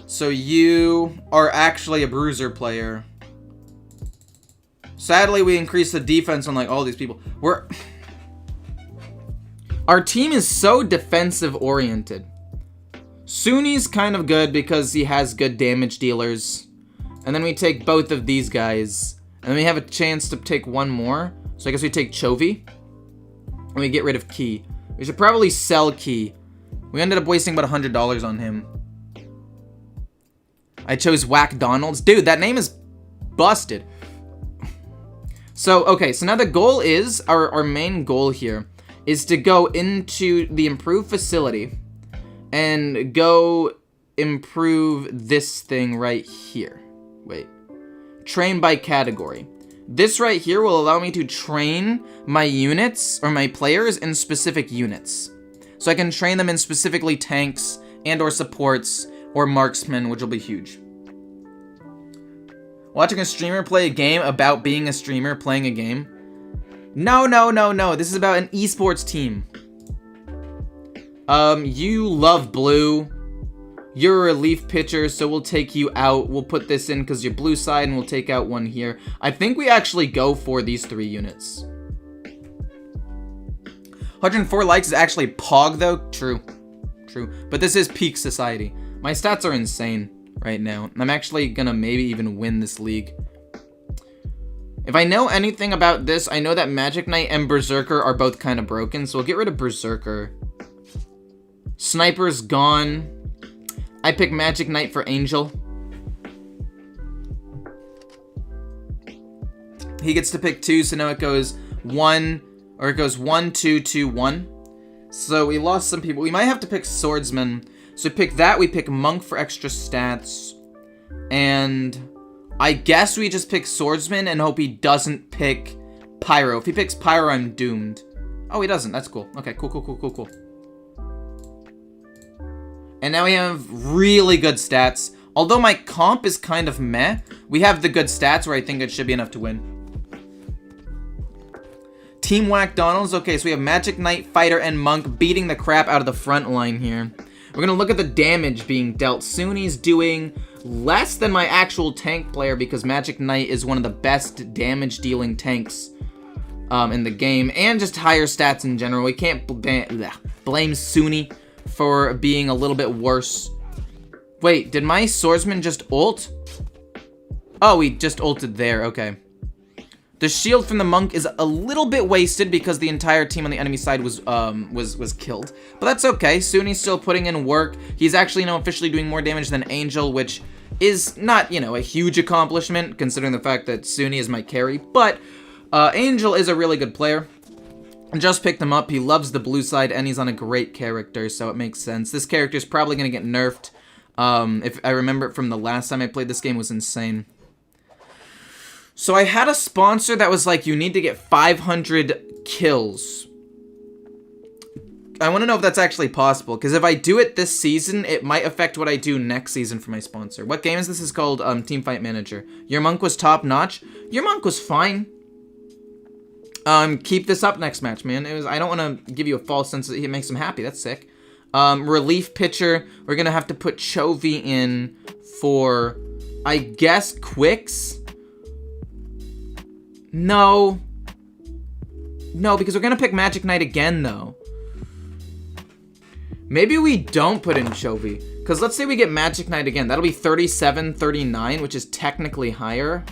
So you are actually a bruiser player. Sadly, we increased the defense on, like, all these people. Our team is so defensive-oriented. Sunni's kind of good because he has good damage dealers. And then we take both of these guys. And then we have a chance to take one more. So I guess we take Chovy. And we get rid of Key. We should probably sell Key. We ended up wasting about $100 on him. I chose Whack Donalds. Dude, that name is busted. So, okay. So now the goal is, our main goal here, is to go into the improved facility. And go improve this thing right here. Wait. Train by category. This right here will allow me to train my units, or my players, in specific units. So I can train them in specifically tanks, and or supports, or marksmen, which will be huge. Watching a streamer play a game about being a streamer playing a game? No, no, no, no. This is about an esports team. You love blue. You're a relief pitcher, so we'll take you out. We'll put this in because you're blue side, and we'll take out one here. I think we actually go for these 3 units. 104 likes is actually Pog, though. True. True. But this is peak society. My stats are insane right now. I'm actually gonna maybe even win this league. If I know anything about this, I know that Magic Knight and Berserker are both kind of broken, so we'll get rid of Berserker. Sniper's gone. I pick Magic Knight for Angel. He gets to pick 2, so now it goes 1, or it goes 1, 2, 2, 1. So we lost some people. We might have to pick Swordsman. So we pick that. We pick Monk for extra stats. And I guess we just pick Swordsman and hope he doesn't pick Pyro. If he picks Pyro, I'm doomed. Oh, he doesn't. That's cool. Okay, cool, cool, cool, cool, cool. And now we have really good stats. Although my comp is kind of meh, we have the good stats where I think it should be enough to win. Team Whack Donalds. Okay, so we have Magic Knight, Fighter, and Monk beating the crap out of the front line here. We're going to look at the damage being dealt. Sunni's doing less than my actual tank player because Magic Knight is one of the best damage dealing tanks in the game. And just higher stats in general. We can't blame Sunni for being a little bit worse. Wait, did my swordsman just ult? Oh, he just ulted there, okay. The shield from the monk is a little bit wasted because the entire team on the enemy side was killed. But that's okay. Suni's still putting in work. He's actually now officially doing more damage than Angel, which is not, you know, a huge accomplishment considering the fact that Suni is my carry. But Angel is a really good player. Just picked him up. He loves the blue side and he's on a great character, so it makes sense. This character is probably going to get nerfed. If I remember it from the last time I played this game, it was insane. So I had a sponsor that was like, you need to get 500 kills. I want to know if that's actually possible, because if I do it this season, it might affect what I do next season for my sponsor. What game is this? Is called Teamfight Manager. Your monk was top notch. Your monk was fine. Keep this up next match, man. I don't want to give you a false sense that it makes him happy. That's sick. Relief pitcher. We're gonna have to put Chovy in for, I guess, Quicks. No, because we're gonna pick Magic Knight again, though. Maybe we don't put in Chovy, because let's say we get Magic Knight again. That'll be 37, 39, which is technically higher.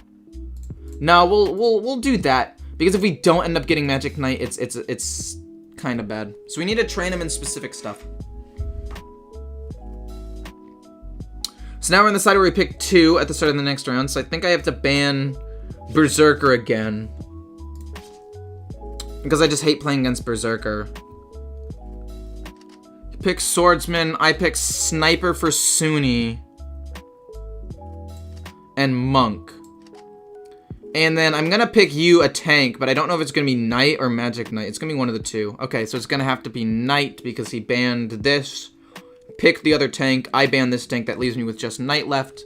No, we'll do that, because if we don't end up getting Magic Knight, it's kind of bad. So we need to train him in specific stuff. So now we're on the side where we pick 2 at the start of the next round. So I think I have to ban Berserker again, because I just hate playing against Berserker. He picks Swordsman, I pick Sniper for Suni, and Monk. And then I'm gonna pick you a tank, but I don't know if it's gonna be Knight or Magic Knight. It's gonna be one of the two. Okay, so it's gonna have to be Knight because he banned this. Pick the other tank, I ban this tank, that leaves me with just Knight left.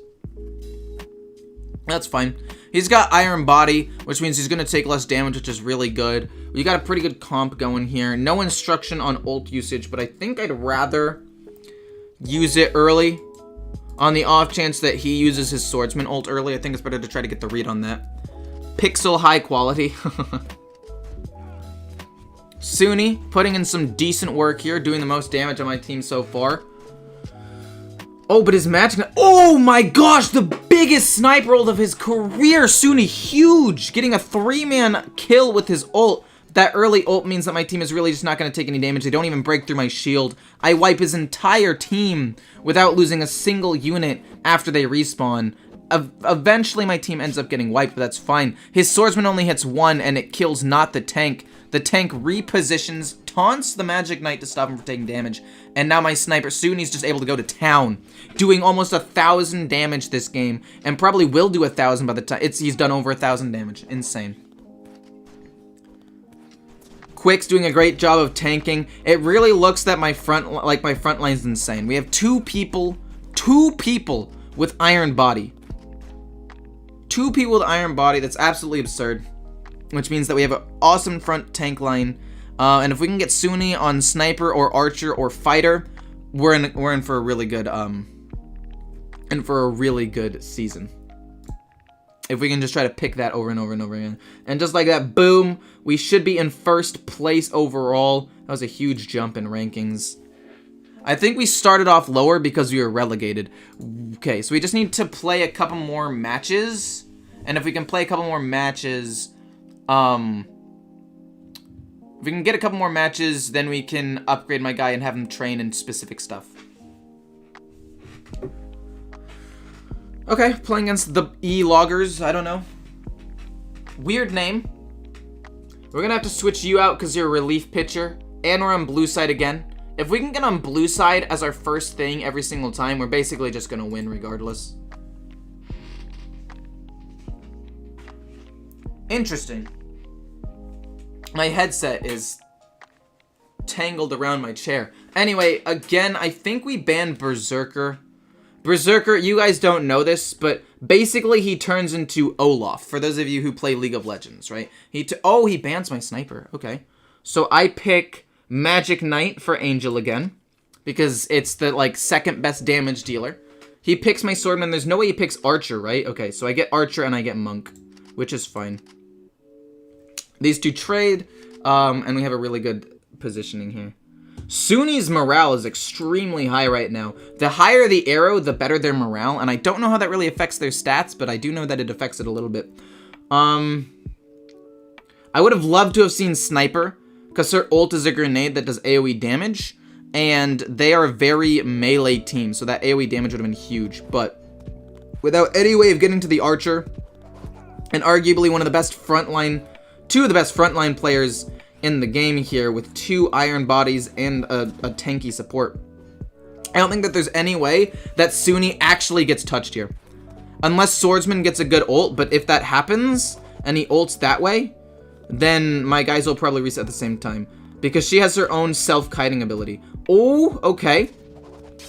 That's fine. He's got Iron Body, which means he's going to take less damage, which is really good. We got a pretty good comp going here. No instruction on ult usage, but I think I'd rather use it early. On the off chance that he uses his Swordsman ult early, I think it's better to try to get the read on that. Pixel high quality. Suni, putting in some decent work here, doing the most damage on my team so far. Oh, but his Magic Knight. Oh my gosh, the biggest sniper ult of his career. Suni, huge. Getting a 3-man kill with his ult. That early ult means that my team is really just not going to take any damage. They don't even break through my shield. I wipe his entire team without losing a single unit after they respawn. Eventually, my team ends up getting wiped, but that's fine. His Swordsman only hits 1, and it kills not the tank. The tank repositions, taunts the Magic Knight to stop him from taking damage, and now my Sniper Suni's just able to go to town, doing almost 1,000 damage this game, and probably will do 1,000 by the time he's done over 1,000 damage. Insane. Quick's doing a great job of tanking. It really looks that my front line's insane. We have two people with Iron Body. 2 people with Iron Body. That's absolutely absurd. Which means that we have an awesome front tank line. And if we can get Suni on Sniper or Archer or Fighter, we're in for a really good season. If we can just try to pick that over and over and over again. And just like that, boom, we should be in first place overall. That was a huge jump in rankings. I think we started off lower because we were relegated. Okay, so we just need to play a couple more matches. And if we can play a couple more matches, if we can get a couple more matches, then we can upgrade my guy and have him train in specific stuff. Okay, playing against the E-Loggers, I don't know. Weird name. We're gonna have to switch you out because you're a relief pitcher. And we're on blue side again. If we can get on blue side as our first thing every single time, we're basically just gonna win regardless. Interesting. My headset is tangled around my chair. Anyway, again, I think we banned Berserker. Berserker, you guys don't know this, but basically he turns into Olaf, for those of you who play League of Legends, right? Oh, he bans my Sniper. Okay. So I pick Magic Knight for Angel again, because it's the, like, second best damage dealer. He picks my Swordman. There's no way he picks Archer, right? Okay, so I get Archer and I get Monk, which is fine. These two trade, and we have a really good positioning here. Suni's morale is extremely high right now. The higher the arrow, the better their morale, and I don't know how that really affects their stats, but I do know that it affects it a little bit. I would have loved to have seen Sniper, because her ult is a grenade that does AoE damage, and they are a very melee team, so that AoE damage would have been huge. But without any way of getting to the Archer, and arguably one of the best frontline, two of the best frontline players in the game here, with 2 iron bodies and a tanky support, I don't think that there's any way that Sunni actually gets touched here. Unless Swordsman gets a good ult, but if that happens, and he ults that way, then my guys will probably reset at the same time. Because she has her own self-kiting ability. Oh, okay.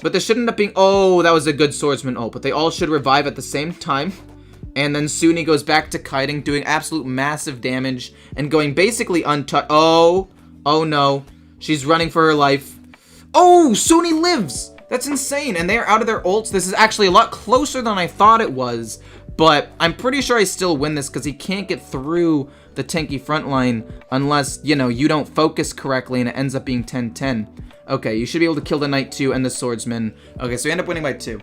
But this should end up being... Oh, that was a good Swordsman ult. But they all should revive at the same time. And then Sunni goes back to kiting, doing absolute massive damage, and going basically untouched. Oh no. She's running for her life. Oh, Sunni lives! That's insane. And they're out of their ults. This is actually a lot closer than I thought it was. But I'm pretty sure I still win this because he can't get through the tanky front line unless, you know, you don't focus correctly and it ends up being 10-10. Okay, you should be able to kill the Knight too and the Swordsman. Okay, so you end up winning by 2.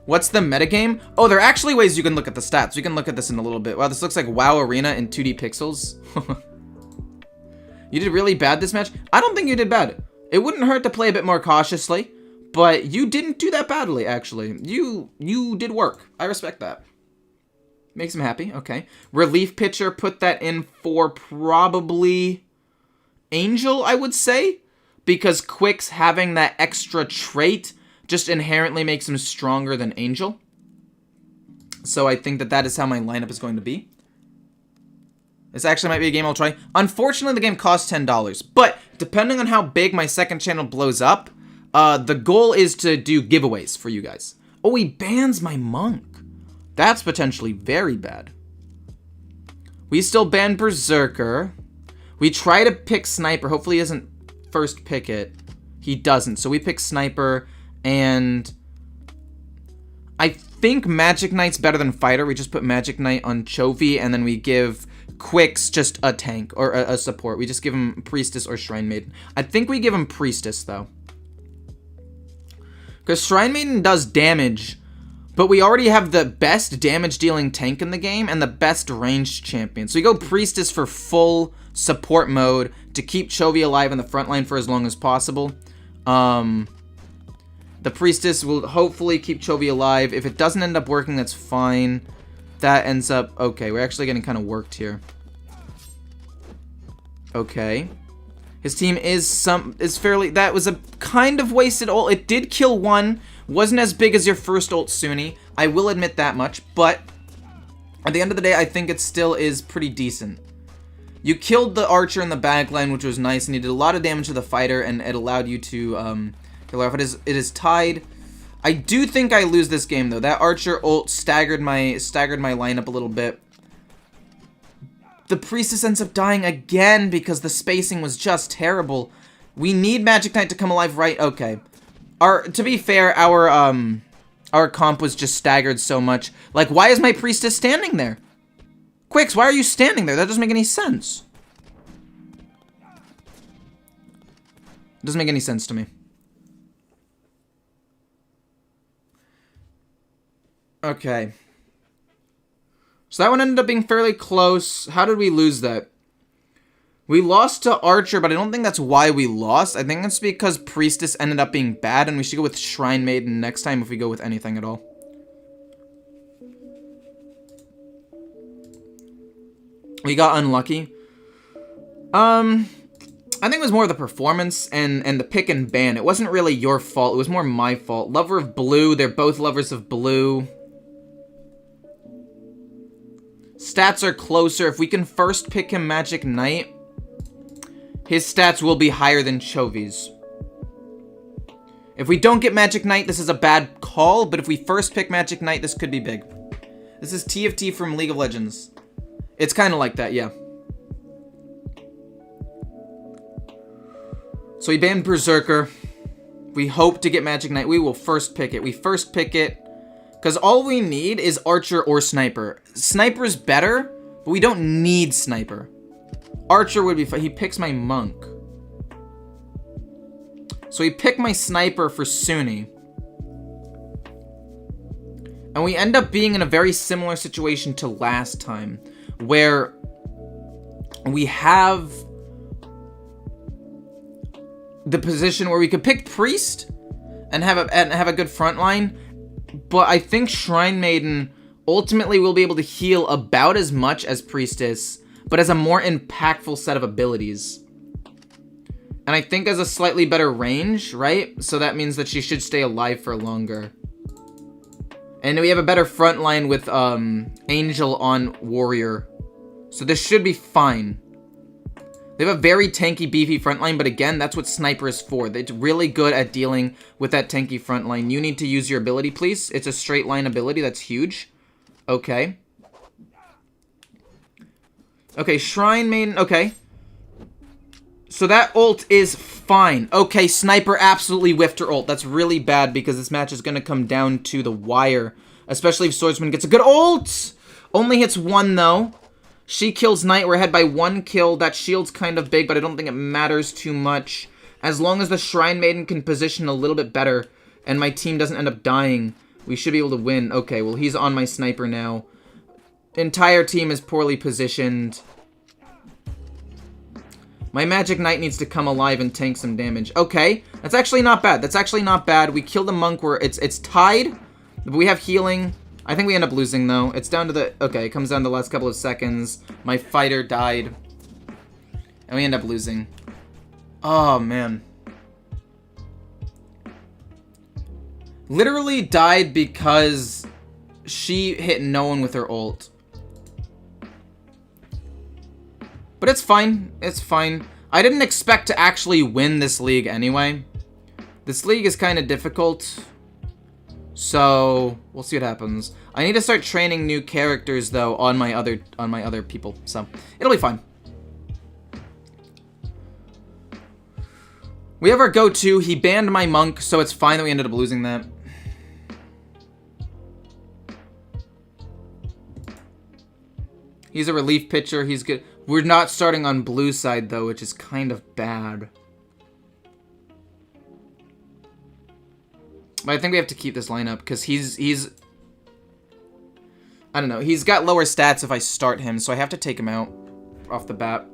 What's the metagame? Oh, there are actually ways you can look at the stats. We can look at this in a little bit. Wow, this looks like WoW Arena in 2D pixels. You did really bad this match? I don't think you did bad. It wouldn't hurt to play a bit more cautiously. But you didn't do that badly, actually. You did work. I respect that. Makes him happy. Okay. Relief pitcher, put that in for probably Angel, I would say. Because Quick's having that extra trait just inherently makes him stronger than Angel. So I think that is how my lineup is going to be. This actually might be a game I'll try. Unfortunately, the game costs $10. But depending on how big my second channel blows up, the goal is to do giveaways for you guys. Oh, he bans my monk. That's potentially very bad. We still ban Berserker. We try to pick Sniper. Hopefully he doesn't first pick it. He doesn't. So we pick Sniper. And I think Magic Knight's better than Fighter. We just put Magic Knight on Chovy. And then we give Quicks just a tank or a support. We just give him Priestess or Shrine Maiden. I think we give him Priestess, though. Because Shrine Maiden does damage, but we already have the best damage-dealing tank in the game and the best ranged champion. So we go Priestess for full support mode to keep Chovy alive in the front line for as long as possible. The Priestess will hopefully keep Chovy alive. If it doesn't end up working, that's fine. That ends up... Okay, we're actually getting kind of worked here. Okay. His team is fairly... That was a kind of wasted ult. It did kill one. Wasn't as big as your first ult, Sunni. I will admit that much. But at the end of the day, I think it still is pretty decent. You killed the Archer in the backline, which was nice. And you did a lot of damage to the Fighter. And it allowed you to kill her off. It is tied. I do think I lose this game, though. That Archer ult staggered my lineup a little bit. The Priestess ends up dying again because the spacing was just terrible. We need Magic Knight to come alive, right? Okay. To be fair, our comp was just staggered so much. Like, why is my Priestess standing there? Quicks, why are you standing there? That doesn't make any sense. It doesn't make any sense to me. Okay. So that one ended up being fairly close. How did we lose that? We lost to Archer, but I don't think that's why we lost. I think it's because Priestess ended up being bad, and we should go with Shrine Maiden next time if we go with anything at all. We got unlucky. I think it was more the performance and the pick and ban. It wasn't really your fault. It was more my fault. Lover of blue. They're both lovers of blue. Stats are closer. If we can first pick him Magic Knight, his stats will be higher than Chovy's. If we don't get Magic Knight, this is a bad call, but if we first pick Magic Knight, this could be big. This is TFT from League of Legends. It's kind of like that, yeah. So we banned Berserker. We hope to get Magic Knight. We will first pick it. We first pick it because all we need is Archer or Sniper. Sniper's better, but we don't need Sniper. Archer would be fine. He picks my Monk. So we pick my Sniper for Sunni. And we end up being in a very similar situation to last time, where we have the position where we could pick Priest and have a good front line, but I think Shrine Maiden ultimately will be able to heal about as much as Priestess, but as a more impactful set of abilities. And I think as a slightly better range, right? So that means that she should stay alive for longer. And we have a better front line with Angel on Warrior. So this should be fine. They have a very tanky, beefy front line, but again, that's what Sniper is for. They're really good at dealing with that tanky front line. You need to use your ability, please. It's a straight line ability. That's huge. Okay. Okay, Shrine Maiden. Okay. So that ult is fine. Okay, Sniper absolutely whiffed her ult. That's really bad because this match is going to come down to the wire. Especially if Swordsman gets a good ult! Only hits 1, though. She kills Knight. We're ahead by 1 kill. That shield's kind of big, but I don't think it matters too much. As long as the Shrine Maiden can position a little bit better and my team doesn't end up dying, we should be able to win. Okay, well, he's on my Sniper now. Entire team is poorly positioned. My Magic Knight needs to come alive and tank some damage. Okay, that's actually not bad. That's actually not bad. We killed the monk where it's tied, but we have healing. I think we end up losing, though. It's down to the... Okay, it comes down to the last couple of seconds. My fighter died. And we end up losing. Oh, man. Literally died because she hit no one with her ult. But it's fine. It's fine. I didn't expect to actually win this league anyway. This league is kind of difficult. So, we'll see what happens. I need to start training new characters, though, on my other people. So, it'll be fine. We have our go-to. He banned my monk, so it's fine that we ended up losing that. He's a relief pitcher. He's good. We're not starting on blue side, though, which is kind of bad. But I think we have to keep this lineup, because he's... I don't know. He's got lower stats if I start him, so I have to take him out off the bat.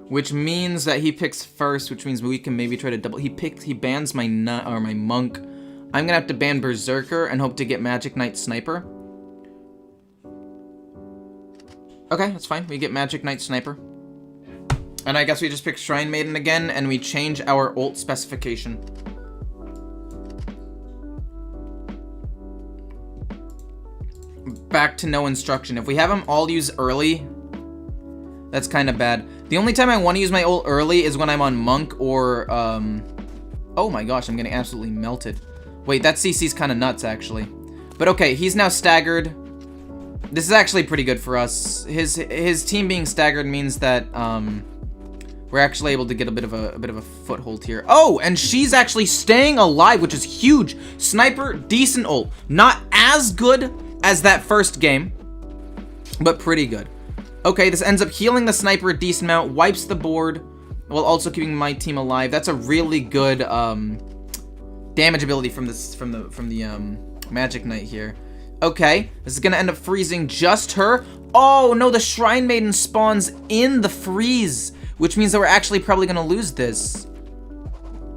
Which means that he picks first, which means we can maybe try to double... He bans my monk. I'm gonna have to ban Berserker and hope to get Magic Knight Sniper. Okay, that's fine. We get Magic Knight Sniper. And I guess we just pick Shrine Maiden again, and we change our ult specification. Back to no instruction. If we have them all use early, that's kind of bad. The only time I want to use my ult early is when I'm on Monk or, oh my gosh, I'm getting absolutely melted. Wait, that CC's kind of nuts, actually. But okay, he's now staggered. This is actually pretty good for us. His team being staggered means that, we're actually able to get a bit of a foothold here. Oh, and she's actually staying alive, which is huge. Sniper, decent ult. Not as good as that first game, but pretty good. Okay, this ends up healing the Sniper a decent amount, wipes the board, while also keeping my team alive. That's a really good damage ability from the Magic Knight here. Okay, this is gonna end up freezing just her. Oh no, the Shrine Maiden spawns in the freeze, which means that we're actually probably gonna lose this.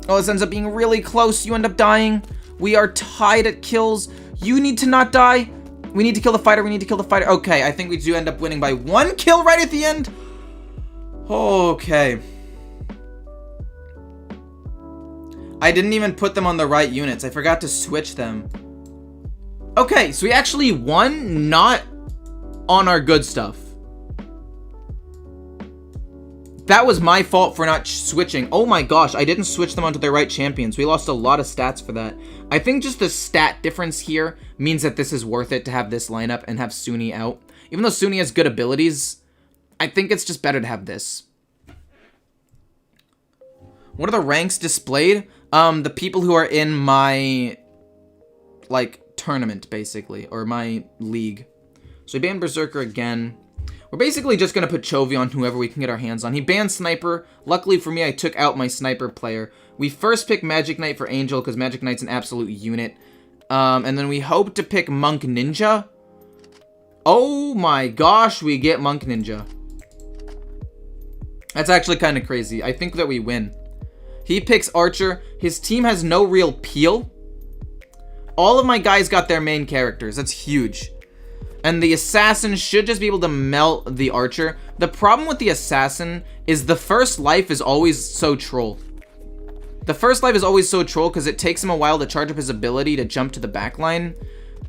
Oh, this ends up being really close. You end up dying. We are tied at kills. You need to not die. We need to kill the fighter. We need to kill the fighter. Okay, I think we do end up winning by 1 kill right at the end. Okay. I didn't even put them on the right units. I forgot to switch them. Okay, so we actually won, not on our good stuff. That was my fault for not switching. Oh my gosh, I didn't switch them onto their right champions. We lost a lot of stats for that. I think just the stat difference here means that this is worth it to have this lineup and have Sunni out. Even though Sunni has good abilities, I think it's just better to have this. What are the ranks displayed? The people who are in my, like, tournament, basically, or my league. So we ban Berserker again. We're basically just going to put Chovy on whoever we can get our hands on. He banned Sniper. Luckily for me, I took out my Sniper player. We first pick Magic Knight for Angel, because Magic Knight's an absolute unit. And then we hope to pick Monk Ninja. Oh my gosh, we get Monk Ninja. That's actually kind of crazy. I think that we win. He picks Archer. His team has no real peel. All of my guys got their main characters. That's huge. And the Assassin should just be able to melt the Archer. The problem with the Assassin is the first life is always so troll. The first life is always so troll because it takes him a while to charge up his ability to jump to the back line.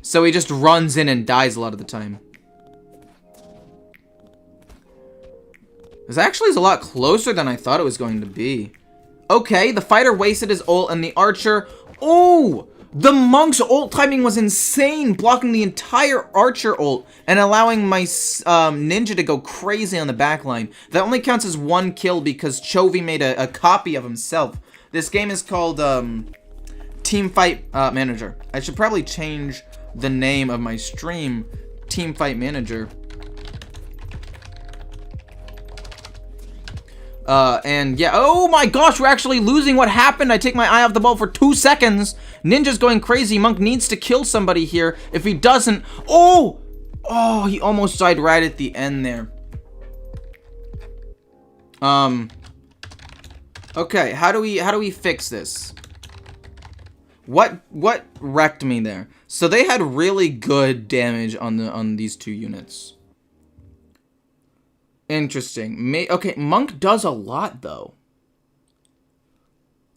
So he just runs in and dies a lot of the time. This actually is a lot closer than I thought it was going to be. Okay, the fighter wasted his ult and the archer... Oh! The monk's ult timing was insane, blocking the entire archer ult and allowing my ninja to go crazy on the backline. That only counts as 1 kill because Chovy made a copy of himself. This game is called Teamfight Manager. I should probably change the name of my stream, Teamfight Manager. And yeah, oh my gosh, we're actually losing. What happened? I take my eye off the ball for 2 seconds. Ninja's going crazy. Monk needs to kill somebody here. If he doesn't, oh, he almost died right at the end there. Okay, how do we fix this? What wrecked me there? So they had really good damage on these 2 units. Interesting. Okay, Monk does a lot, though.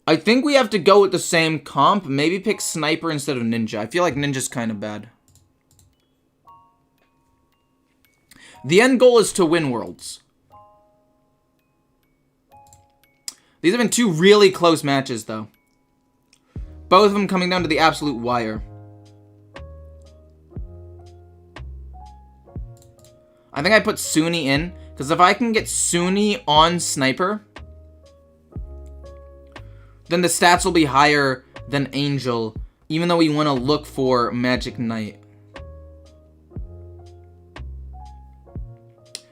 I think we have to go with the same comp. Maybe pick Sniper instead of Ninja. I feel like Ninja's kind of bad. The end goal is to win Worlds. These have been 2 really close matches, though. Both of them coming down to the absolute wire. I think I put Sunni in. Because if I can get Sunni on Sniper, then the stats will be higher than Angel, even though we want to look for Magic Knight.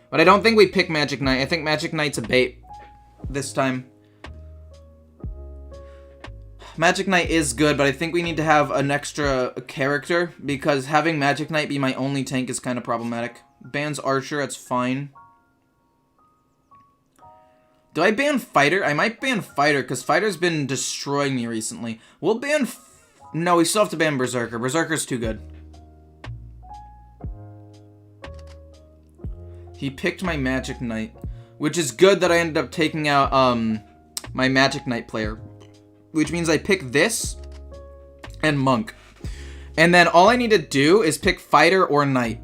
But I don't think we pick Magic Knight. I think Magic Knight's a bait this time. Magic Knight is good, but I think we need to have an extra character, because having Magic Knight be my only tank is kind of problematic. Bans Archer, that's fine. Do I ban Fighter? I might ban Fighter, because Fighter's been destroying me recently. We'll ban... No, we still have to ban Berserker. Berserker's too good. He picked my Magic Knight, which is good that I ended up taking out my Magic Knight player. Which means I pick this and Monk. And then all I need to do is pick Fighter or Knight.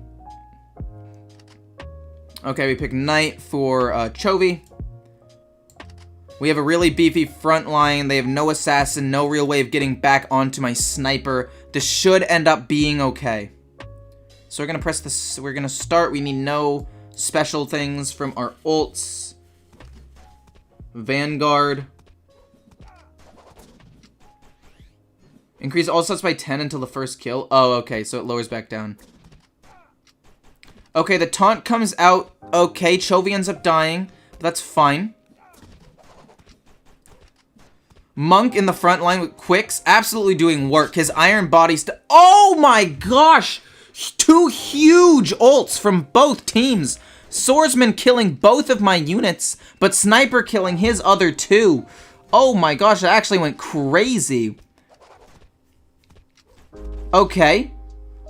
Okay, we pick Knight for Chovy. We have a really beefy front line. They have no assassin, no real way of getting back onto my sniper. This should end up being okay. So we're gonna press this. We're gonna start. We need no special things from our ults. Vanguard. Increase all stats by 10 until the first kill. Oh, okay, so it lowers back down. Okay, the taunt comes out. Okay, Chovy ends up dying. But that's fine. Monk in the front line with quicks, absolutely doing work. His iron body oh my gosh! 2 huge ults from both teams. Swordsman killing both of my units, but Sniper killing his other 2. Oh my gosh, that actually went crazy. Okay.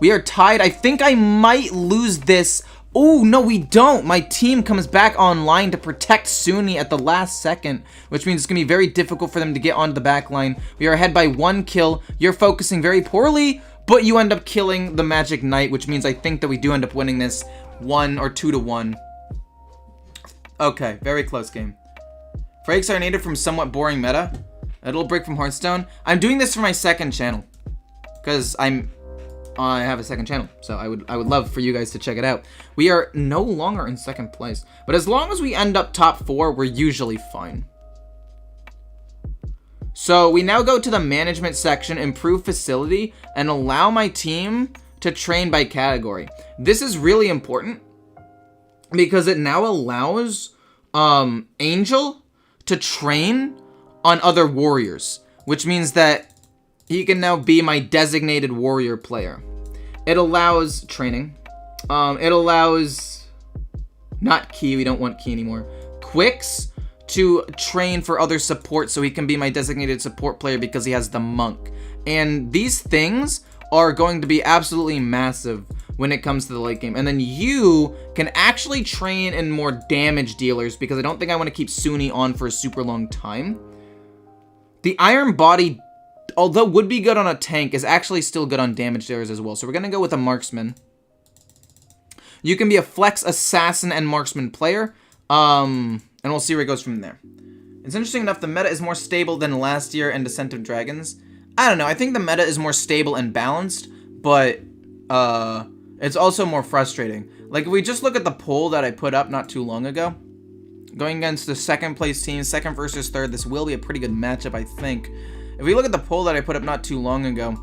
We are tied. I think I might lose this. Oh, no, we don't. My team comes back online to protect Sunni at the last second, which means it's going to be very difficult for them to get onto the back line. We are ahead by 1 kill. You're focusing very poorly, but you end up killing the Magic Knight, which means I think that we do end up winning this 1 or 2-1. Okay, very close game. Breaks are native from somewhat boring meta. A little break from Hearthstone. I'm doing this for my second channel, because I have a second channel, so I would love for you guys to check it out. We are no longer in second place, but as long as we end up top 4, we're usually fine. So we now go to the management section, improve facility, and allow my team to train by category. This is really important because it now allows Angel to train on other warriors, which means that he can now be my designated warrior player. It allows training. It allows, not Key, we don't want Key anymore, Quicks to train for other support so he can be my designated support player because he has the Monk. And these things are going to be absolutely massive when it comes to the late game. And then you can actually train in more damage dealers because I don't think I want to keep Sunni on for a super long time. The Iron Body, although would be good on a tank, is actually still good on damage dealers as well. So we're going to go with a Marksman. You can be a Flex, Assassin, and Marksman player. And we'll see where it goes from there. It's interesting enough, the meta is more stable than last year in Descent of Dragons. I don't know, I think the meta is more stable and balanced, but it's also more frustrating. Like, if we just look at the poll that I put up not too long ago, going against the second place team, second versus third, this will be a pretty good matchup, I think. If we look at the poll that I put up not too long ago,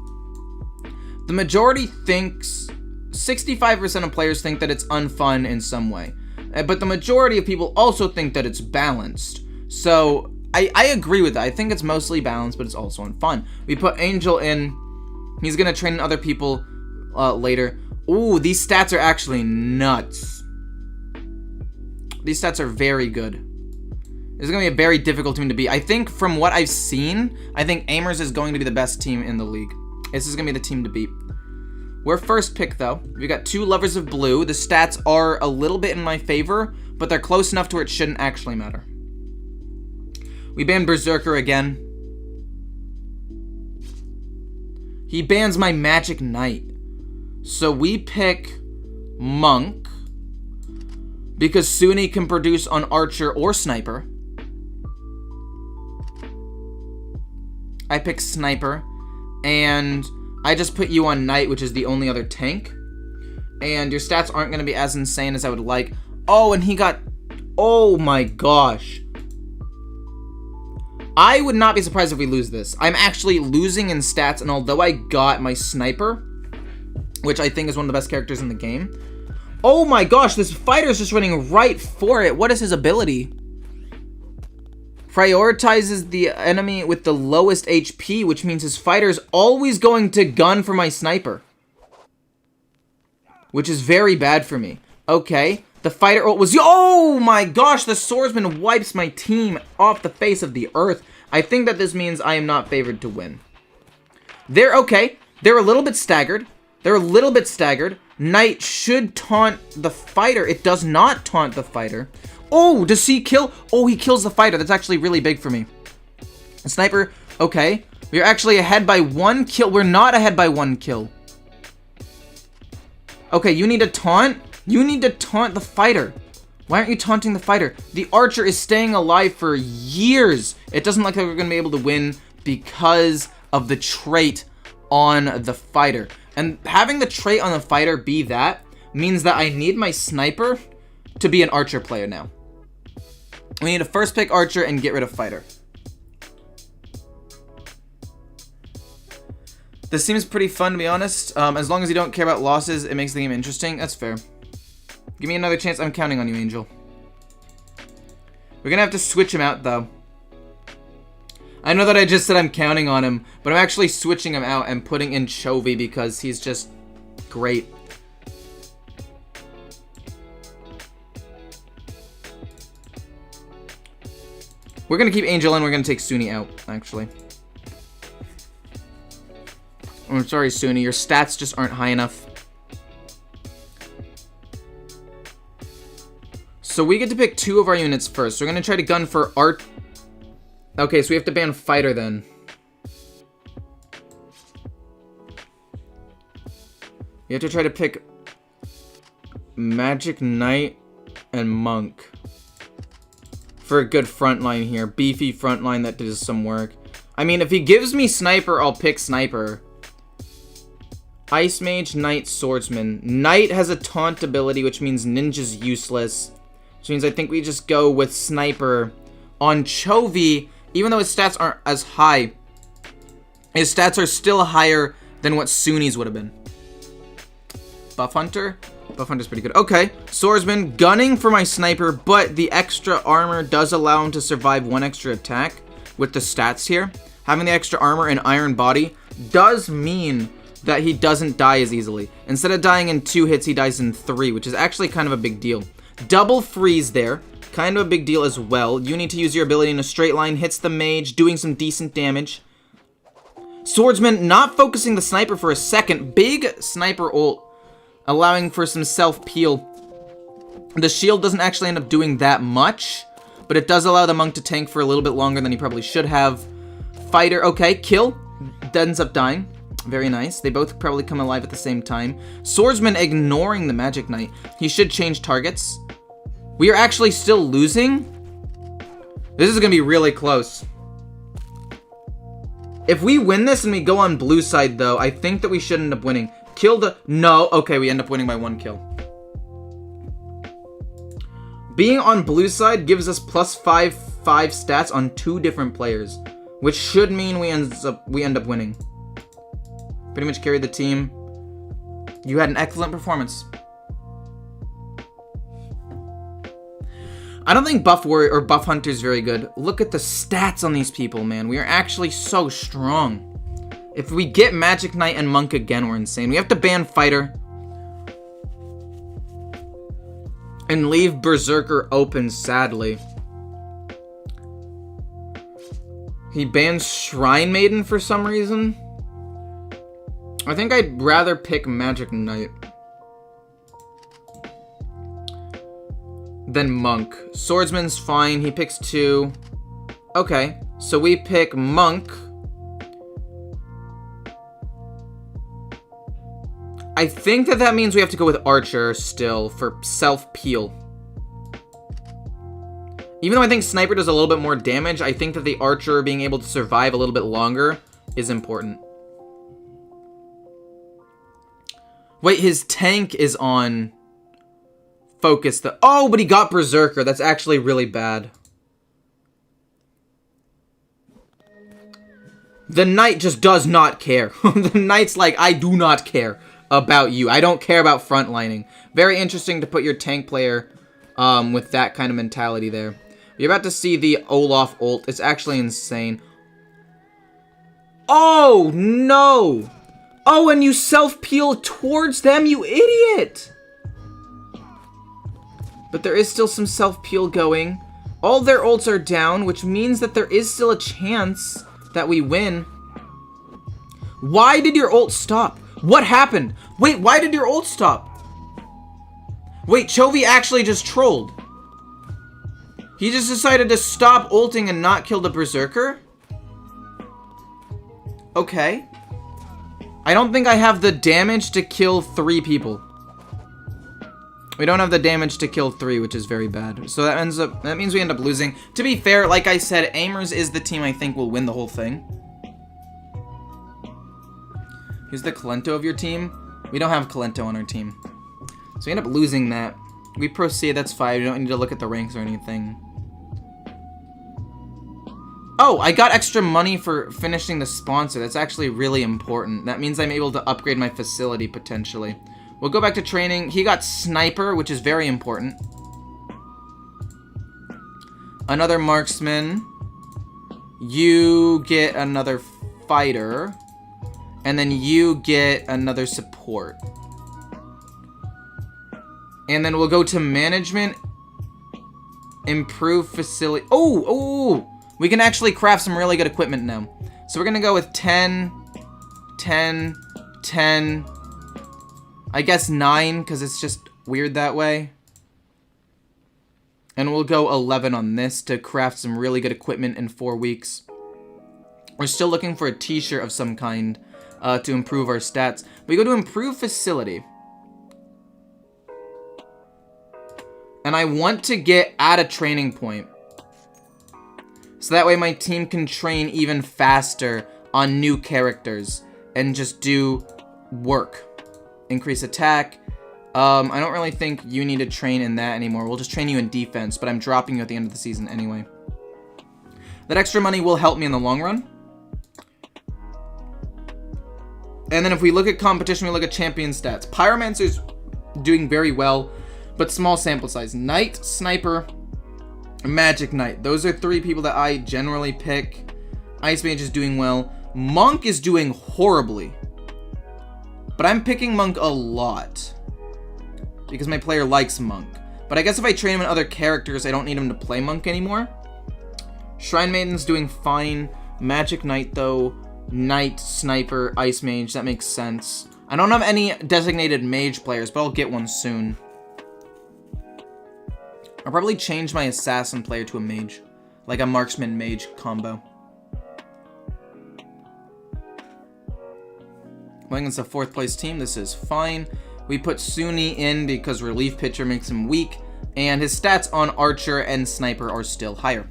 the majority thinks, 65% of players think that it's unfun in some way. But the majority of people also think that it's balanced. So, I agree with that. I think it's mostly balanced, but it's also unfun. We put Angel in. He's going to train other people later. Ooh, these stats are actually nuts. These stats are very good. This is going to be a very difficult team to beat. I think from what I've seen, I think Amers is going to be the best team in the league. This is going to be the team to beat. We're first pick, though. We got 2 Lovers of Blue. The stats are a little bit in my favor, but they're close enough to where it shouldn't actually matter. We ban Berserker again. He bans my Magic Knight. So we pick Monk, because Sunni can produce on Archer or Sniper. I pick Sniper, and I just put you on Knight, which is the only other tank. And your stats aren't going to be as insane as I would like. Oh, and he got... Oh my gosh. I would not be surprised if we lose this. I'm actually losing in stats, and although I got my Sniper, which I think is one of the best characters in the game. Oh my gosh, this fighter is just running right for it. What is his ability? Prioritizes the enemy with the lowest HP, which means his fighter is always going to gun for my Sniper, which is very bad for me. Okay, the fighter was... Oh my gosh, the swordsman wipes my team off the face of the earth. I think that this means I am not favored to win. They're okay. They're a little bit staggered. Knight should taunt the fighter. It does not taunt the fighter. Oh, does he kill? Oh, he kills the fighter. That's actually really big for me. Sniper, okay. We're actually ahead by 1 kill. We're not ahead by 1 kill. Okay, you need to taunt. You need to taunt the fighter. Why aren't you taunting the fighter? The Archer is staying alive for years. It doesn't look like we're going to be able to win because of the trait on the fighter. And having the trait on the fighter be that means that I need my Sniper to be an Archer player now. We need to first pick Archer and get rid of fighter. This seems pretty fun, to be honest. As long as you don't care about losses, it makes the game interesting. That's fair. Give me another chance. I'm counting on you, Angel. We're gonna have to switch him out, though. I know that I just said I'm counting on him, but I'm actually switching him out and putting in Chovy because he's just great. We're gonna keep Angel in. We're gonna take Sunni out, actually. I'm sorry, Sunni. Your stats just aren't high enough. So we get to pick 2 of our units first. So we're going to try to gun for Art. Okay, so we have to ban Fighter then. You have to try to pick Magic Knight and Monk for a good frontline here. Beefy frontline that does some work. I mean, if he gives me Sniper, I'll pick Sniper. Ice Mage, Knight, Swordsman. Knight has a taunt ability, which means Ninja's useless. Which means I think we just go with Sniper on Chovy. Even though his stats aren't as high, his stats are still higher than what Sunni's would have been. Buff Hunter? Buff Hunter's pretty good. Okay, Swordsman, gunning for my Sniper, but the extra armor does allow him to survive 1 extra attack with the stats here. Having the extra armor and Iron Body does mean that he doesn't die as easily. Instead of dying in 2 hits, he dies in 3, which is actually kind of a big deal. Double freeze there, kind of a big deal as well. You need to use your ability in a straight line, hits the mage, doing some decent damage. Swordsman not focusing the sniper for a second. Big sniper ult, allowing for some self-peel. The shield doesn't actually end up doing that much, but it does allow the monk to tank for a little bit longer than he probably should have. Fighter, okay, kill. Ends up dying. Very nice. They both probably come alive at the same time. Swordsman ignoring the Magic Knight. He should change targets. We are actually still losing. This is going to be really close. If we win this and we go on blue side, though, I think that we should end up winning. Kill the... No. Okay, we end up winning by 1 kill. Being on blue side gives us plus 5 stats on 2 different players, which should mean we end up winning. Pretty much carried the team. You had an excellent performance. I don't think Buff Warrior or Buff Hunter is very good. Look at the stats on these people, man. We are actually so strong. If we get Magic Knight and Monk again, we're insane. We have to ban Fighter. And leave Berserker open, sadly. He bans Shrine Maiden for some reason. I think I'd rather pick Magic Knight than Monk. Swordsman's fine. He picks 2. Okay, so we pick Monk. I think that means we have to go with Archer still for self-peel. Even though I think Sniper does a little bit more damage, I think that the Archer being able to survive a little bit longer is important. Wait, his tank is on focus. Oh, but he got Berserker. That's actually really bad. The Knight just does not care. The Knight's like, I do not care about you. I don't care about frontlining. Very interesting to put your tank player with that kind of mentality there. You're about to see the Olaf ult. It's actually insane. Oh, no. Oh, and you self-peel towards them, you idiot. But there is still some self-peel going. All their ults are down, which means that there is still a chance that we win. Why did your ult stop? What happened? Wait, why did your ult stop? Wait, Chovy actually just trolled. He just decided to stop ulting and not kill the Berserker? Okay. I don't think I have the damage to kill 3 people. We don't have the damage to kill 3, which is very bad. So that means we end up losing. To be fair, like I said, Aimers is the team I think will win the whole thing. Who's the Kalento of your team? We don't have Kalento on our team. So we end up losing that. We proceed, that's fine. We don't need to look at the ranks or anything. Oh, I got extra money for finishing the sponsor. That's actually really important. That means I'm able to upgrade my facility, potentially. We'll go back to training. He got Sniper, which is very important. Another Marksman. You get another Fighter. And then you get another Support. And then we'll go to Management. Improve Facility. Oh! We can actually craft some really good equipment now. So we're going to go with 10, 10, 10. I guess 9, because it's just weird that way. And we'll go 11 on this to craft some really good equipment in 4 weeks. We're still looking for a t-shirt of some kind to improve our stats. We go to Improve Facility. And I want to get at a training point. So that way my team can train even faster on new characters and just do work. Increase attack. I don't really think you need to train in that anymore. We'll just train you in defense, but I'm dropping you at the end of the season anyway. That extra money will help me in the long run. And then if we look at competition, we look at champion stats. Pyromancer's doing very well, but small sample size. Knight, Sniper, Magic Knight. Those are 3 people that I generally pick. Ice Mage is doing well. Monk is doing horribly. But I'm picking Monk a lot. Because my player likes Monk. But I guess if I train him in other characters, I don't need him to play Monk anymore. Shrine Maiden's doing fine. Magic Knight, though. Knight, Sniper, Ice Mage. That makes sense. I don't have any designated Mage players, but I'll get one soon. I'll probably change my Assassin player to a Mage. Like a Marksman Mage combo. Going against a 4th place team, this is fine. We put Suni in because relief pitcher makes him weak, and his stats on Archer and Sniper are still higher.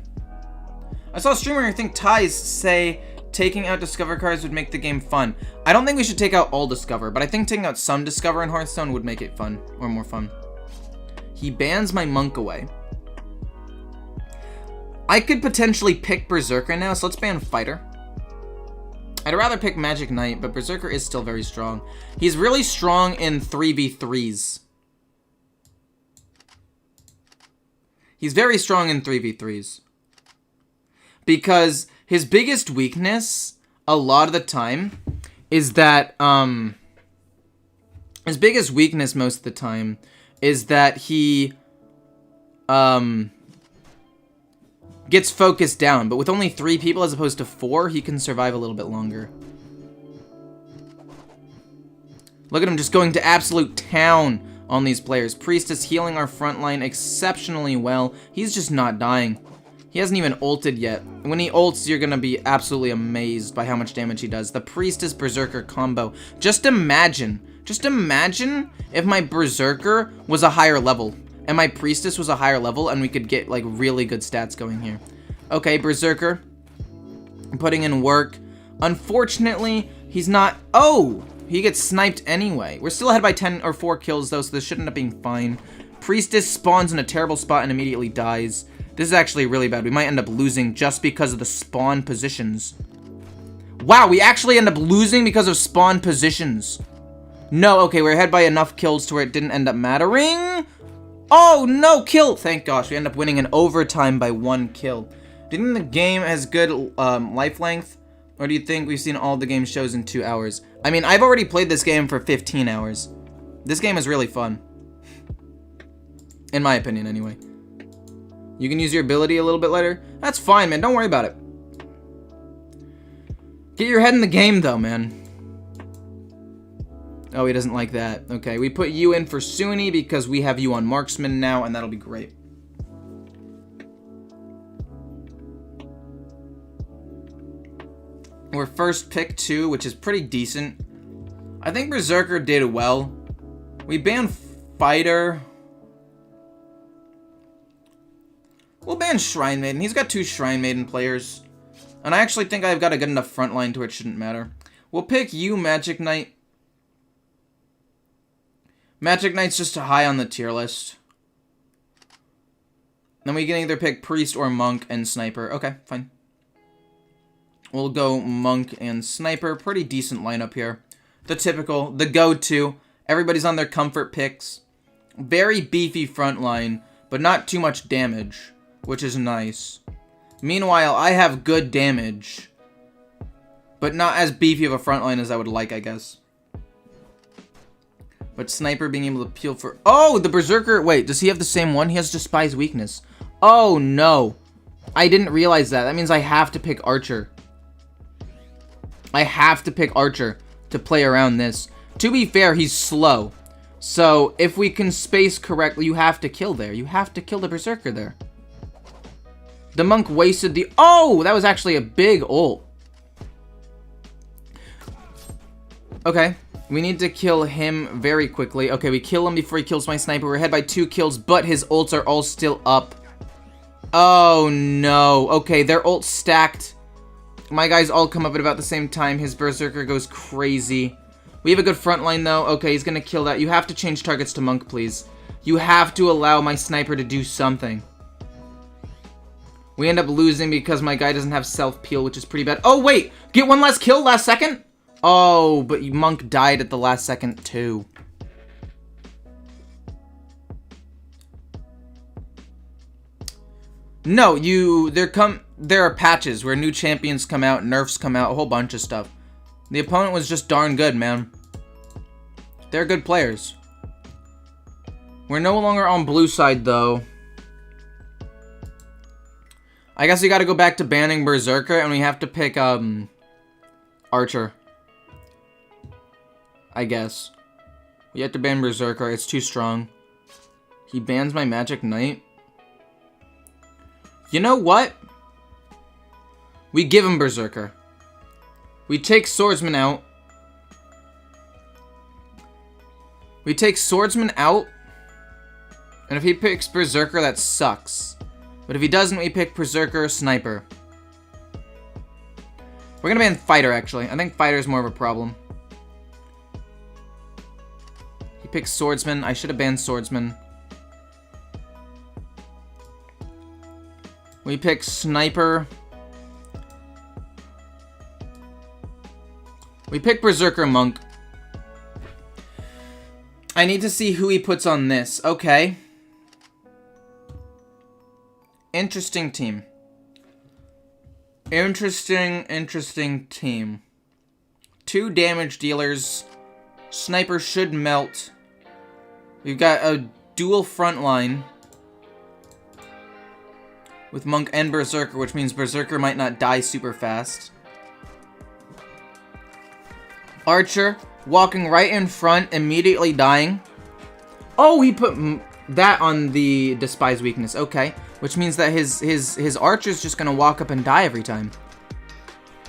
I saw a streamer, I think Ties, say taking out Discover cards would make the game fun. I don't think we should take out all Discover, but I think taking out some Discover in Hearthstone would make it fun, or more fun. He bans my Monk away. I could potentially pick Berserker now, so let's ban Fighter. I'd rather pick Magic Knight, but Berserker is still very strong. He's really strong in 3v3s. He's very strong in 3v3s. Because his biggest weakness, a lot of the time, is that, his biggest weakness most of the time is that he, gets focused down, but with only 3 people as opposed to 4, he can survive a little bit longer. Look at him just going to absolute town on these players. Priest is healing our front line exceptionally well. He's just not dying. He hasn't even ulted yet. When he ults, you're gonna be absolutely amazed by how much damage he does. The Priest is Berserker combo. Just imagine if my Berserker was a higher level. And my Priestess was a higher level, and we could get, like, really good stats going here. Okay, Berserker. I'm putting in work. Unfortunately, he's not... Oh! He gets sniped anyway. We're still ahead by 10 or 4 kills, though, so this should end up being fine. Priestess spawns in a terrible spot and immediately dies. This is actually really bad. We might end up losing just because of the spawn positions. Wow, we actually end up losing because of spawn positions. No, okay, we're ahead by enough kills to where it didn't end up mattering. Oh, no, kill! Thank gosh, we end up winning in overtime by 1 kill. Do you think the game has good life length? Or do you think we've seen all the game shows in 2 hours? I mean, I've already played this game for 15 hours. This game is really fun. In my opinion, anyway. You can use your ability a little bit later. That's fine, man. Don't worry about it. Get your head in the game, though, man. Oh, he doesn't like that. Okay, we put you in for Suni because we have you on Marksman now, and that'll be great. We're first pick 2, which is pretty decent. I think Berserker did well. We banned Fighter. We'll ban Shrine Maiden. He's got 2 Shrine Maiden players. And I actually think I've got a good enough front line to where it shouldn't matter. We'll pick you, Magic Knight. Magic Knight's just high on the tier list. Then we can either pick Priest or Monk and Sniper. Okay, fine. We'll go Monk and Sniper. Pretty decent lineup here. The typical, the go-to. Everybody's on their comfort picks. Very beefy front line, but not too much damage, which is nice. Meanwhile, I have good damage, but not as beefy of a front line as I would like, I guess. But Sniper being able to peel for... Oh, the Berserker... Wait, does he have the same one? He has Despise Weakness. Oh, no. I didn't realize that. That means I have to pick Archer. I have to pick Archer to play around this. To be fair, he's slow. So, if we can space correctly, you have to kill there. You have to kill the Berserker there. The Monk wasted the... Oh, that was actually a big ult. Okay. We need to kill him very quickly. Okay, we kill him before he kills my Sniper. We're ahead by 2 kills, but his ults are all still up. Oh, no. Okay, their ults stacked. My guys all come up at about the same time. His Berserker goes crazy. We have a good front line, though. Okay, he's gonna kill that. You have to change targets to Monk, please. You have to allow my Sniper to do something. We end up losing because my guy doesn't have self-peel, which is pretty bad. Oh, wait! Get one last kill last second? Oh, but Monk died at the last second, too. No, there are patches where new champions come out, nerfs come out, a whole bunch of stuff. The opponent was just darn good, man. They're good players. We're no longer on blue side, though. I guess we gotta go back to banning Berserker, and we have to pick, Archer. I guess. We have to ban Berserker. It's too strong. He bans my Magic Knight. You know what? We give him Berserker. We take Swordsman out. We take Swordsman out. And if he picks Berserker, that sucks. But if he doesn't, we pick Berserker, Sniper. We're gonna ban Fighter, actually. I think Fighter is more of a problem. He picks Swordsman. I should have banned Swordsman. We pick Sniper. We pick Berserker Monk. I need to see who he puts on this. Okay. Interesting team. Interesting team. 2 damage dealers. Sniper should melt. We've got a dual front line with Monk and Berserker, which means Berserker might not die super fast. Archer, walking right in front, immediately dying. Oh, he put that on the Despise weakness. Okay. Which means that his Archer's just gonna walk up and die every time.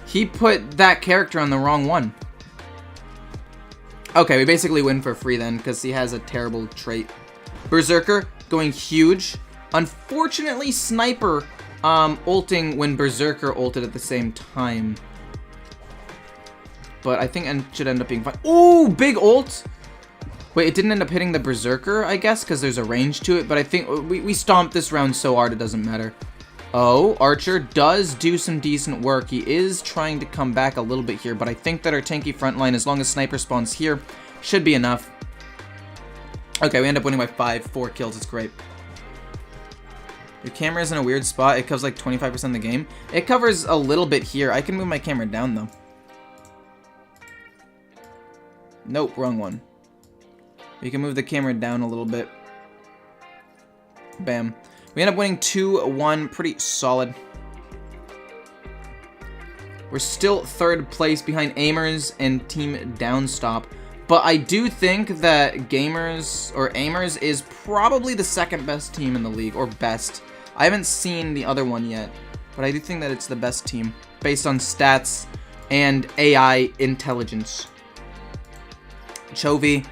He put that character on the wrong one. Okay, we basically win for free then, because he has a terrible trait. Berserker, going huge. Unfortunately, Sniper ulting when Berserker ulted at the same time. But I think it should end up being fine. Ooh, big ult! Wait, it didn't end up hitting the Berserker, I guess, because there's a range to it. But I think we stomped this round so hard it doesn't matter. Oh, Archer does do some decent work. He is trying to come back a little bit here. But I think that our tanky front line, as long as Sniper spawns here, should be enough. Okay, we end up winning by 4 kills. It's great. Your camera is in a weird spot. It covers like 25% of the game. It covers a little bit here. I can move my camera down, though. Nope, wrong one. We can move the camera down a little bit. Bam. We end up winning 2-1. Pretty solid. We're still 3rd place behind Aimers and Team Downstop. But I do think that Aimers is probably the 2nd best team in the league. Or best. I haven't seen the other one yet. But I do think that it's the best team. Based on stats and AI intelligence. Chovy.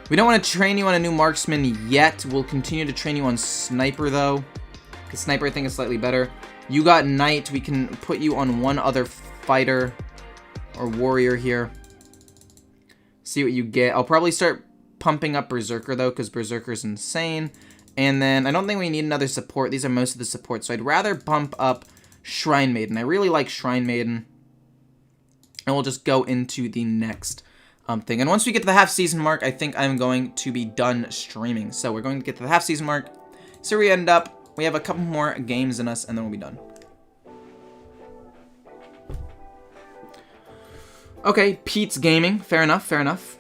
We don't want to train you on a new marksman yet. We'll continue to train you on Sniper, though. Because Sniper, I think, is slightly better. You got Knight. We can put you on one other fighter or warrior here. See what you get. I'll probably start pumping up Berserker, though, because Berserker's insane. And then I don't think we need another support. These are most of the support. So I'd rather bump up Shrine Maiden. I really like Shrine Maiden. And we'll just go into the next thing. And once we get to the half-season mark, I think I'm going to be done streaming. So we're going to get to the half-season mark. So we end up, we have a couple more games in us, and then we'll be done. Okay, Pete's Gaming. Fair enough, fair enough.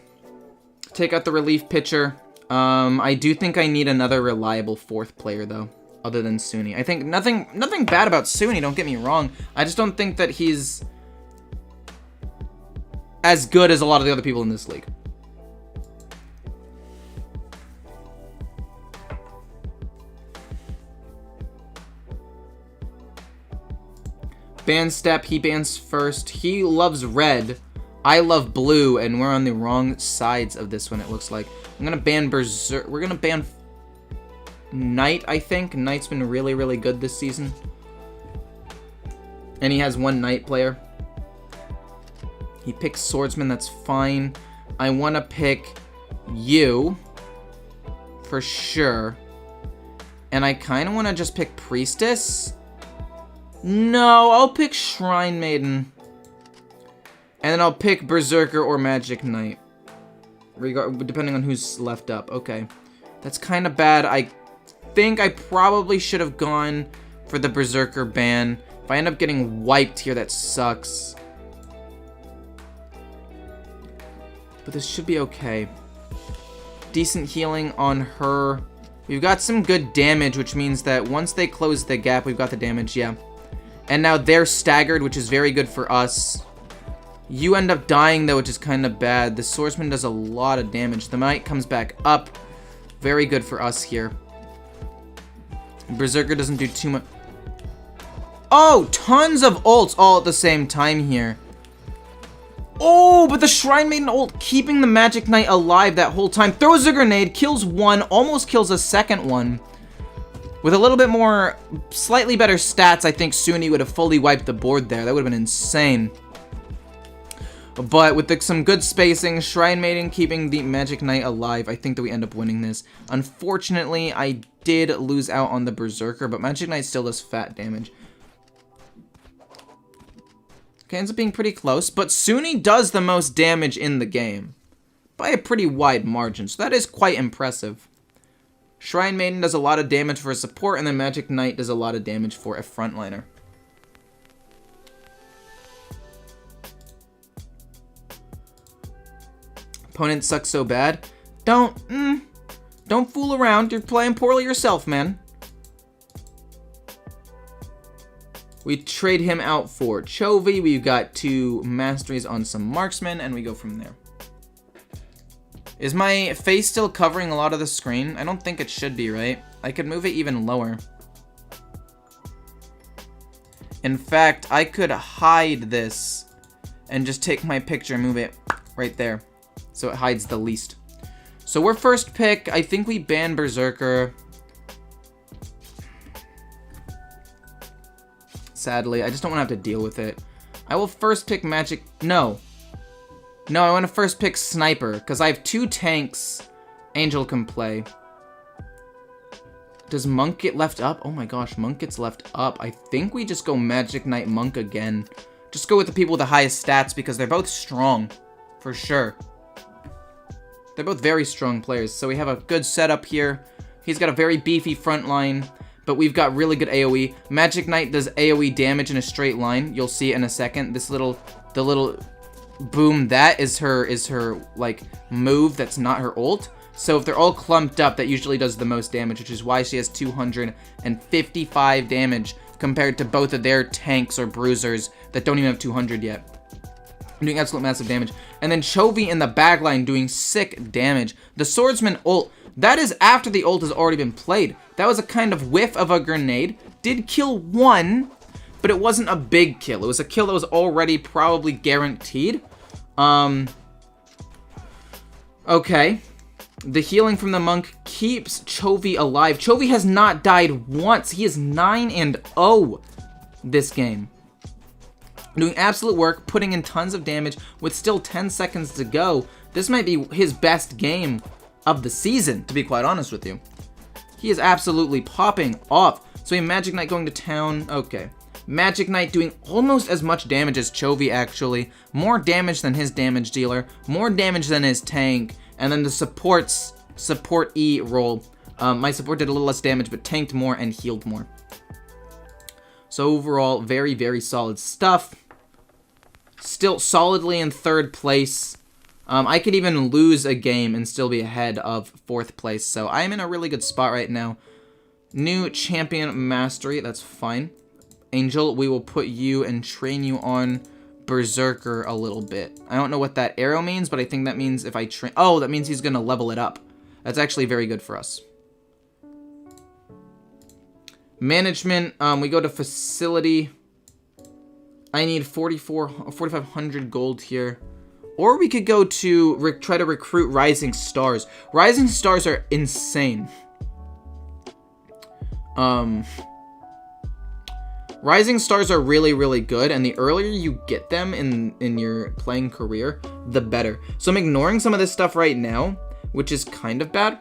Take out the relief pitcher. I do think I need another reliable 4th player, though, other than Suni. I think nothing bad about Suni, don't get me wrong. I just don't think that he's as good as a lot of the other people in this league. Ban step, he bans first. He loves red. I love blue, and we're on the wrong sides of this one, it looks like. I'm gonna ban Berserk. We're gonna ban Knight, I think. Knight's been really, really good this season. And he has 1 Knight player. He picks Swordsman, that's fine. I want to pick you. For sure. And I kind of want to just pick Priestess. No, I'll pick Shrine Maiden. And then I'll pick Berserker or Magic Knight. Depending on who's left up. Okay. That's kind of bad. I think I probably should have gone for the Berserker ban. If I end up getting wiped here, that sucks. But this should be okay. Decent healing on her. We've got some good damage, which means that once they close the gap, we've got the damage, yeah. And now they're staggered, which is very good for us. You end up dying, though, which is kind of bad. The Swordsman does a lot of damage. The Knight comes back up. Very good for us here. Berserker doesn't do too much. Oh, tons of ults all at the same time here. Oh, but the Shrine Maiden ult keeping the Magic Knight alive that whole time. Throws a grenade, kills one, almost kills a second one. With a little bit more, slightly better stats, I think Suni would have fully wiped the board there. That would have been insane. But with some good spacing, Shrine Maiden keeping the Magic Knight alive, I think that we end up winning this. Unfortunately, I did lose out on the Berserker, but Magic Knight still does fat damage. Okay, ends up being pretty close, but Suni does the most damage in the game. By a pretty wide margin, so that is quite impressive. Shrine Maiden does a lot of damage for a support, and then Magic Knight does a lot of damage for a frontliner. Opponent sucks so bad. Don't fool around. You're playing poorly yourself, man. We trade him out for Chovy. We've got 2 masteries on some marksmen, and we go from there. Is my face still covering a lot of the screen? I don't think it should be, right? I could move it even lower. In fact, I could hide this and just take my picture and move it right there. So it hides the least. So we're first pick. I think we ban Berserker. Sadly, I just don't want to have to deal with it. I will first pick Magic... No, I want to first pick Sniper, because I have 2 tanks Angel can play. Does Monk get left up? Oh my gosh, Monk gets left up. I think we just go Magic Knight Monk again. Just go with the people with the highest stats, because they're both strong. For sure. They're both very strong players, so we have a good setup here. He's got a very beefy front line, but we've got really good AoE. Magic Knight does AoE damage in a straight line. You'll see it in a second. The little boom, that is her like move that's not her ult. So if they're all clumped up, that usually does the most damage, which is why she has 255 damage compared to both of their tanks or bruisers that don't even have 200 yet. Doing absolute massive damage. And then Chovy in the backline doing sick damage. The Swordsman ult, that is after the ult has already been played. That was a kind of whiff of a grenade. Did kill one, but it wasn't a big kill. It was a kill that was already probably guaranteed. Okay. The healing from the Monk keeps Chovy alive. Chovy has not died once. He is 9-0 this game. Doing absolute work, putting in tons of damage with still 10 seconds to go. This might be his best game of the season, to be quite honest with you. He is absolutely popping off. So we have Magic Knight going to town. Okay. Magic Knight doing almost as much damage as Chovy, actually. More damage than his damage dealer. More damage than his tank. And then the support E roll. My support did a little less damage, but tanked more and healed more. So overall, very, very solid stuff. Still solidly in 3rd place. I could even lose a game and still be ahead of 4th place. So I'm in a really good spot right now. New champion mastery. That's fine. Angel, we will put you and train you on Berserker a little bit. I don't know what that arrow means, but I think that means if I train... Oh, that means he's going to level it up. That's actually very good for us. Management, we go to facility. I need 4,500 gold here. Or we could go to try to recruit Rising Stars. Rising Stars are insane. Rising Stars are really, really good, and the earlier you get them in your playing career, the better. So I'm ignoring some of this stuff right now, which is kind of bad.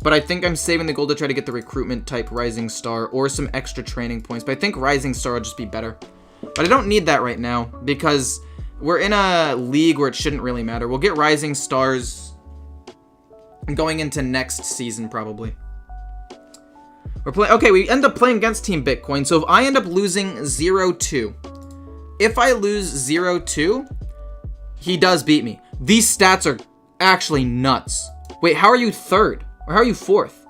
But I think I'm saving the gold to try to get the recruitment type Rising Star or some extra training points. But I think Rising Star will just be better. But I don't need that right now because we're in a league where it shouldn't really matter. We'll get Rising Stars going into next season probably. We're playing. Okay, we end up playing against Team Bitcoin. So if I end up losing 0-2, if I lose 0-2, He does beat me. These stats are actually nuts. Wait, how are you 3rd? Or how are you 4th?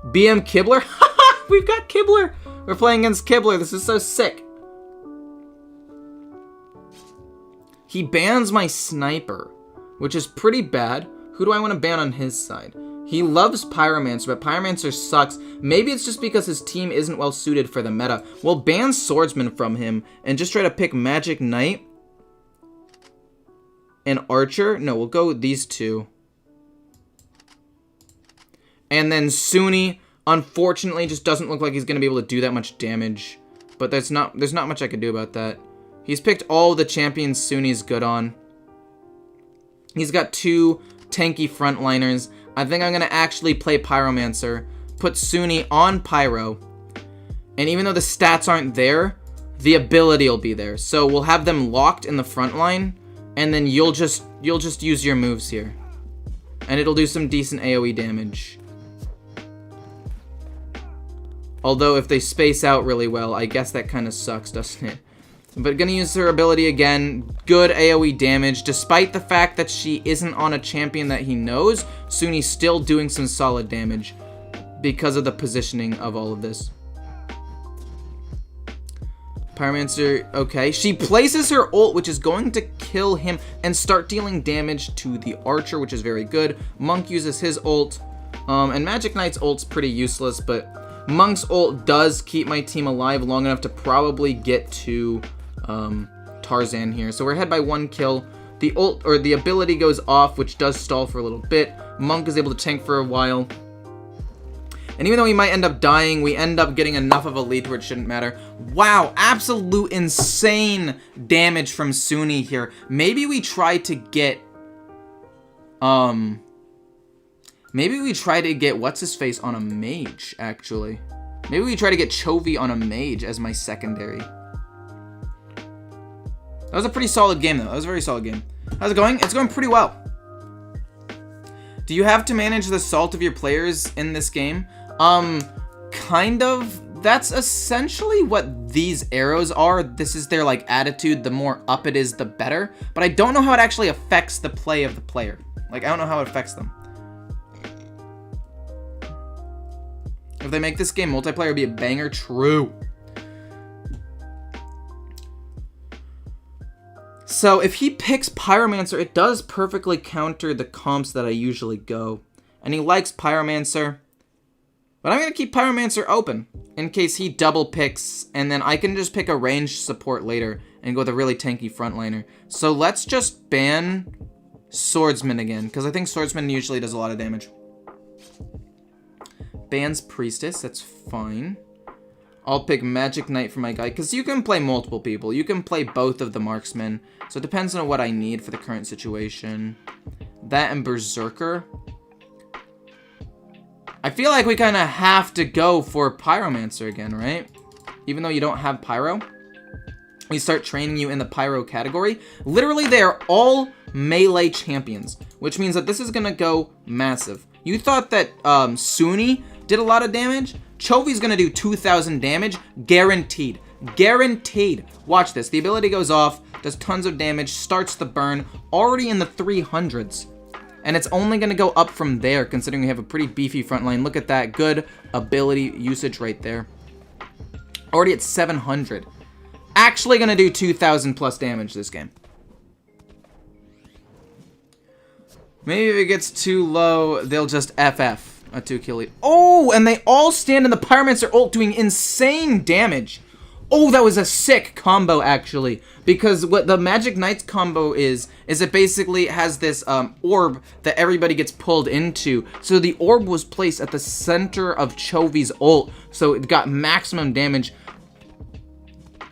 BM Kibler? We've got Kibler! We're playing against Kibler. This is so sick. He bans my sniper, which is pretty bad. Who do I want to ban on his side? He loves Pyromancer, but Pyromancer sucks. Maybe it's just because his team isn't well suited for the meta. We'll ban Swordsman from him and just try to pick Magic Knight and Archer. No, we'll go with these two. And then Sunni, unfortunately, just doesn't look like he's going to be able to do that much damage. But there's not much I can do about that. He's picked all the champions Sunni's good on. He's got 2 tanky frontliners. I think I'm going to actually play Pyromancer, put Sunni on Pyro, and even though the stats aren't there, the ability will be there. So we'll have them locked in the front line, and then you'll just use your moves here. And it'll do some decent AoE damage. Although if they space out really well, I guess that kind of sucks, doesn't it? But gonna use her ability again. Good AoE damage. Despite the fact that she isn't on a champion that he knows, Sunni's still doing some solid damage because of the positioning of all of this. Pyromancer, okay. She places her ult, which is going to kill him and start dealing damage to the Archer, which is very good. Monk uses his ult. And Magic Knight's ult's pretty useless, but Monk's ult does keep my team alive long enough to probably get to Tarzan here. So we're ahead by 1 kill. The ult, or the ability, goes off, which does stall for a little bit. Monk is able to tank for a while. And even though he might end up dying, we end up getting enough of a lead where it shouldn't matter. Wow, absolute insane damage from Sunni here. Maybe we try to get what's-his-face on a mage, actually. Maybe we try to get Chovy on a mage as my secondary. That was a pretty solid game, though. That was a very solid game. How's it going? It's going pretty well. Do you have to manage the salt of your players in this game? Kind of. That's essentially what these arrows are. This is their, like, attitude. The more up it is, the better. But I don't know how it actually affects the play of the player. Like, I don't know how it affects them. If they make this game multiplayer, it'd be a banger. True. So if he picks Pyromancer, it does perfectly counter the comps that I usually go. And he likes Pyromancer. But I'm going to keep Pyromancer open in case he double picks. And then I can just pick a ranged support later and go with a really tanky frontliner. So let's just ban Swordsman again, because I think Swordsman usually does a lot of damage. Bans Priestess, that's fine. I'll pick Magic Knight for my guy, because you can play multiple people. You can play both of the marksmen. So it depends on what I need for the current situation. That and Berserker. I feel like we kind of have to go for Pyromancer again, right? Even though you don't have Pyro. We start training you in the Pyro category. Literally, they are all melee champions, which means that this is going to go massive. You thought that Sunni did a lot of damage? Chovy's gonna do 2,000 damage, guaranteed. Guaranteed. Watch this. The ability goes off, does tons of damage, starts the burn, already in the 300s. And it's only gonna go up from there, considering we have a pretty beefy front line. Look at that. Good ability usage right there. Already at 700. Actually gonna do 2,000 plus damage this game. Maybe if it gets too low, they'll just FF. A 2-kill lead. Oh, and they all stand in the Pyromancer ult doing insane damage. Oh, that was a sick combo, actually. Because what the Magic Knight's combo is it basically has this orb that everybody gets pulled into. So the orb was placed at the center of Chovy's ult. So it got maximum damage.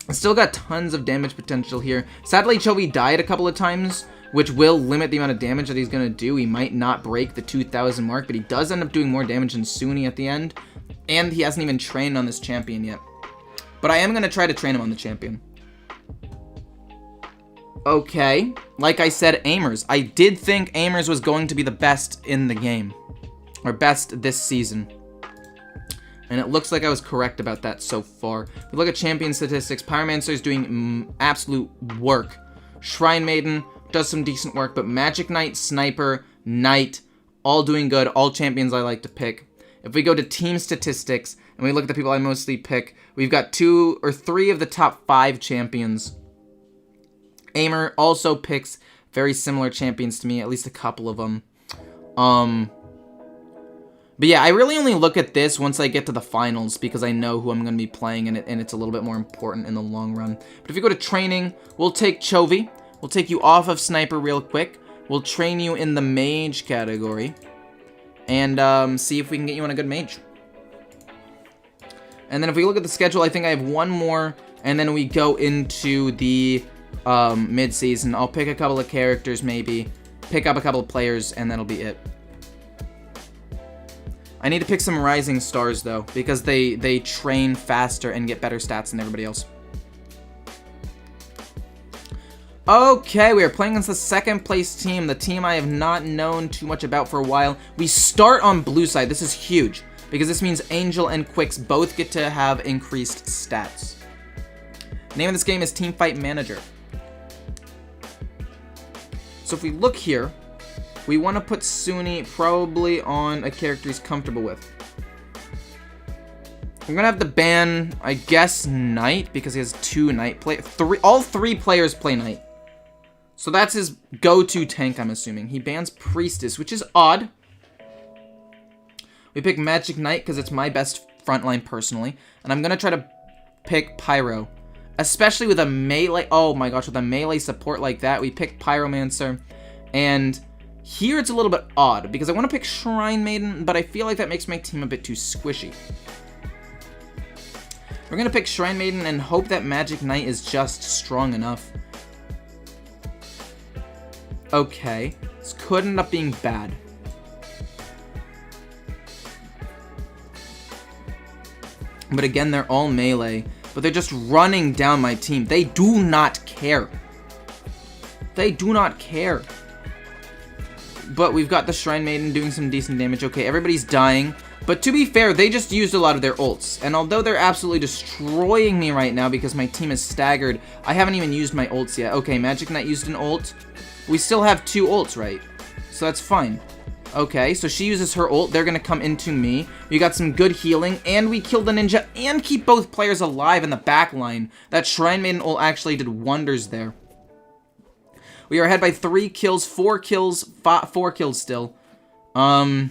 It still got tons of damage potential here. Sadly, Chovy died a couple of times, which will limit the amount of damage that he's going to do. He might not break the 2,000 mark, but he does end up doing more damage than Sunni at the end. And he hasn't even trained on this champion yet. But I am going to try to train him on the champion. Okay. Like I said, Aimers. I did think Aimers was going to be the best in the game. Or best this season. And it looks like I was correct about that so far. If we look at champion statistics, Pyromancer is doing absolute work. Shrine Maiden does some decent work, but Magic Knight, Sniper, Knight, all doing good, all champions I like to pick. If we go to team statistics, and we look at the people I mostly pick, we've got 2 or 3 of the top 5 champions. Aimer also picks very similar champions to me, at least a couple of them. But yeah, I really only look at this once I get to the finals because I know who I'm going to be playing and it's a little bit more important in the long run. But if you go to training, we'll take Chovy. We'll take you off of Sniper real quick. We'll train you in the Mage category. And see if we can get you on a good Mage. And then if we look at the schedule, I think I have one more. And then we go into the mid-season. I'll pick a couple of characters maybe. Pick up a couple of players and that'll be it. I need to pick some Rising Stars, though, because they train faster and get better stats than everybody else. Okay, we are playing against the second place team, the team I have not known too much about for a while. We start on blue side. This is huge, because this means Angel and Quicks both get to have increased stats. The name of this game is Teamfight Manager. So if we look here, we want to put Sunni probably on a character he's comfortable with. I'm gonna have to ban, I guess, Knight, because he has 2 Knight play. All 3 players play Knight. So that's his go-to tank, I'm assuming. He bans Priestess, which is odd. We pick Magic Knight because it's my best frontline personally. And I'm gonna try to pick Pyro. Especially with a melee, oh my gosh, with a melee support like that, we pick Pyromancer. And here it's a little bit odd, because I want to pick Shrine Maiden, but I feel like that makes my team a bit too squishy. We're going to pick Shrine Maiden and hope that Magic Knight is just strong enough. Okay, this could end up being bad. But again, they're all melee, but they're just running down my team. They do not care. They do not care. But we've got the Shrine Maiden doing some decent damage. Okay, everybody's dying. But to be fair, they just used a lot of their ults. And although they're absolutely destroying me right now because my team is staggered, I haven't even used my ults yet. Okay, Magic Knight used an ult. We still have 2 ults, right? So that's fine. Okay, so she uses her ult. They're going to come into me. We got some good healing. And we killed the ninja and keep both players alive in the back line. That Shrine Maiden ult actually did wonders there. We are ahead by 3 kills, 4 kills, 4 kills still. I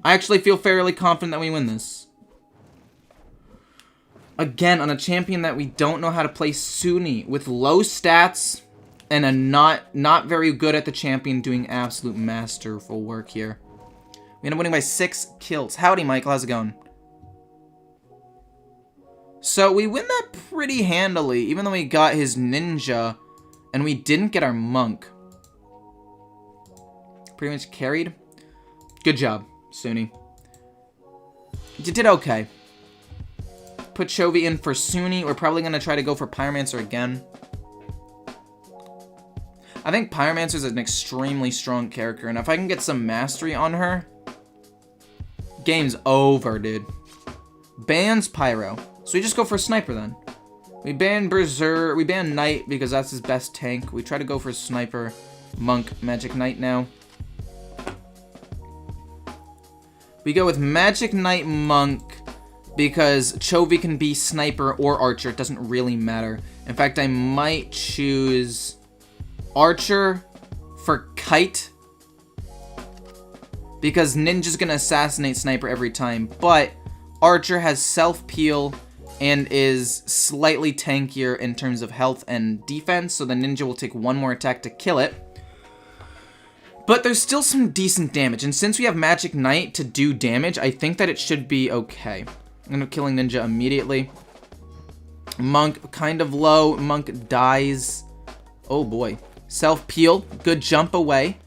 actually feel fairly confident that we win this. Again, on a champion that we don't know how to play, Sunni, with low stats and a not very good at the champion doing absolute masterful work here. We end up winning by 6 kills. Howdy, Michael. How's it going? So we win that pretty handily, even though we got his ninja. And we didn't get our monk. Pretty much carried. Good job, Sunni. You did okay. Put Chovy in for Sunni. We're probably going to try to go for Pyromancer again. I think Pyromancer is an extremely strong character. And if I can get some mastery on her, game's over, dude. Bans Pyro. So we just go for Sniper then. We ban Berserker, we ban Knight because that's his best tank. We try to go for Sniper, Monk, Magic Knight now. We go with Magic Knight, Monk because Chovy can be Sniper or Archer. It doesn't really matter. In fact, I might choose Archer for Kite because Ninja's going to assassinate Sniper every time. But Archer has self-peel and is slightly tankier in terms of health and defense, so the ninja will take 1 more attack to kill it. But there's still some decent damage, and since we have Magic Knight to do damage, I think that it should be okay. I'm gonna killing ninja immediately. Monk, kind of low. Monk dies. Oh boy. Self-peel, good jump away.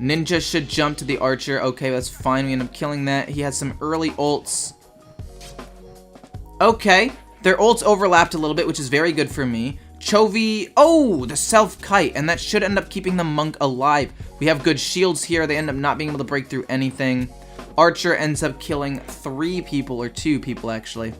Ninja should jump to the archer. Okay, that's fine, we end up killing that. He has some early ults. Okay, their ults overlapped a little bit, which is very good for me. Chovy, oh, the self-kite, and that should end up keeping the monk alive. We have good shields here. They end up not being able to break through anything. Archer ends up killing 3 people, or 2 people, actually.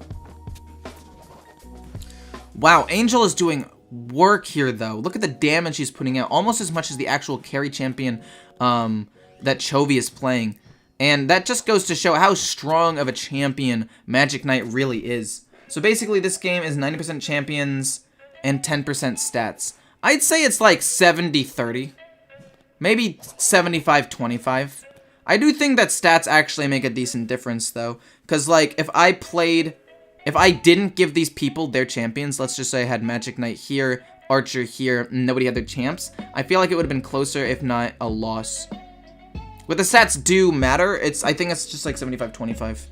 Wow, Angel is doing work here, though. Look at the damage he's putting out. Almost as much as the actual carry champion that Chovy is playing. And that just goes to show how strong of a champion Magic Knight really is. So basically, this game is 90% champions and 10% stats. I'd say it's like 70-30. Maybe 75-25. I do think that stats actually make a decent difference, though. Because, like, if I didn't give these people their champions, let's just say I had Magic Knight here, Archer here, and nobody had their champs, I feel like it would have been closer, if not a loss. But the stats do matter. I think it's just like 75-25.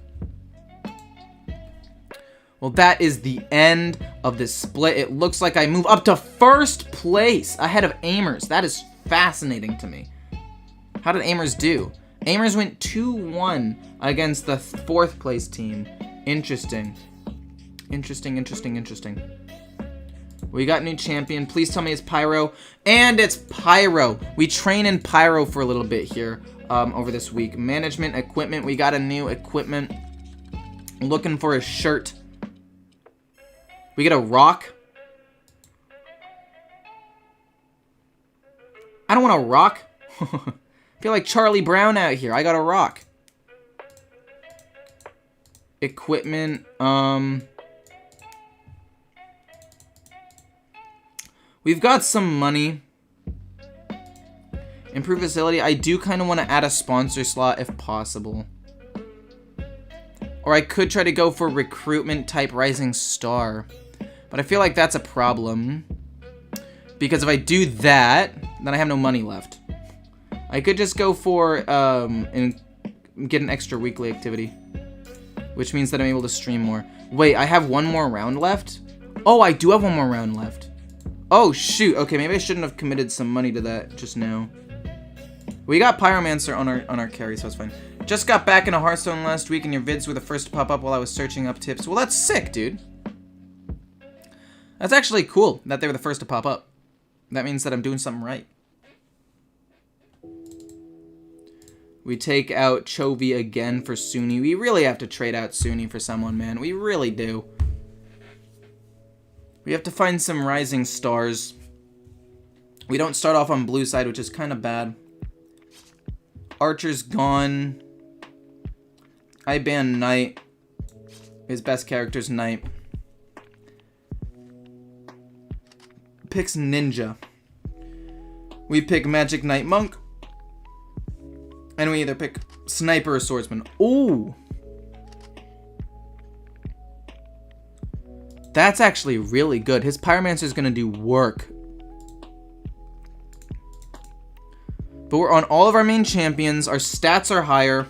Well, that is the end of this split. It looks like I move up to first place ahead of Aimers. That is fascinating to me. How did Aimers do? Aimers went 2-1 against the 4th place team. Interesting. Interesting. We got new champion. Please tell me it's Pyro. And it's Pyro. We train in Pyro for a little bit here over this week. Management, equipment. We got a new equipment. Looking for a shirt. We get a rock. I don't want a rock. I feel like Charlie Brown out here. I got a rock. Equipment. We've got some money. Improve facility. I do kind of want to add a sponsor slot if possible. Or I could try to go for recruitment type Rising Star. But I feel like that's a problem. Because if I do that, then I have no money left. I could just go for and get an extra weekly activity. Which means that I'm able to stream more. Wait, I have one more round left? Oh, I do have one more round left. Oh, shoot. Okay, maybe I shouldn't have committed some money to that just now. We got Pyromancer on our carry, so it's fine. Just got back into Hearthstone last week, and your vids were the first to pop up while I was searching up tips. Well, that's sick, dude. That's actually cool that they were the first to pop up. That means that I'm doing something right. We take out Chovy again for Sunni. We really have to trade out Sunni for someone, man. We really do. We have to find some Rising Stars. We don't start off on blue side, which is kind of bad. Archer's gone. I ban Knight. His best character's Knight. Picks Ninja. We pick Magic Knight Monk. And we either pick Sniper or Swordsman. Ooh! That's actually really good. His Pyromancer is going to do work. But we're on all of our main champions. Our stats are higher.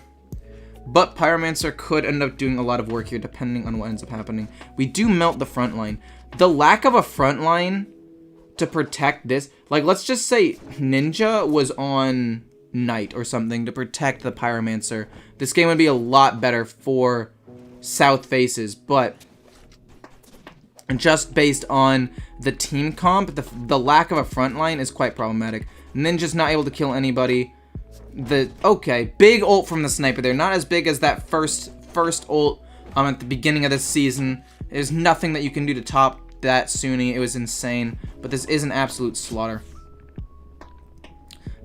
But Pyromancer could end up doing a lot of work here depending on what ends up happening. We do melt the front line. The lack of a front line to protect this... Like, let's just say Ninja was on Knight or something to protect the Pyromancer. This game would be a lot better for South faces, but... just based on the team comp, the lack of a front line is quite problematic. Ninja's not able to kill anybody. Okay, big ult from the sniper there. Not as big as that first ult at the beginning of this season. There's nothing that you can do to top that Sunni. It was insane. But this is an absolute slaughter.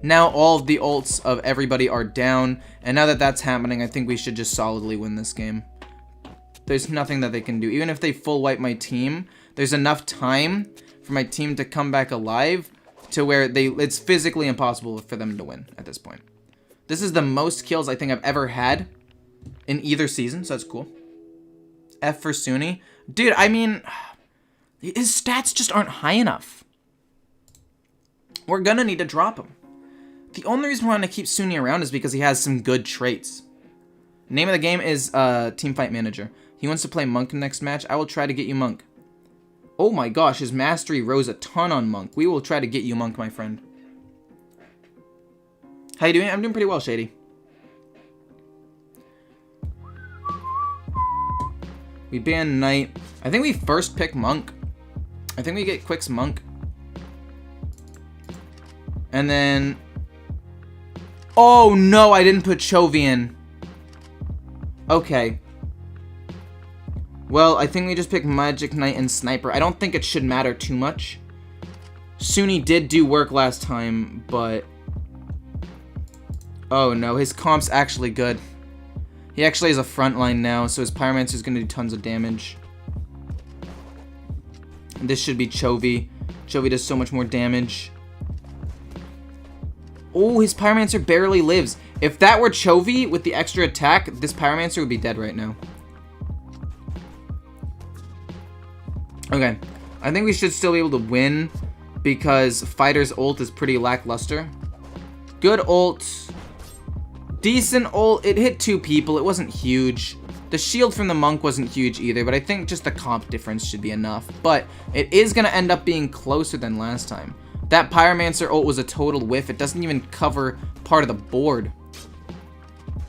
Now all of the ults of everybody are down. And now that that's happening, I think we should just solidly win this game. There's nothing that they can do. Even if they full wipe my team, there's enough time for my team to come back alive to where it's physically impossible for them to win at this point. This is the most kills I think I've ever had in either season, so that's cool. F for Sunni. Dude, I mean, his stats just aren't high enough. We're gonna need to drop him. The only reason we want to keep Sunni around is because he has some good traits. Name of the game is Teamfight Manager. He wants to play Monk next match. I will try to get you Monk. Oh my gosh, his mastery rose a ton on Monk. We will try to get you Monk, my friend. How you doing? I'm doing pretty well, Shady. We ban Knight. I think we first pick Monk. I think we get Quick's Monk. And then... oh no, I didn't put Chovy in. Okay. Well, I think we just pick Magic Knight and Sniper. I don't think it should matter too much. Suni did do work last time, but... Oh no, his comp's actually good. He actually has a front line now, so his Pyromancer's gonna do tons of damage. This should be Chovy. Chovy does so much more damage. Oh, his Pyromancer barely lives. If that were Chovy with the extra attack, this Pyromancer would be dead right now. Okay. I think we should still be able to win because Fighter's ult is pretty lackluster. Good ult. Decent ult. It hit 2 people. It wasn't huge. The shield from the monk wasn't huge either, but I think just the comp difference should be enough. But it is going to end up being closer than last time. That Pyromancer ult was a total whiff. It doesn't even cover part of the board.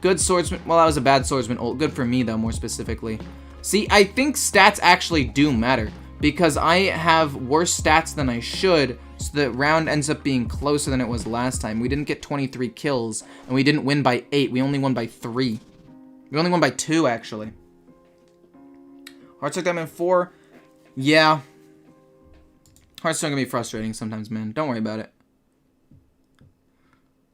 Good swordsman. Well, that was a bad swordsman ult. Good for me, though, more specifically. See, I think stats actually do matter. Because I have worse stats than I should, so the round ends up being closer than it was last time. We didn't get 23 kills, and we didn't win by 8. We only won by 3. We only won by 2, actually. Hearthstone Diamond 4. Yeah. Hearthstone can be frustrating sometimes, man. Don't worry about it.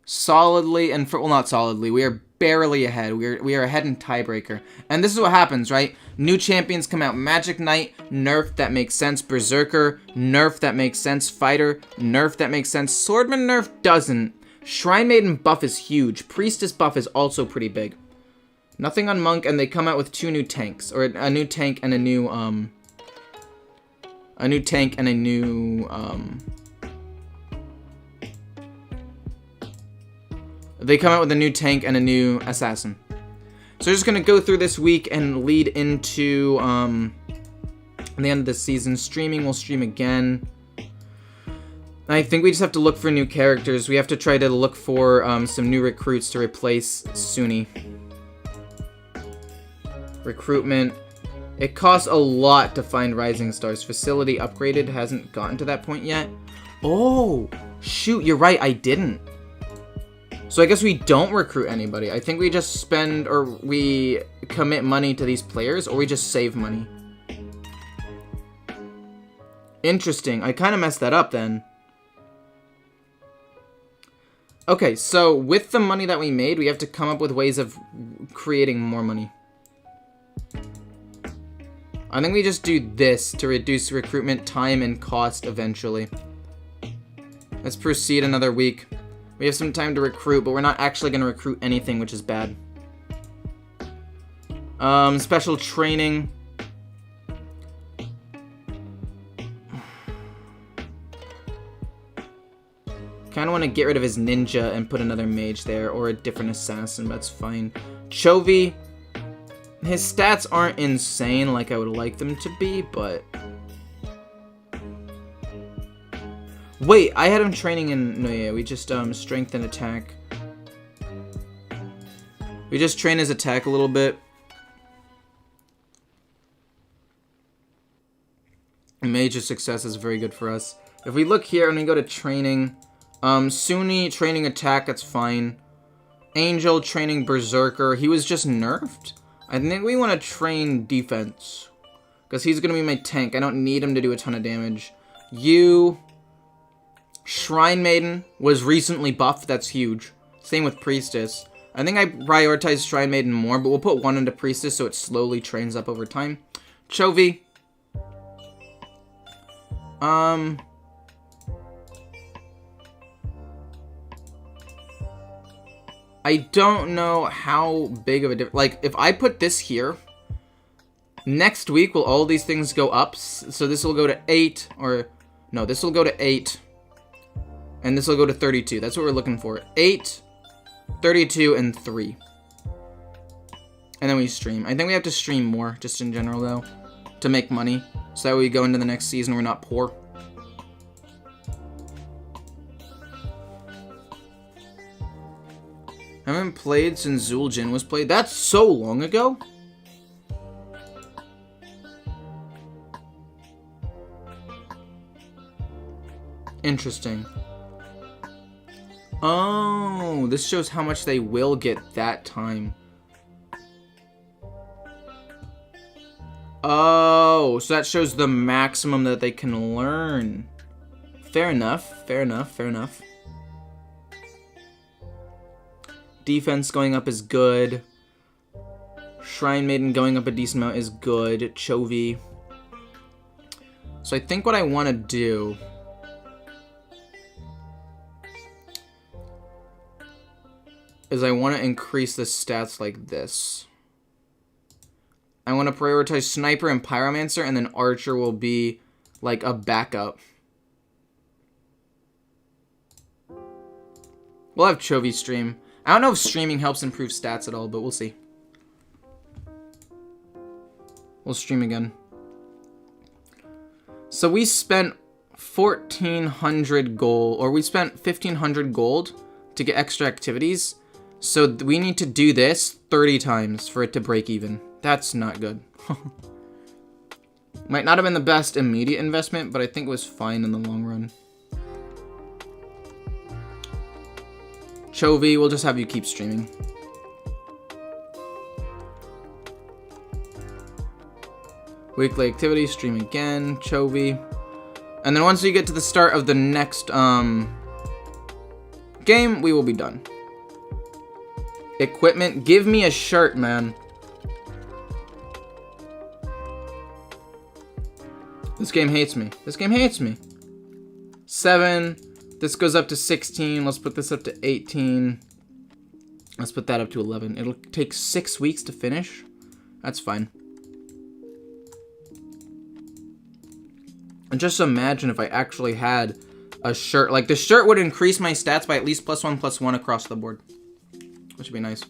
Solidly, and well, not solidly. We are barely ahead. We are ahead in tiebreaker. And this is what happens, right? New champions come out. Magic Knight, nerf, that makes sense. Berserker, nerf, that makes sense. Fighter, nerf, that makes sense. Swordman nerf doesn't. Shrine Maiden buff is huge. Priestess buff is also pretty big. Nothing on Monk, and they come out with 2 new tanks. Or a new tank and a new, They come out with a new tank and a new assassin. So we're just going to go through this week and lead into the end of the season. Streaming, we'll stream again. I think we just have to look for new characters. We have to try to look for some new recruits to replace Suni. Recruitment. It costs a lot to find Rising Stars. Facility upgraded. Hasn't gotten to that point yet. Oh, shoot, you're right, I didn't. So I guess we don't recruit anybody. I think we just spend, or we commit money to these players, or we just save money. Interesting. I kind of messed that up then. Okay, so with the money that we made, we have to come up with ways of creating more money. I think we just do this to reduce recruitment time and cost eventually. Let's proceed another week. We have some time to recruit, but we're not actually going to recruit anything, which is bad. Special training. Kind of want to get rid of his ninja and put another mage there, or a different assassin, but that's fine. Chovy. His stats aren't insane like I would like them to be, but... Wait, I had him training in... No, yeah, we just, strength and attack. We just train his attack a little bit. Mage of Success is very good for us. If we look here and we go to training... Suni training attack, that's fine. Angel training Berserker. He was just nerfed. I think we want to train defense. Because he's going to be my tank. I don't need him to do a ton of damage. You... Shrine Maiden was recently buffed. That's huge. Same with Priestess. I think I prioritize Shrine Maiden more, but we'll put one into Priestess so it slowly trains up over time. Chovy. I don't know how big of a difference. Like, if I put this here, next week will all these things go up? So this will go to 8, or no, this will go to 8. And this will go to 32. That's what we're looking for. 8, 32, and 3. And then we stream. I think we have to stream more, just in general, though, to make money. So that way we go into the next season, we're not poor. I haven't played since Zul'jin was played. That's so long ago. Interesting. Oh, this shows how much they will get that time. Oh, so that shows the maximum that they can learn. Fair enough, fair enough, fair enough. Defense going up is good. Shrine Maiden going up a decent amount is good. Chovy. So I think what I want to do is I want to increase the stats like this. I want to prioritize Sniper and Pyromancer, and then Archer will be like a backup. We'll have Chovy stream. I don't know if streaming helps improve stats at all, but we'll see. We'll stream again. So we spent 1,400 gold, or we spent 1,500 gold to get extra activities. So we need to do this 30 times for it to break even. That's not good. Might not have been the best immediate investment, but I think it was fine in the long run. Chovy, we'll just have you keep streaming. Weekly activity, stream again, Chovy. And then once we get to the start of the next game, we will be done. Equipment, give me a shirt, man. This game hates me. This game hates me. 7. This goes up to 16. Let's put this up to 18. Let's put that up to 11. It'll take 6 weeks to finish. That's fine. And just imagine if I actually had a shirt. Like, the shirt would increase my stats by at least +1/+1 across the board. Which would be nice.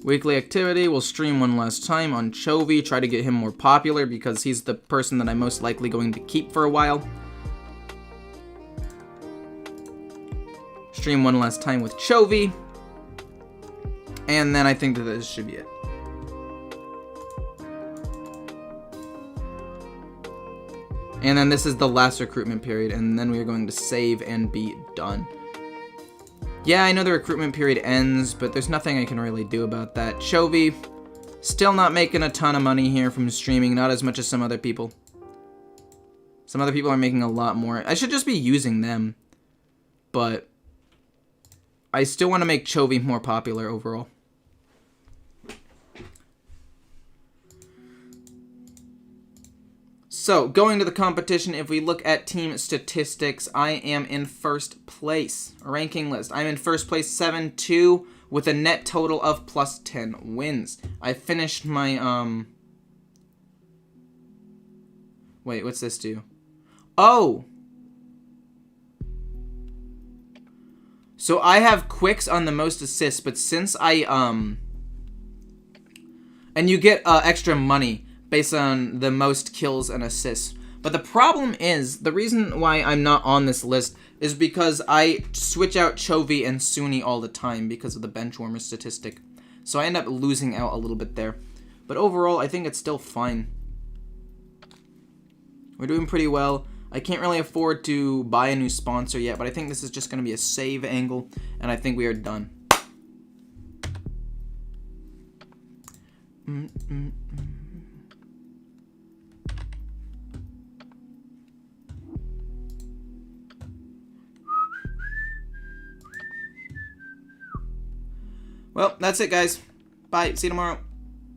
Weekly activity. We'll stream one last time on Chovy. Try to get him more popular because he's the person that I'm most likely going to keep for a while. Stream one last time with Chovy. And then I think that this should be it. And then this is the last recruitment period, and then we are going to save and be done. Yeah, I know the recruitment period ends, but there's nothing I can really do about that. Chovy, still not making a ton of money here from streaming, not as much as some other people. Some other people are making a lot more. I should just be using them, but I still want to make Chovy more popular overall. So, going to the competition, if we look at team statistics, I am in first place. Ranking list. I'm in first place 7-2 with a net total of +10 wins. I finished my, Wait, what's this do? Oh! So I have quicks on the most assists, but since I, and you get extra money based on the most kills and assists. But the problem is, the reason why I'm not on this list is because I switch out Chovy and Sunni all the time because of the benchwarmer statistic. So I end up losing out a little bit there. But overall, I think it's still fine. We're doing pretty well. I can't really afford to buy a new sponsor yet, but I think this is just going to be a save angle, and I think we are done. Well, that's it, guys. Bye. See you tomorrow.